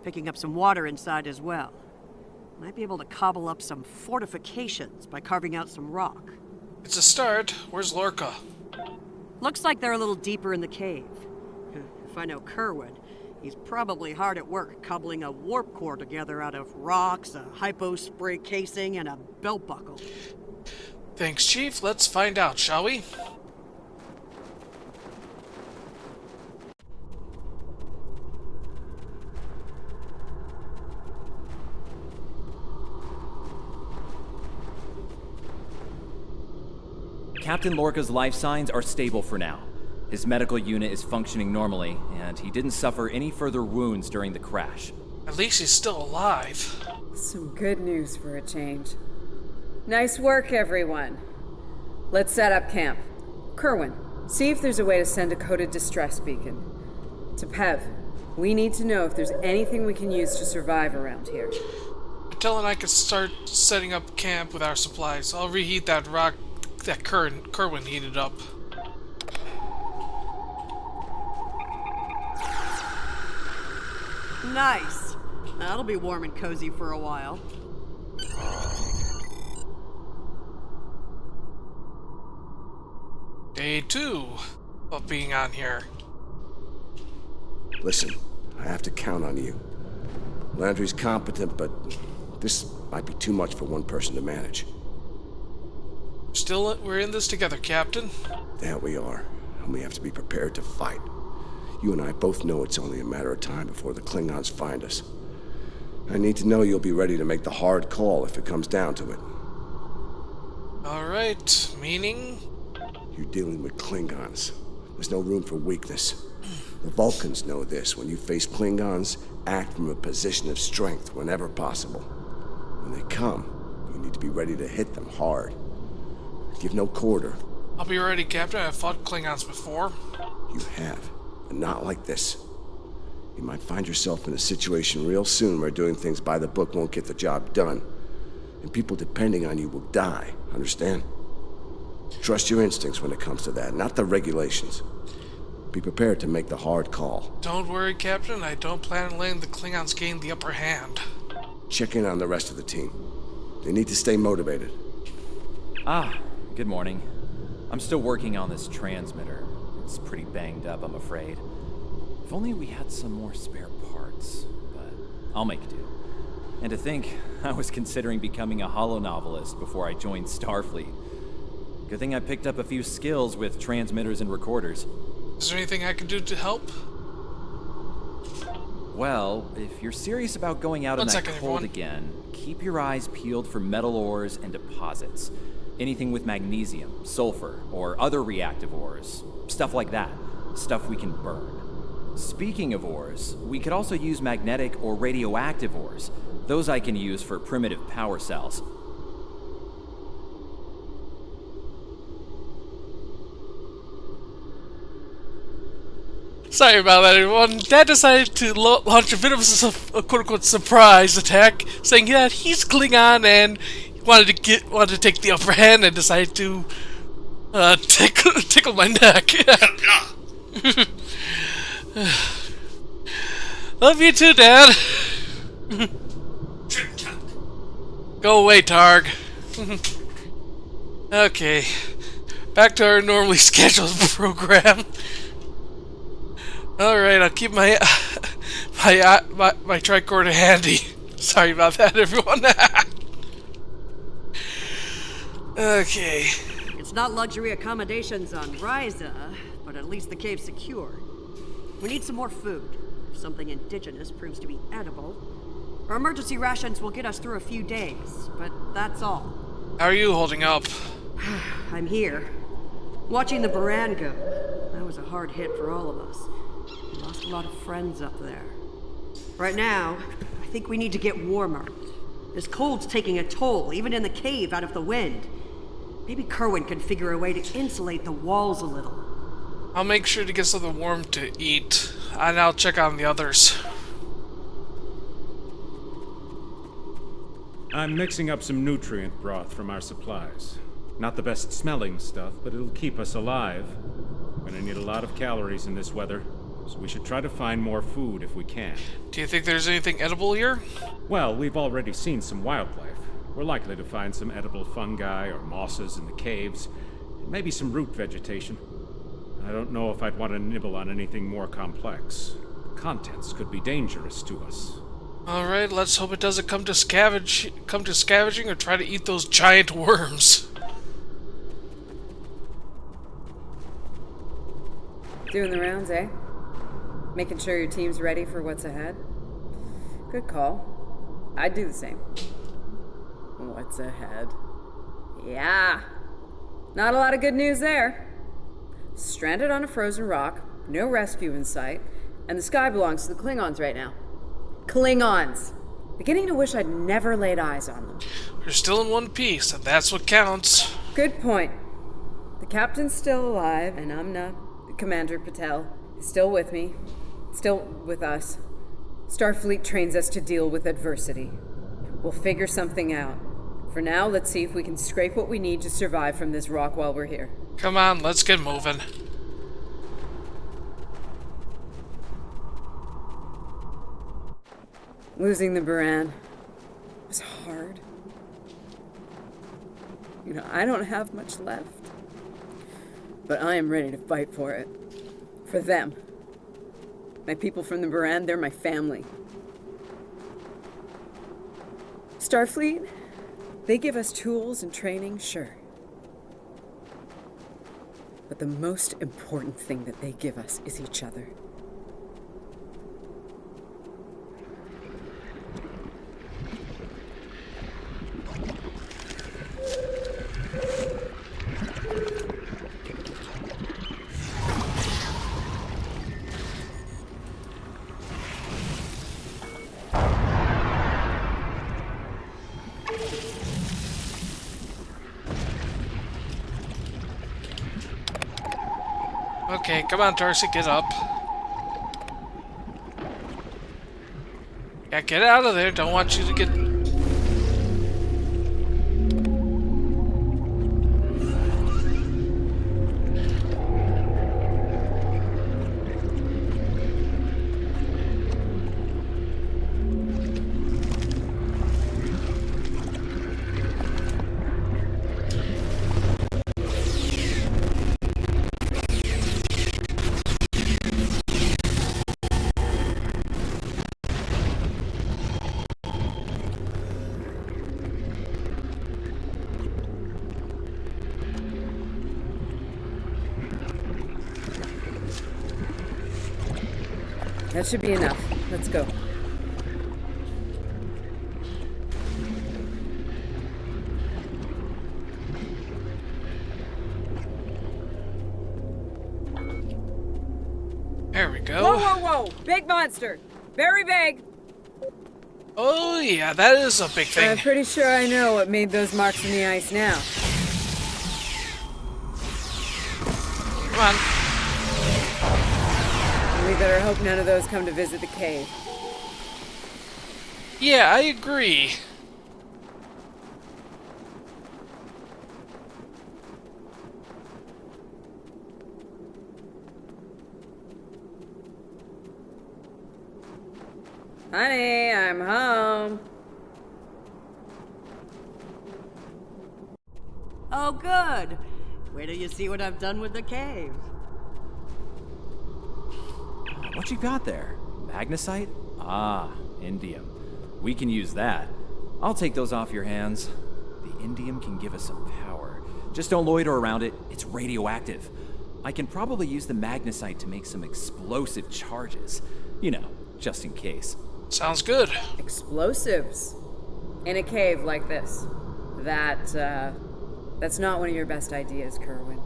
picking up some water inside as well. Might be able to cobble up some fortifications by carving out some rock. It's a start. Where's Lorca? Looks like they're a little deeper in the cave. If I know Kerwin, he's probably hard at work cobbling a warp core together out of rocks, a hypo spray casing, and a belt buckle. Thanks, Chief. Let's find out, shall we? Captain Lorca's life signs are stable for now. His medical unit is functioning normally, and he didn't suffer any further wounds during the crash. At least he's still alive. Some good news for a change. Nice work, everyone. Let's set up camp. Kerwin, see if there's a way to send a coded distress beacon. To Pev, we need to know if there's anything we can use to survive around here. Patel and I can start setting up camp with our supplies. I'll reheat that rock that Kerwin heated up. Nice. That'll be warm and cozy for a while. Day 2 of being on here. Listen, I have to count on you. Landry's competent, but this might be too much for one person to manage. We're in this together, Captain. That we are, and we have to be prepared to fight. You and I both know it's only a matter of time before the Klingons find us. I need to know you'll be ready to make the hard call if it comes down to it. Alright, meaning? You're dealing with Klingons. There's no room for weakness. The Vulcans know this. When you face Klingons, act from a position of strength whenever possible. When they come, you need to be ready to hit them hard. Give no quarter, I'll be ready, Captain. I've fought Klingons before. You have, but not like this. You might find yourself in a situation real soon where doing things by the book won't get the job done. And people depending on you will die, understand? Trust your instincts when it comes to that, not the regulations. Be prepared to make the hard call. Don't worry, Captain. I don't plan on letting the Klingons gain the upper hand. Check in on the rest of the team. They need to stay motivated. Ah, good morning. I'm still working on this transmitter. It's pretty banged up, I'm afraid. If only we had some more spare parts, but I'll make do. And to think, I was considering becoming a holonovelist before I joined Starfleet. Good thing I picked up a few skills with transmitters and recorders. Is there anything I can do to help? Well, if you're serious about going out in that cold again, keep your eyes peeled for metal ores and deposits. Anything with magnesium, sulfur, or other reactive ores. Stuff like that. Stuff we can burn. Speaking of ores, we could also use magnetic or radioactive ores. Those I can use for primitive power cells. Sorry about that, everyone. Dad decided to launch a bit of a quote-unquote surprise attack, saying that he's Klingon and wanted to take the upper hand, and decided to tickle my neck. Love you too, Dad. Go away, Targ. Okay, back to our normally scheduled program. Alright, I'll keep my tricorder handy. Sorry about that, everyone. Okay. It's not luxury accommodations on Ryza, but at least the cave's secure. We need some more food. If something indigenous proves to be edible, our emergency rations will get us through a few days, but that's all. How are you holding up? I'm here. Watching the Baran go. That was a hard hit for all of us. We lost a lot of friends up there. Right now, I think we need to get warmer. This cold's taking a toll, even in the cave out of the wind. Maybe Kerwin can figure a way to insulate the walls a little. I'll make sure to get something warm to eat, and I'll check on the others. I'm mixing up some nutrient broth from our supplies. Not the best smelling stuff, but it'll keep us alive. We're gonna need a lot of calories in this weather, so we should try to find more food if we can. Do you think there's anything edible here? Well, we've already seen some wildlife. We're likely to find some edible fungi or mosses in the caves, and maybe some root vegetation. I don't know if I'd want to nibble on anything more complex. The contents could be dangerous to us. Alright, let's hope it doesn't come to scavenging or try to eat those giant worms. Doing the rounds, eh? Making sure your team's ready for what's ahead? Good call. I'd do the same. What's ahead? Yeah. Not a lot of good news there. Stranded on a frozen rock, no rescue in sight, and the sky belongs to the Klingons right now. Klingons! Beginning to wish I'd never laid eyes on them. We're still in one piece, and that's what counts. Good point. The captain's still alive, and Amna, Commander Patel, is still with me. Still with us. Starfleet trains us to deal with adversity. We'll figure something out. For now, let's see if we can scrape what we need to survive from this rock while we're here. Come on, let's get moving. Losing the Baran was hard. You know, I don't have much left. But I am ready to fight for it. For them. My people from the Baran, they're my family. Starfleet, they give us tools and training, sure. But the most important thing that they give us is each other. Okay, come on, Darcy, get up. Yeah, get out of there. Don't want you to get... That should be enough. Let's go. There we go. Whoa, whoa, whoa! Big monster! Very big! Oh yeah, that is a big thing. I'm pretty sure I know what made those marks in the ice now. Come on. We better hope none of those come to visit the cave. Yeah, I agree. Honey, I'm home. Oh, good. Wait till you see what I've done with the cave. What you got there? Magnesite? Ah, indium. We can use that. I'll take those off your hands. The indium can give us some power. Just don't loiter around it. It's radioactive. I can probably use the magnesite to make some explosive charges. You know, just in case. Sounds good. Explosives? In a cave like this. That's not one of your best ideas, Kerwin.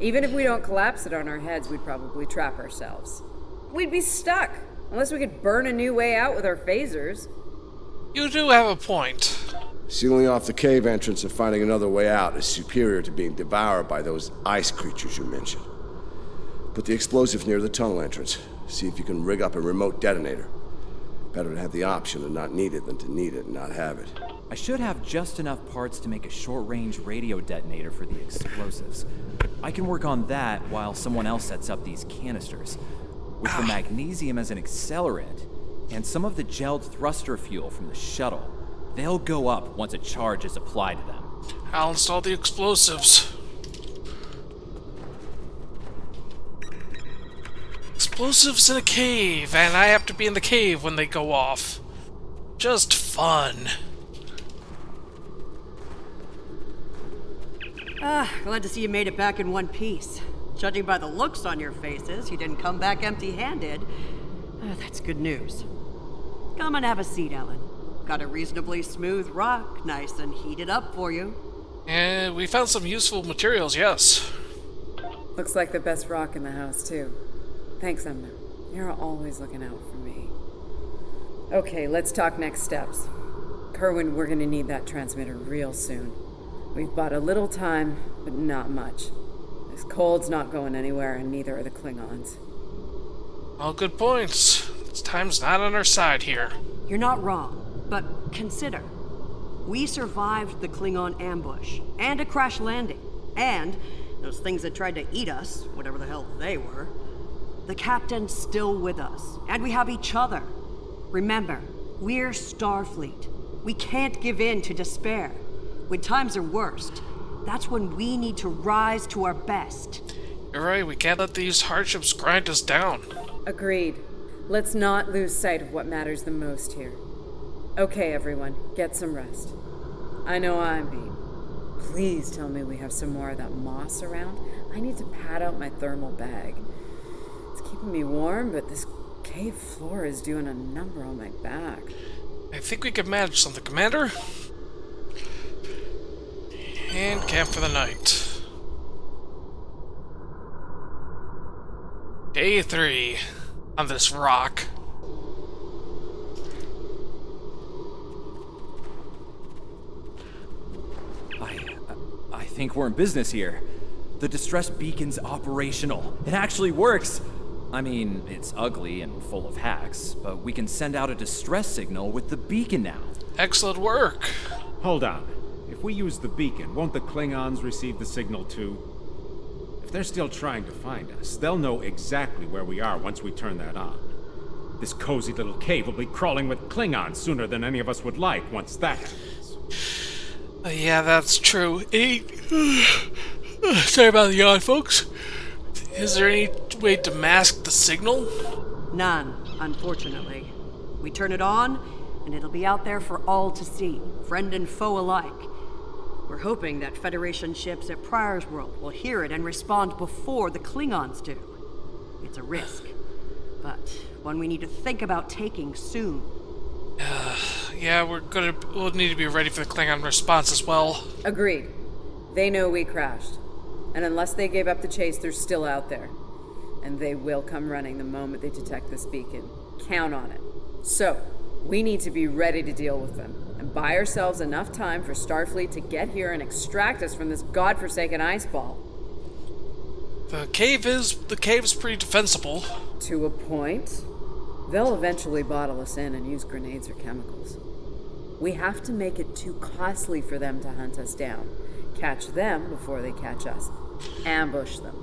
Even if we don't collapse it on our heads, we'd probably trap ourselves. We'd be stuck, unless we could burn a new way out with our phasers. You do have a point. Sealing off the cave entrance and finding another way out is superior to being devoured by those ice creatures you mentioned. Put the explosives near the tunnel entrance. See if you can rig up a remote detonator. Better to have the option and not need it than to need it and not have it. I should have just enough parts to make a short-range radio detonator for the explosives. I can work on that while someone else sets up these canisters. With the magnesium as an accelerant, and some of the gelled thruster fuel from the shuttle, they'll go up once a charge is applied to them. I'll install the explosives. Explosives in a cave, and I have to be in the cave when they go off. Just fun. Glad to see you made it back in one piece. Judging by the looks on your faces, you didn't come back empty-handed. That's good news. Come and have a seat, Ellen. Got a reasonably smooth rock, nice and heated up for you. And we found some useful materials, yes. Looks like the best rock in the house, too. Thanks, Emma. You're always looking out for me. Okay, let's talk next steps. Kerwin, we're gonna need that transmitter real soon. We've bought a little time, but not much. This cold's not going anywhere, and neither are the Klingons. All good points. Time's not on our side here. You're not wrong, but consider. We survived the Klingon ambush, and a crash landing, and those things that tried to eat us, whatever the hell they were. The captain's still with us, and we have each other. Remember, we're Starfleet. We can't give in to despair. When times are worst, that's when we need to rise to our best. You're right, we can't let these hardships grind us down. Agreed. Let's not lose sight of what matters the most here. Okay, everyone, get some rest. I know I'm beat. Please tell me we have some more of that moss around. I need to pad out my thermal bag. It's keeping me warm, but this cave floor is doing a number on my back. I think we can manage something, Commander. And camp for the night. Day 3 on this rock. I think we're in business here. The distress beacon's operational. It actually works. I mean, it's ugly and full of hacks, but we can send out a distress signal with the beacon now. Excellent work. Hold on. If we use the beacon, won't the Klingons receive the signal too? If they're still trying to find us, they'll know exactly where we are once we turn that on. This cozy little cave will be crawling with Klingons sooner than any of us would like once that happens. Yeah, that's true. Sorry about the yawn, folks. Is there any way to mask the signal? None, unfortunately. We turn it on, and it'll be out there for all to see, friend and foe alike. We're hoping that Federation ships at Pryor's World will hear it and respond before the Klingons do. It's a risk, but one we need to think about taking soon. Yeah, we'll need to be ready for the Klingon response as well. Agreed. They know we crashed. And unless they gave up the chase, they're still out there. And they will come running the moment they detect this beacon. Count on it. So, we need to be ready to deal with them, and buy ourselves enough time for Starfleet to get here and extract us from this godforsaken ice ball. The cave is pretty defensible. To a point. They'll eventually bottle us in and use grenades or chemicals. We have to make it too costly for them to hunt us down. Catch them before they catch us. Ambush them.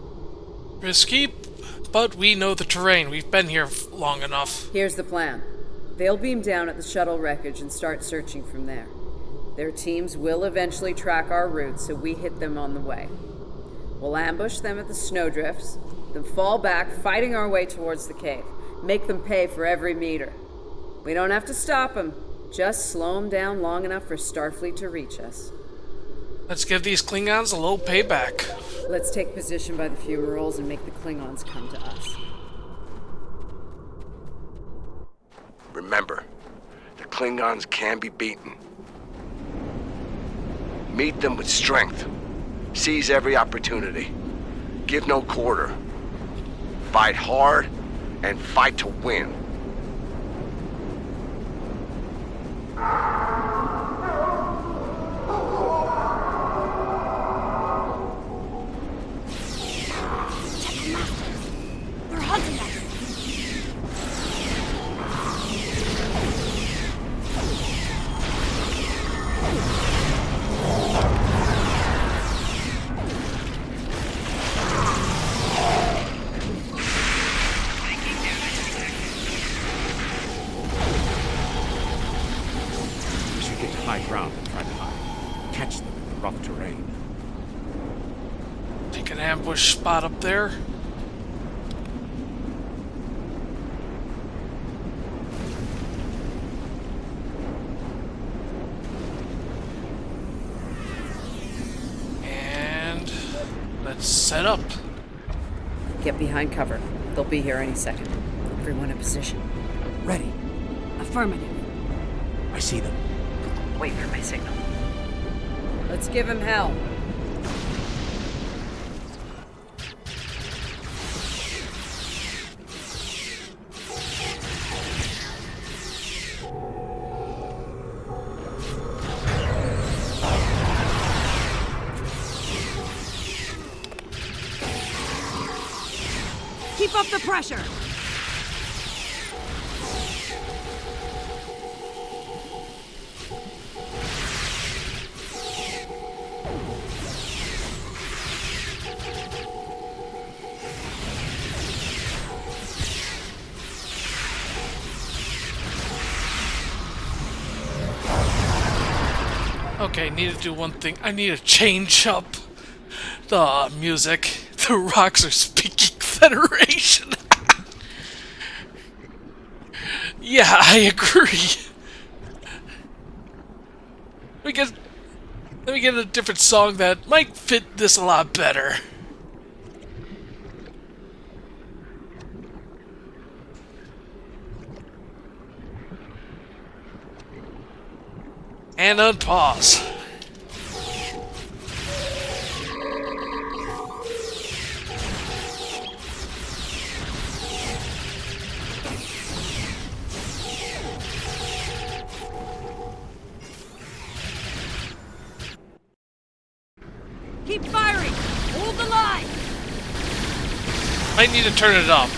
Risky, but we know the terrain. We've been here long enough. Here's the plan. They'll beam down at the shuttle wreckage and start searching from there. Their teams will eventually track our route, so we hit them on the way. We'll ambush them at the snowdrifts, then fall back, fighting our way towards the cave. Make them pay for every meter. We don't have to stop them. Just slow them down long enough for Starfleet to reach us. Let's give these Klingons a little payback. Let's take position by the fumaroles and make the Klingons come to us. Remember, the Klingons can be beaten. Meet them with strength. Seize every opportunity. Give no quarter. Fight hard and fight to win. They're hunting us! We should get to high ground and try to hide. Catch them in the rough terrain. Take an ambush spot up there. And let's set up. Get behind cover. They'll be here any second. Everyone in position. Ready. Affirmative. I see them. Wait for my signal. Let's give him hell. Keep up the pressure! Okay, need to do one thing. I need to change up the music. The rocks are speaking Federation. Yeah, I agree. Let me get a different song that might fit this a lot better. And unpause. Keep firing! Hold Hold the line! Might need to turn it up.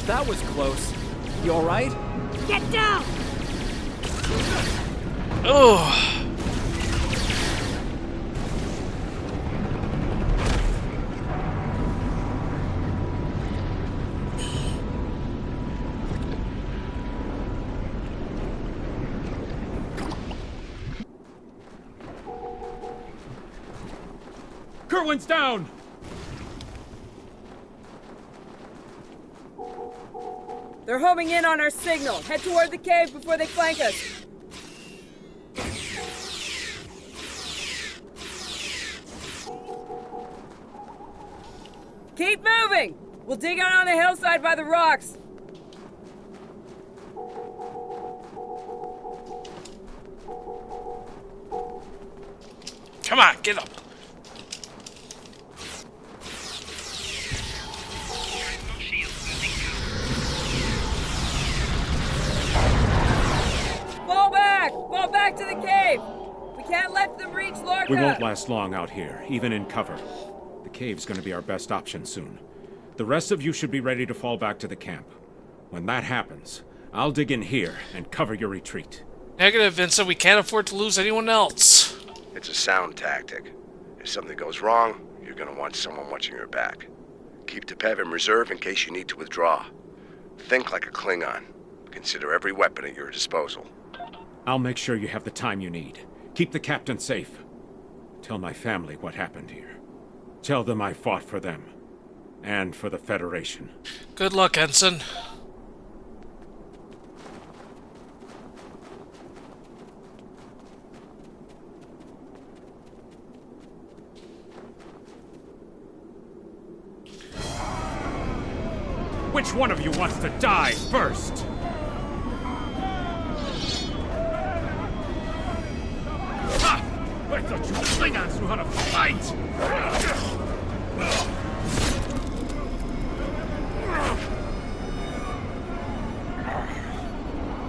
That was close. You alright? Get down! Oh. Kerwin's down! They're homing in on our signal. Head toward the cave before they flank us. Keep moving! We'll dig out on the hillside by the rocks. Come on, get up. Fall back! Fall back to the cave! We can't let them reach Lorca! We won't last long out here, even in cover. The cave's gonna be our best option soon. The rest of you should be ready to fall back to the camp. When that happens, I'll dig in here and cover your retreat. Negative, Vincent. We can't afford to lose anyone else. It's a sound tactic. If something goes wrong, you're gonna want someone watching your back. Keep the PEV in reserve in case you need to withdraw. Think like a Klingon. Consider every weapon at your disposal. I'll make sure you have the time you need. Keep the captain safe. Tell my family what happened here. Tell them I fought for them. And for the Federation. Good luck, Ensign. Which one of you wants to die first? Ha! I thought you Klingons knew how to fight!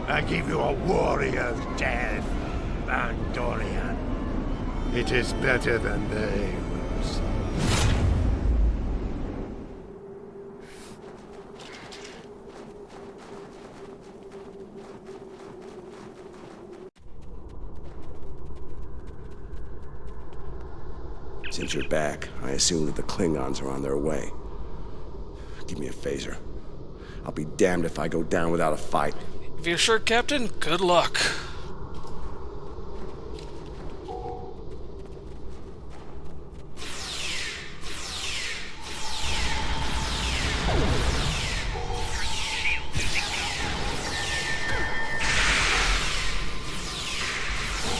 I give you a warrior's death, Andorian. It is better than they will see. Since you're back, I assume that the Klingons are on their way. Give me a phaser. I'll be damned if I go down without a fight. If you're sure, Captain, good luck.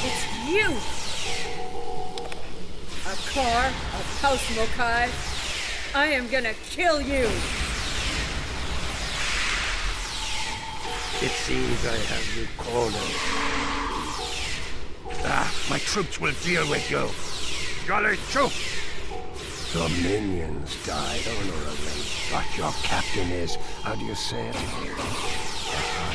It's you! A car, a house Mokai. I am gonna kill you! It seems I have you cornered. My troops will deal with you. Jolly troop! The minions died honorably, but your captain is, how do you say it? I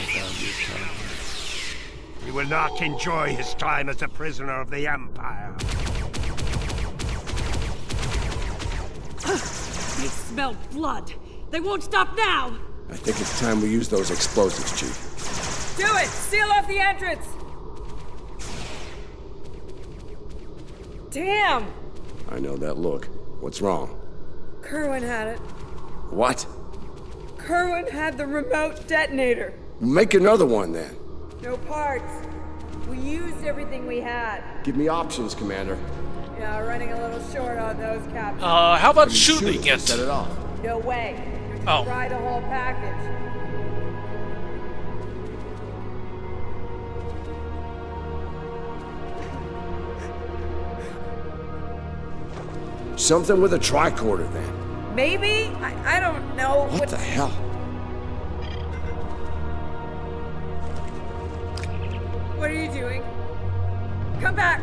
found you tired. He will not enjoy his time as a prisoner of the Empire. They smell blood. They won't stop now. I think it's time we use those explosives, Chief. Do it! Seal off the entrance! Damn! I know that look. What's wrong? Kerwin had it. What? Kerwin had the remote detonator. Make another one, then. No parts. We used everything we had. Give me options, Commander. Yeah, running a little short on those, Captain. How about shooting it? Set it off. No way. Oh. Try the whole package. Something with a tricorder, then. Maybe? I don't know. What the hell? What are you doing? Come back!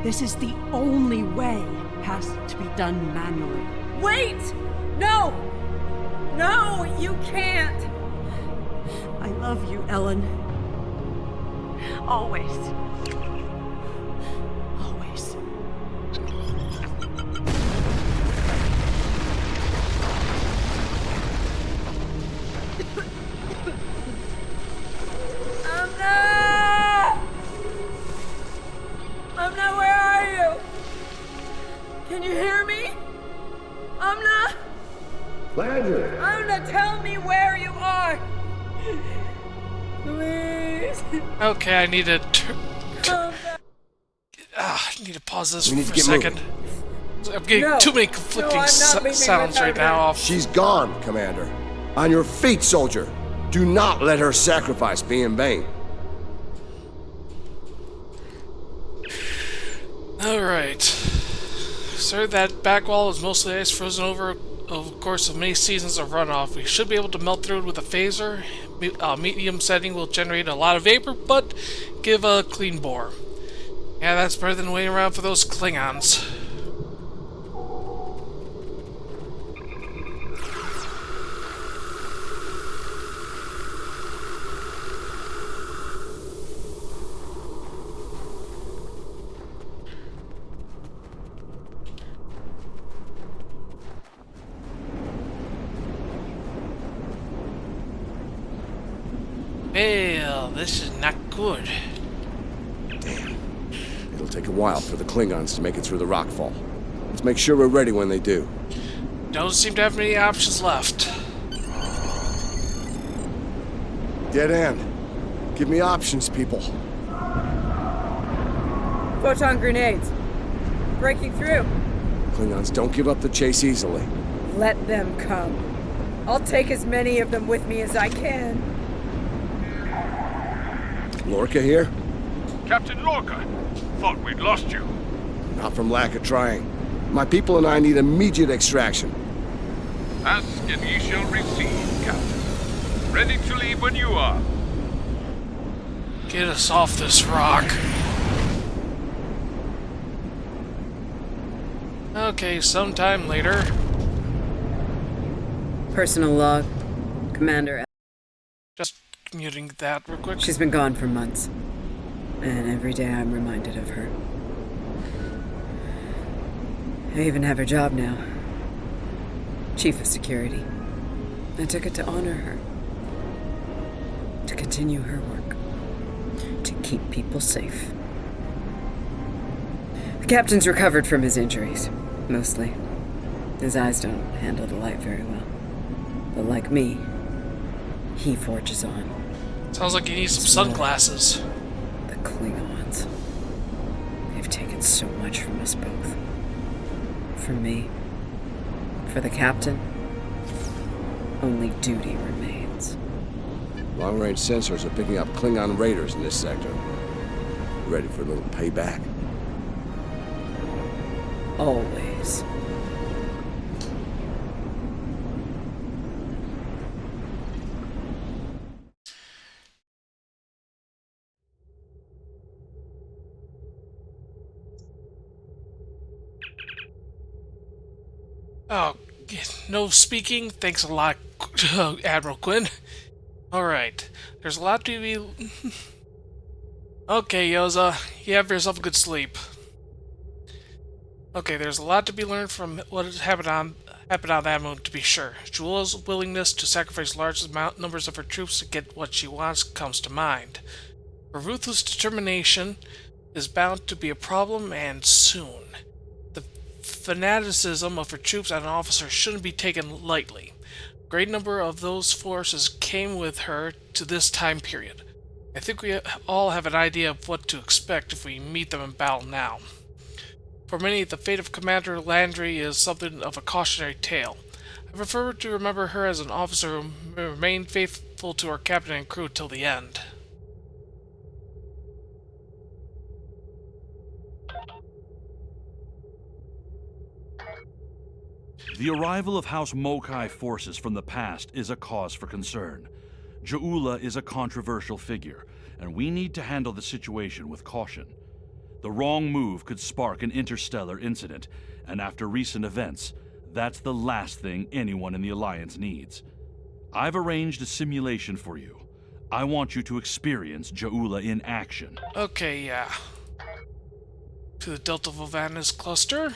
This is the only way. has to be done manually. Wait! No! No, you can't! I love you, Ellen. Always. Always. Amna, where are you? Can you hear me? Amna? Landry! Amna, tell me where you are! Please. Okay, I need to Come back. I need to pause this We need for to a get second. I'm getting too many conflicting sounds right now. She's gone, Commander. On your feet, soldier. Do not let her sacrifice be in vain. Alright. Sir, that back wall is mostly ice frozen over of course of many seasons of runoff. We should be able to melt through it with a phaser. Medium setting will generate a lot of vapor, but give a clean bore. Yeah, that's better than waiting around for those Klingons. Well, this is not good. Damn. It'll take a while for the Klingons to make it through the rockfall. Let's make sure we're ready when they do. Don't seem to have many options left. Dead end. Give me options, people. Photon grenades. Breaking through. Klingons don't give up the chase easily. Let them come. I'll take as many of them with me as I can. Lorca here? Captain Lorca, thought we'd lost you. Not from lack of trying. My people and I need immediate extraction. Ask and ye shall receive, Captain. Ready to leave when you are. Get us off this rock. Okay, sometime later. Personal log. Commander. Just muting that real quick. She's been gone for months. And every day I'm reminded of her. I even have her job now. Chief of Security. I took it to honor her. To continue her work. To keep people safe. The captain's recovered from his injuries. Mostly. His eyes don't handle the light very well. But like me, he forges on. Sounds like you need some sunglasses. The Klingons. They've taken so much from us both. For me. For the captain. Only duty remains. Long-range sensors are picking up Klingon raiders in this sector. Ready for a little payback? Always. Oh, no speaking. Thanks a lot, Admiral Quinn. Alright, there's a lot to be... Okay, Yoza, you have yourself a good sleep. Okay, there's a lot to be learned from what has happened on that moon, to be sure. Jula's willingness to sacrifice large numbers of her troops to get what she wants comes to mind. Her ruthless determination is bound to be a problem, and soon. The fanaticism of her troops and officers shouldn't be taken lightly. A great number of those forces came with her to this time period. I think we all have an idea of what to expect if we meet them in battle now. For many, the fate of Commander Landry is something of a cautionary tale. I prefer to remember her as an officer who remained faithful to her captain and crew till the end. The arrival of House Mokai forces from the past is a cause for concern. Ja'ula is a controversial figure, and we need to handle the situation with caution. The wrong move could spark an interstellar incident, and after recent events, that's the last thing anyone in the Alliance needs. I've arranged a simulation for you. I want you to experience Ja'ula in action. Okay, yeah. To the Delta Volvanis cluster.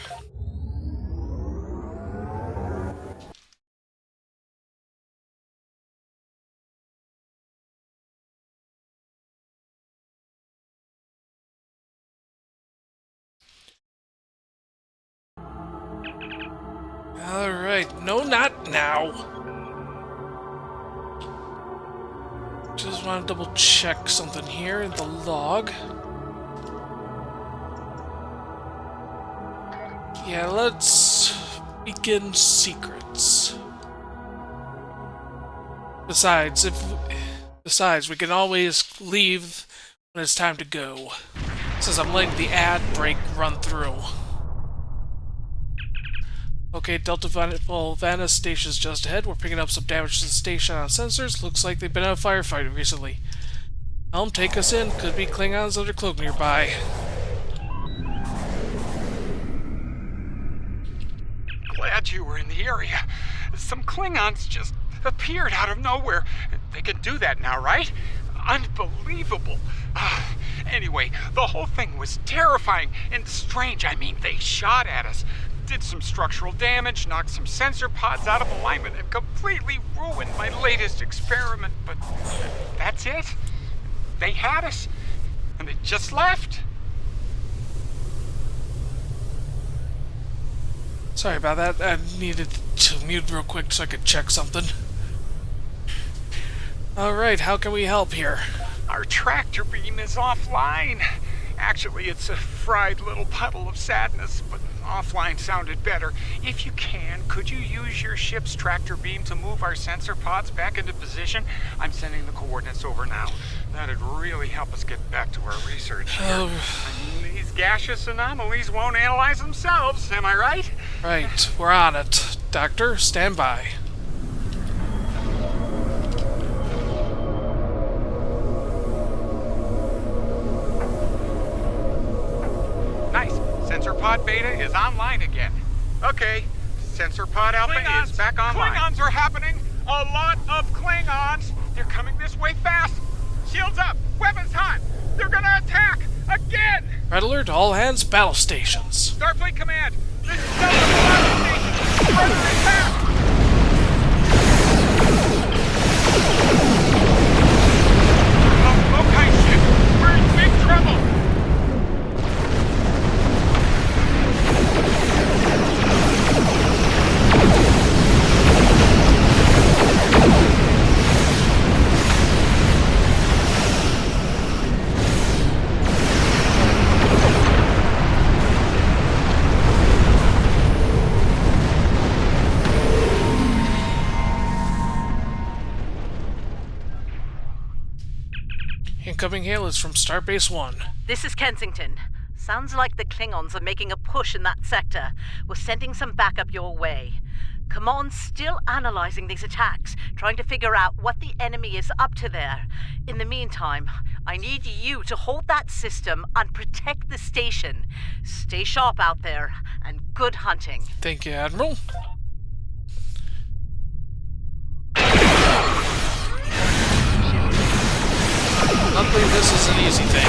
Alright, no, not now. Just want to double check something here in the log. Yeah, let's begin secrets. Besides, we can always leave when it's time to go. Since I'm letting the ad break run through. Okay, Delta Volvanis station's just ahead. We're picking up some damage to the station on sensors. Looks like they've been in a firefight recently. Helm, take us in. Could be Klingons under cloak nearby. Glad you were in the area. Some Klingons just appeared out of nowhere. They can do that now, right? Unbelievable. Anyway, the whole thing was terrifying and strange. I mean, they shot at us, did some structural damage, knocked some sensor pods out of alignment, and completely ruined my latest experiment. But that's it. They had us, and they just left. Sorry about that. I needed to mute real quick so I could check something. Alright, how can we help here? Our tractor beam is offline. Actually, it's a fried little puddle of sadness, but offline sounded better. If you can, could you use your ship's tractor beam to move our sensor pods back into position? I'm sending the coordinates over now. That'd really help us get back to our research here. I mean, these gaseous anomalies won't analyze themselves, am I right? Right, we're on it. Doctor, stand by. Nice. Sensor pod beta is online again. Okay. Sensor pod alpha is back online. Klingons are happening. A lot of Klingons. They're coming this way fast. Shields up. Weapons hot. They're gonna attack again. Red alert, all hands, battle stations. Starfleet command. This is Delta Volvanis station. Further attack. Okay, ship. We're in big trouble. Incoming hail is from Starbase 1. This is Kensington. Sounds like the Klingons are making a push in that sector. We're sending some backup your way. Command's still analyzing these attacks, trying to figure out what the enemy is up to there. In the meantime, I need you to hold that system and protect the station. Stay sharp out there, and good hunting. Thank you, Admiral. Luckily, this is an easy thing.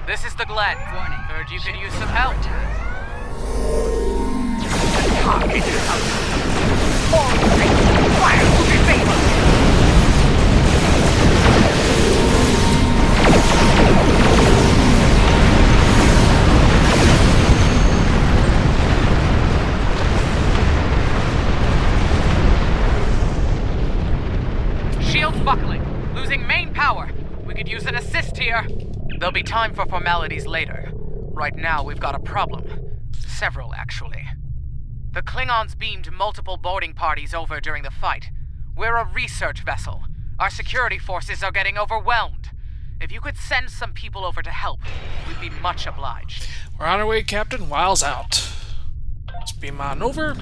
This is the Glen. Heard you could use some help. There'll be time for formalities later. Right now, we've got a problem. Several, actually. The Klingons beamed multiple boarding parties over during the fight. We're a research vessel. Our security forces are getting overwhelmed. If you could send some people over to help, we'd be much obliged. We're on our way, Captain. Wiles out. Let's beam on over.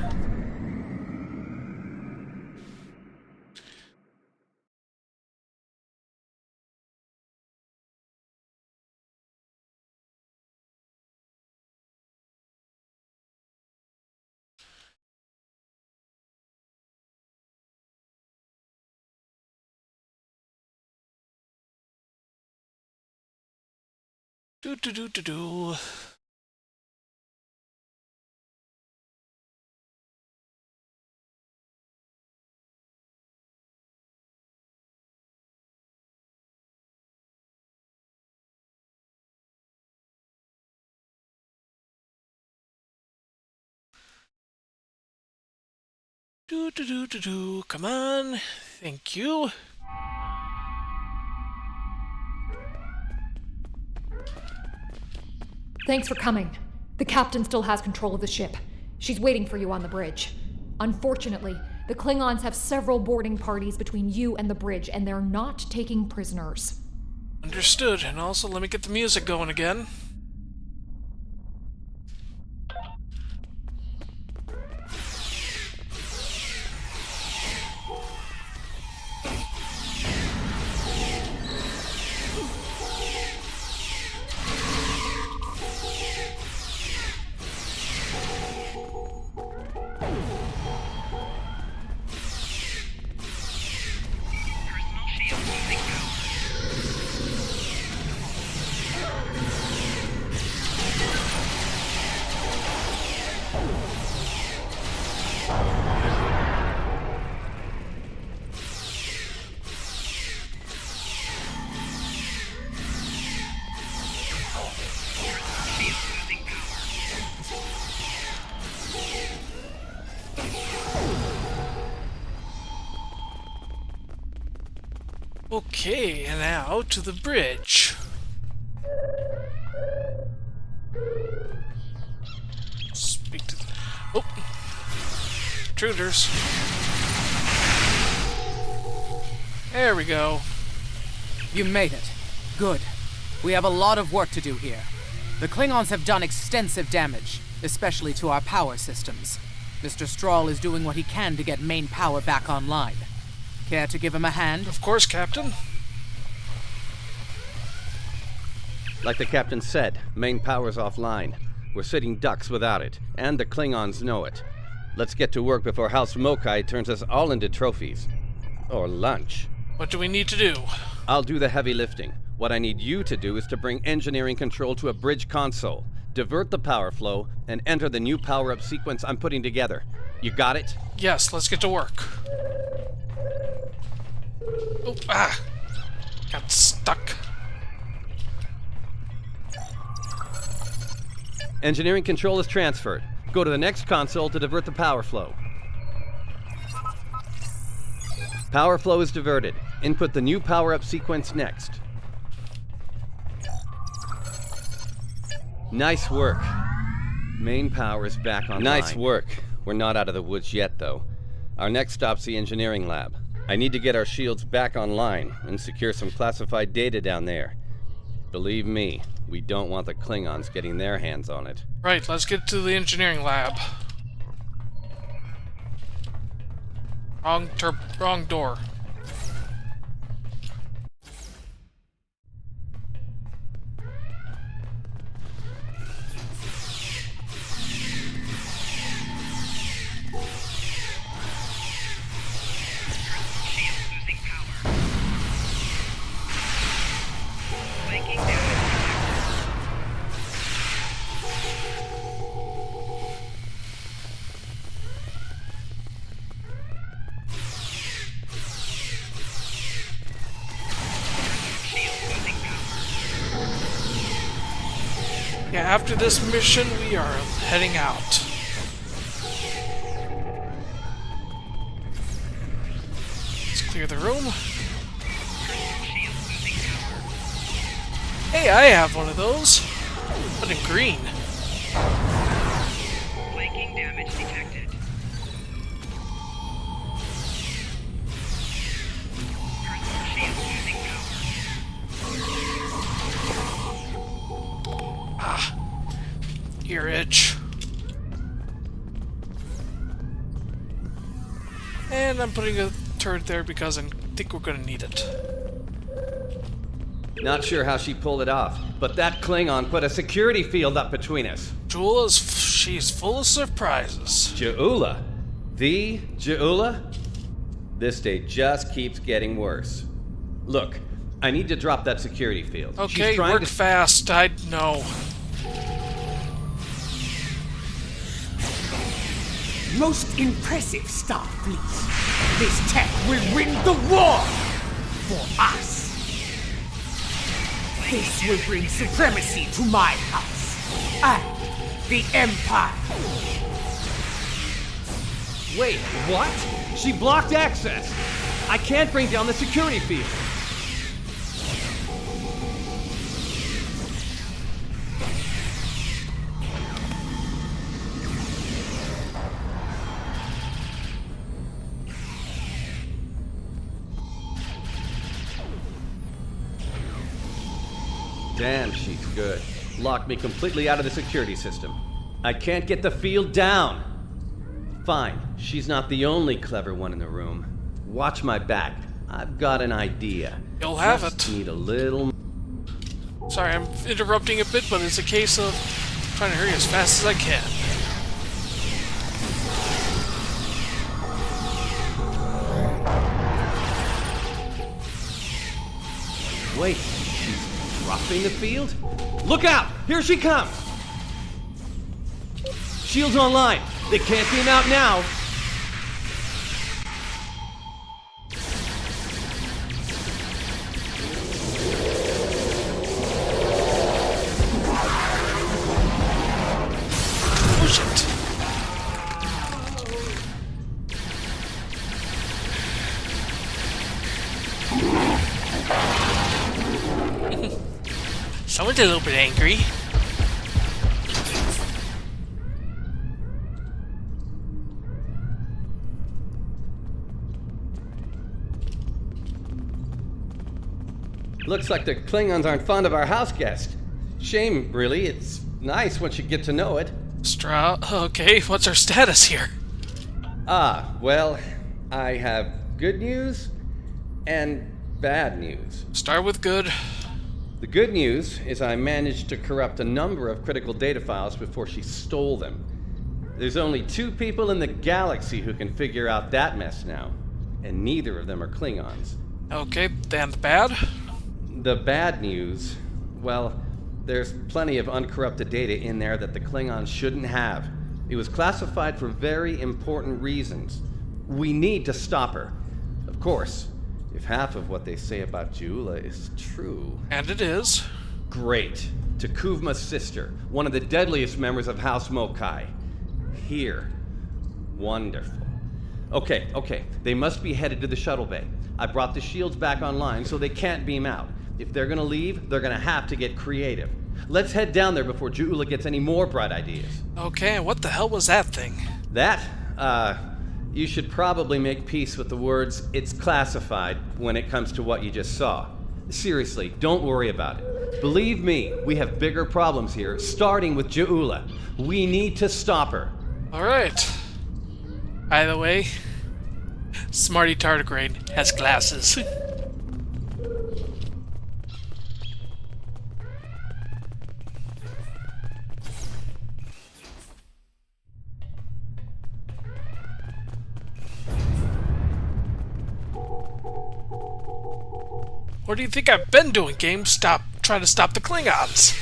Do. Do. Come on. Thank you. Thanks for coming. The captain still has control of the ship. She's waiting for you on the bridge. Unfortunately, the Klingons have several boarding parties between you and the bridge, and they're not taking prisoners. Understood. And also, let me get the music going again. Okay, and now to the bridge. Speak to the... Oh! Intruders. There we go. You made it. Good. We have a lot of work to do here. The Klingons have done extensive damage, especially to our power systems. Mr. Strahl is doing what he can to get main power back online. Care to give him a hand? Of course, Captain. Like the captain said, main power's offline. We're sitting ducks without it, and the Klingons know it. Let's get to work before House Mokai turns us all into trophies. Or lunch. What do we need to do? I'll do the heavy lifting. What I need you to do is to bring engineering control to a bridge console, divert the power flow, and enter the new power-up sequence I'm putting together. You got it? Yes, let's get to work. Oh, got stuck. Engineering control is transferred. Go to the next console to divert the power flow. Power flow is diverted. Input the new power-up sequence next. Nice work. Main power is back online. Nice work. We're not out of the woods yet, though. Our next stop's the engineering lab. I need to get our shields back online and secure some classified data down there. Believe me, we don't want the Klingons getting their hands on it. Right, let's get to the engineering lab. Wrong door. Yeah, after this mission, we are heading out. Let's clear the room. Hey, I have one of those, but in green. Flanking damage detected. Personal shield losing power. Ah, ear itch. And I'm putting a turret there because I think we're gonna need it. Not sure how she pulled it off, but that Klingon put a security field up between us. She's full of surprises. Ja'ula? The Ja'ula? This day just keeps getting worse. Look, I need to drop that security field. Okay, She's trying work to... fast. I know. Most impressive, Starfleet. This tech will win the war for us. This will bring supremacy to my house and the Empire. Wait, what? She blocked access. I can't bring down the security field. Damn, she's good. Locked me completely out of the security system. I can't get the field down. Fine, she's not the only clever one in the room. Watch my back. I've got an idea. You'll have Just it. Need a little... Sorry, I'm interrupting a bit, but it's a case of trying to hurry as fast as I can. Wait, she's dropping the field? Look out! Here she comes! Shields online. They can't beam out now. Oh shit. Someone's a little bit angry. Looks like the Klingons aren't fond of our house guest. Shame, really. It's nice once you get to know it. Okay, what's our status here? Ah, well, I have good news and bad news. Start with good. The good news is I managed to corrupt a number of critical data files before she stole them. There's only 2 people in the galaxy who can figure out that mess now, and neither of them are Klingons. Okay, then the bad? The bad news, well, there's plenty of uncorrupted data in there that the Klingons shouldn't have. It was classified for very important reasons. We need to stop her. Of course, if half of what they say about Ja'ula is true... And it is. Great. Takuvma's sister, one of the deadliest members of House Mokai. Here. Wonderful. Okay. They must be headed to the shuttle bay. I brought the shields back online so they can't beam out. If they're gonna leave, they're gonna have to get creative. Let's head down there before Ja'ula gets any more bright ideas. Okay, what the hell was that thing? That? You should probably make peace with the words, "it's classified," when it comes to what you just saw. Seriously, don't worry about it. Believe me, we have bigger problems here, starting with Ja'ula. We need to stop her. Alright. By the way, Smarty Tardigrade has glasses. What do you think I've been doing, game? Trying to stop the Klingons.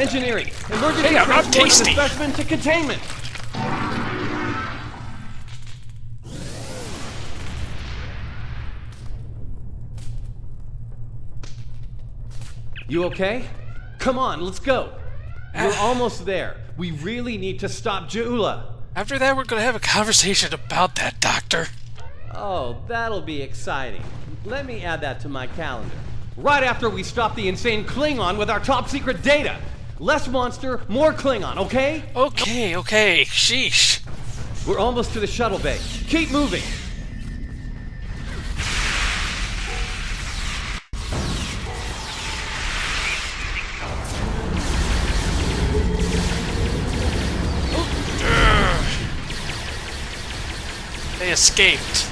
Engineering! Emergency Hey, I'm not transport of the tasty. specimen to containment! You okay? Come on, let's go. We're almost there. We really need to stop Ja'ula. After that, we're gonna have a conversation about that, Doctor. Oh, that'll be exciting. Let me add that to my calendar. Right after we stop the insane Klingon with our top secret data. Less monster, more Klingon, okay? Okay. Sheesh. We're almost to the shuttle bay. Keep moving. They escaped.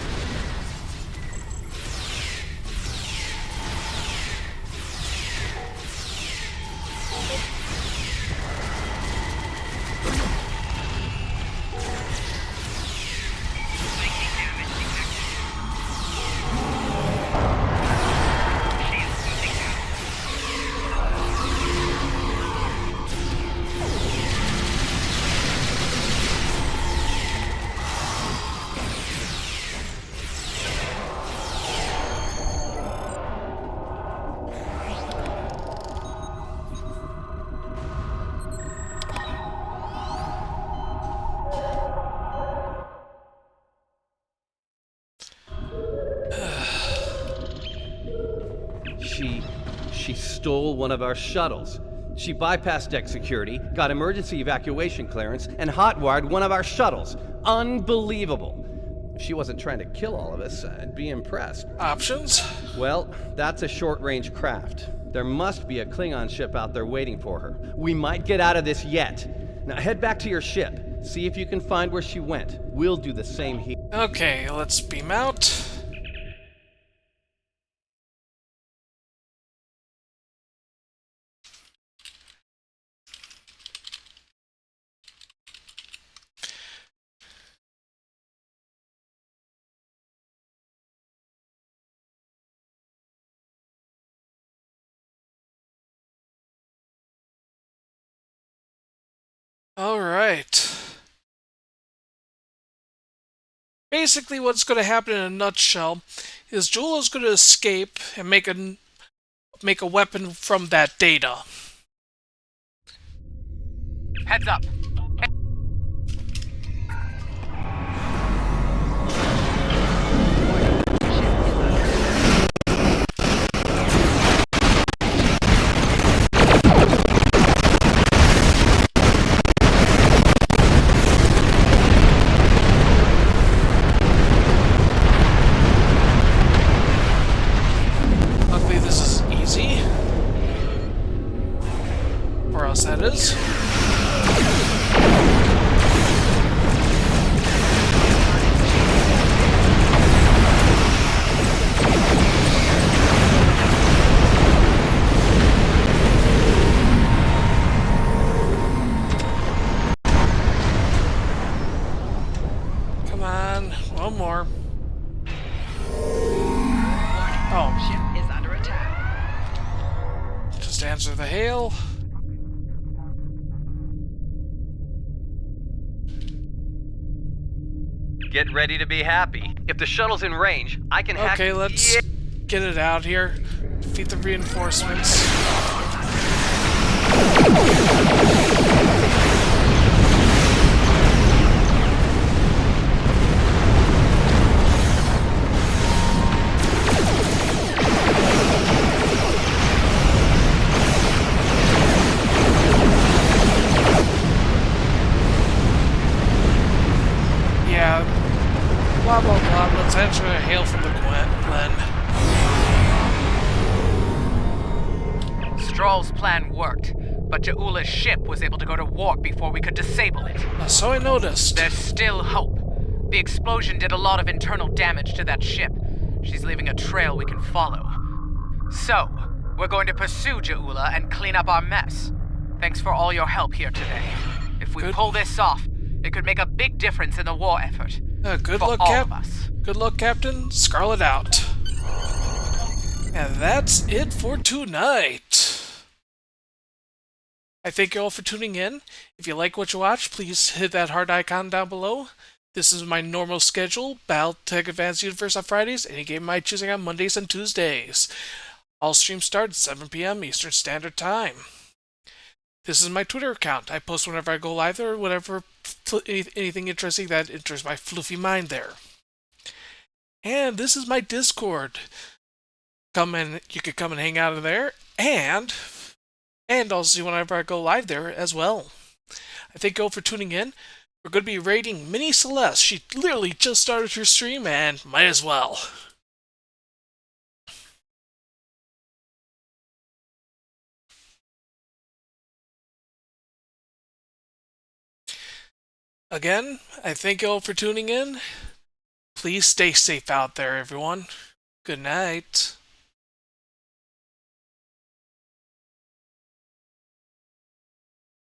She stole one of our shuttles. She bypassed deck security, got emergency evacuation clearance, and hotwired one of our shuttles. Unbelievable. If she wasn't trying to kill all of us, I'd be impressed. Options? Well, that's a short-range craft. There must be a Klingon ship out there waiting for her. We might get out of this yet. Now head back to your ship. See if you can find where she went. We'll do the same here. Okay, let's beam out. Alright. Basically what's going to happen in a nutshell is Ja'ula's going to escape and make a weapon from that data. Heads up. Luckily this is easy. Or else that is. Come on, one more. Oh. Ship is under attack. Just answer the hail. Get ready to be happy. If the shuttle's in range, I can hack... Okay, let's get it out here. Defeat the reinforcements. Yeah. Blah, blah, blah. Let's answer a hail from the Glen. Stroll's plan worked, but Ja'ula's ship was able to go to warp before we could disable it. So I noticed. There's still hope. The explosion did a lot of internal damage to that ship. She's leaving a trail we can follow. So, we're going to pursue Ja'ula and clean up our mess. Thanks for all your help here today. If we pull this off, it could make a big difference in the war effort. Good for luck, all Cap. of us. Good luck, Captain. Scarlet out. And that's it for tonight. I thank you all for tuning in. If you like what you watch, please hit that heart icon down below. This is my normal schedule, Battletech Advanced Universe on Fridays, any game of my choosing on Mondays and Tuesdays. All streams start at 7 p.m. Eastern Standard Time. This is my Twitter account. I post whenever I go live there, or whatever anything interesting that enters my fluffy mind there. And this is my Discord. You could come and hang out in there, and also whenever I go live there as well. I thank you all for tuning in. We're going to be rating Mini Celeste. She literally just started her stream, and might as well. Again, I thank you all for tuning in. Please stay safe out there, everyone. Good night.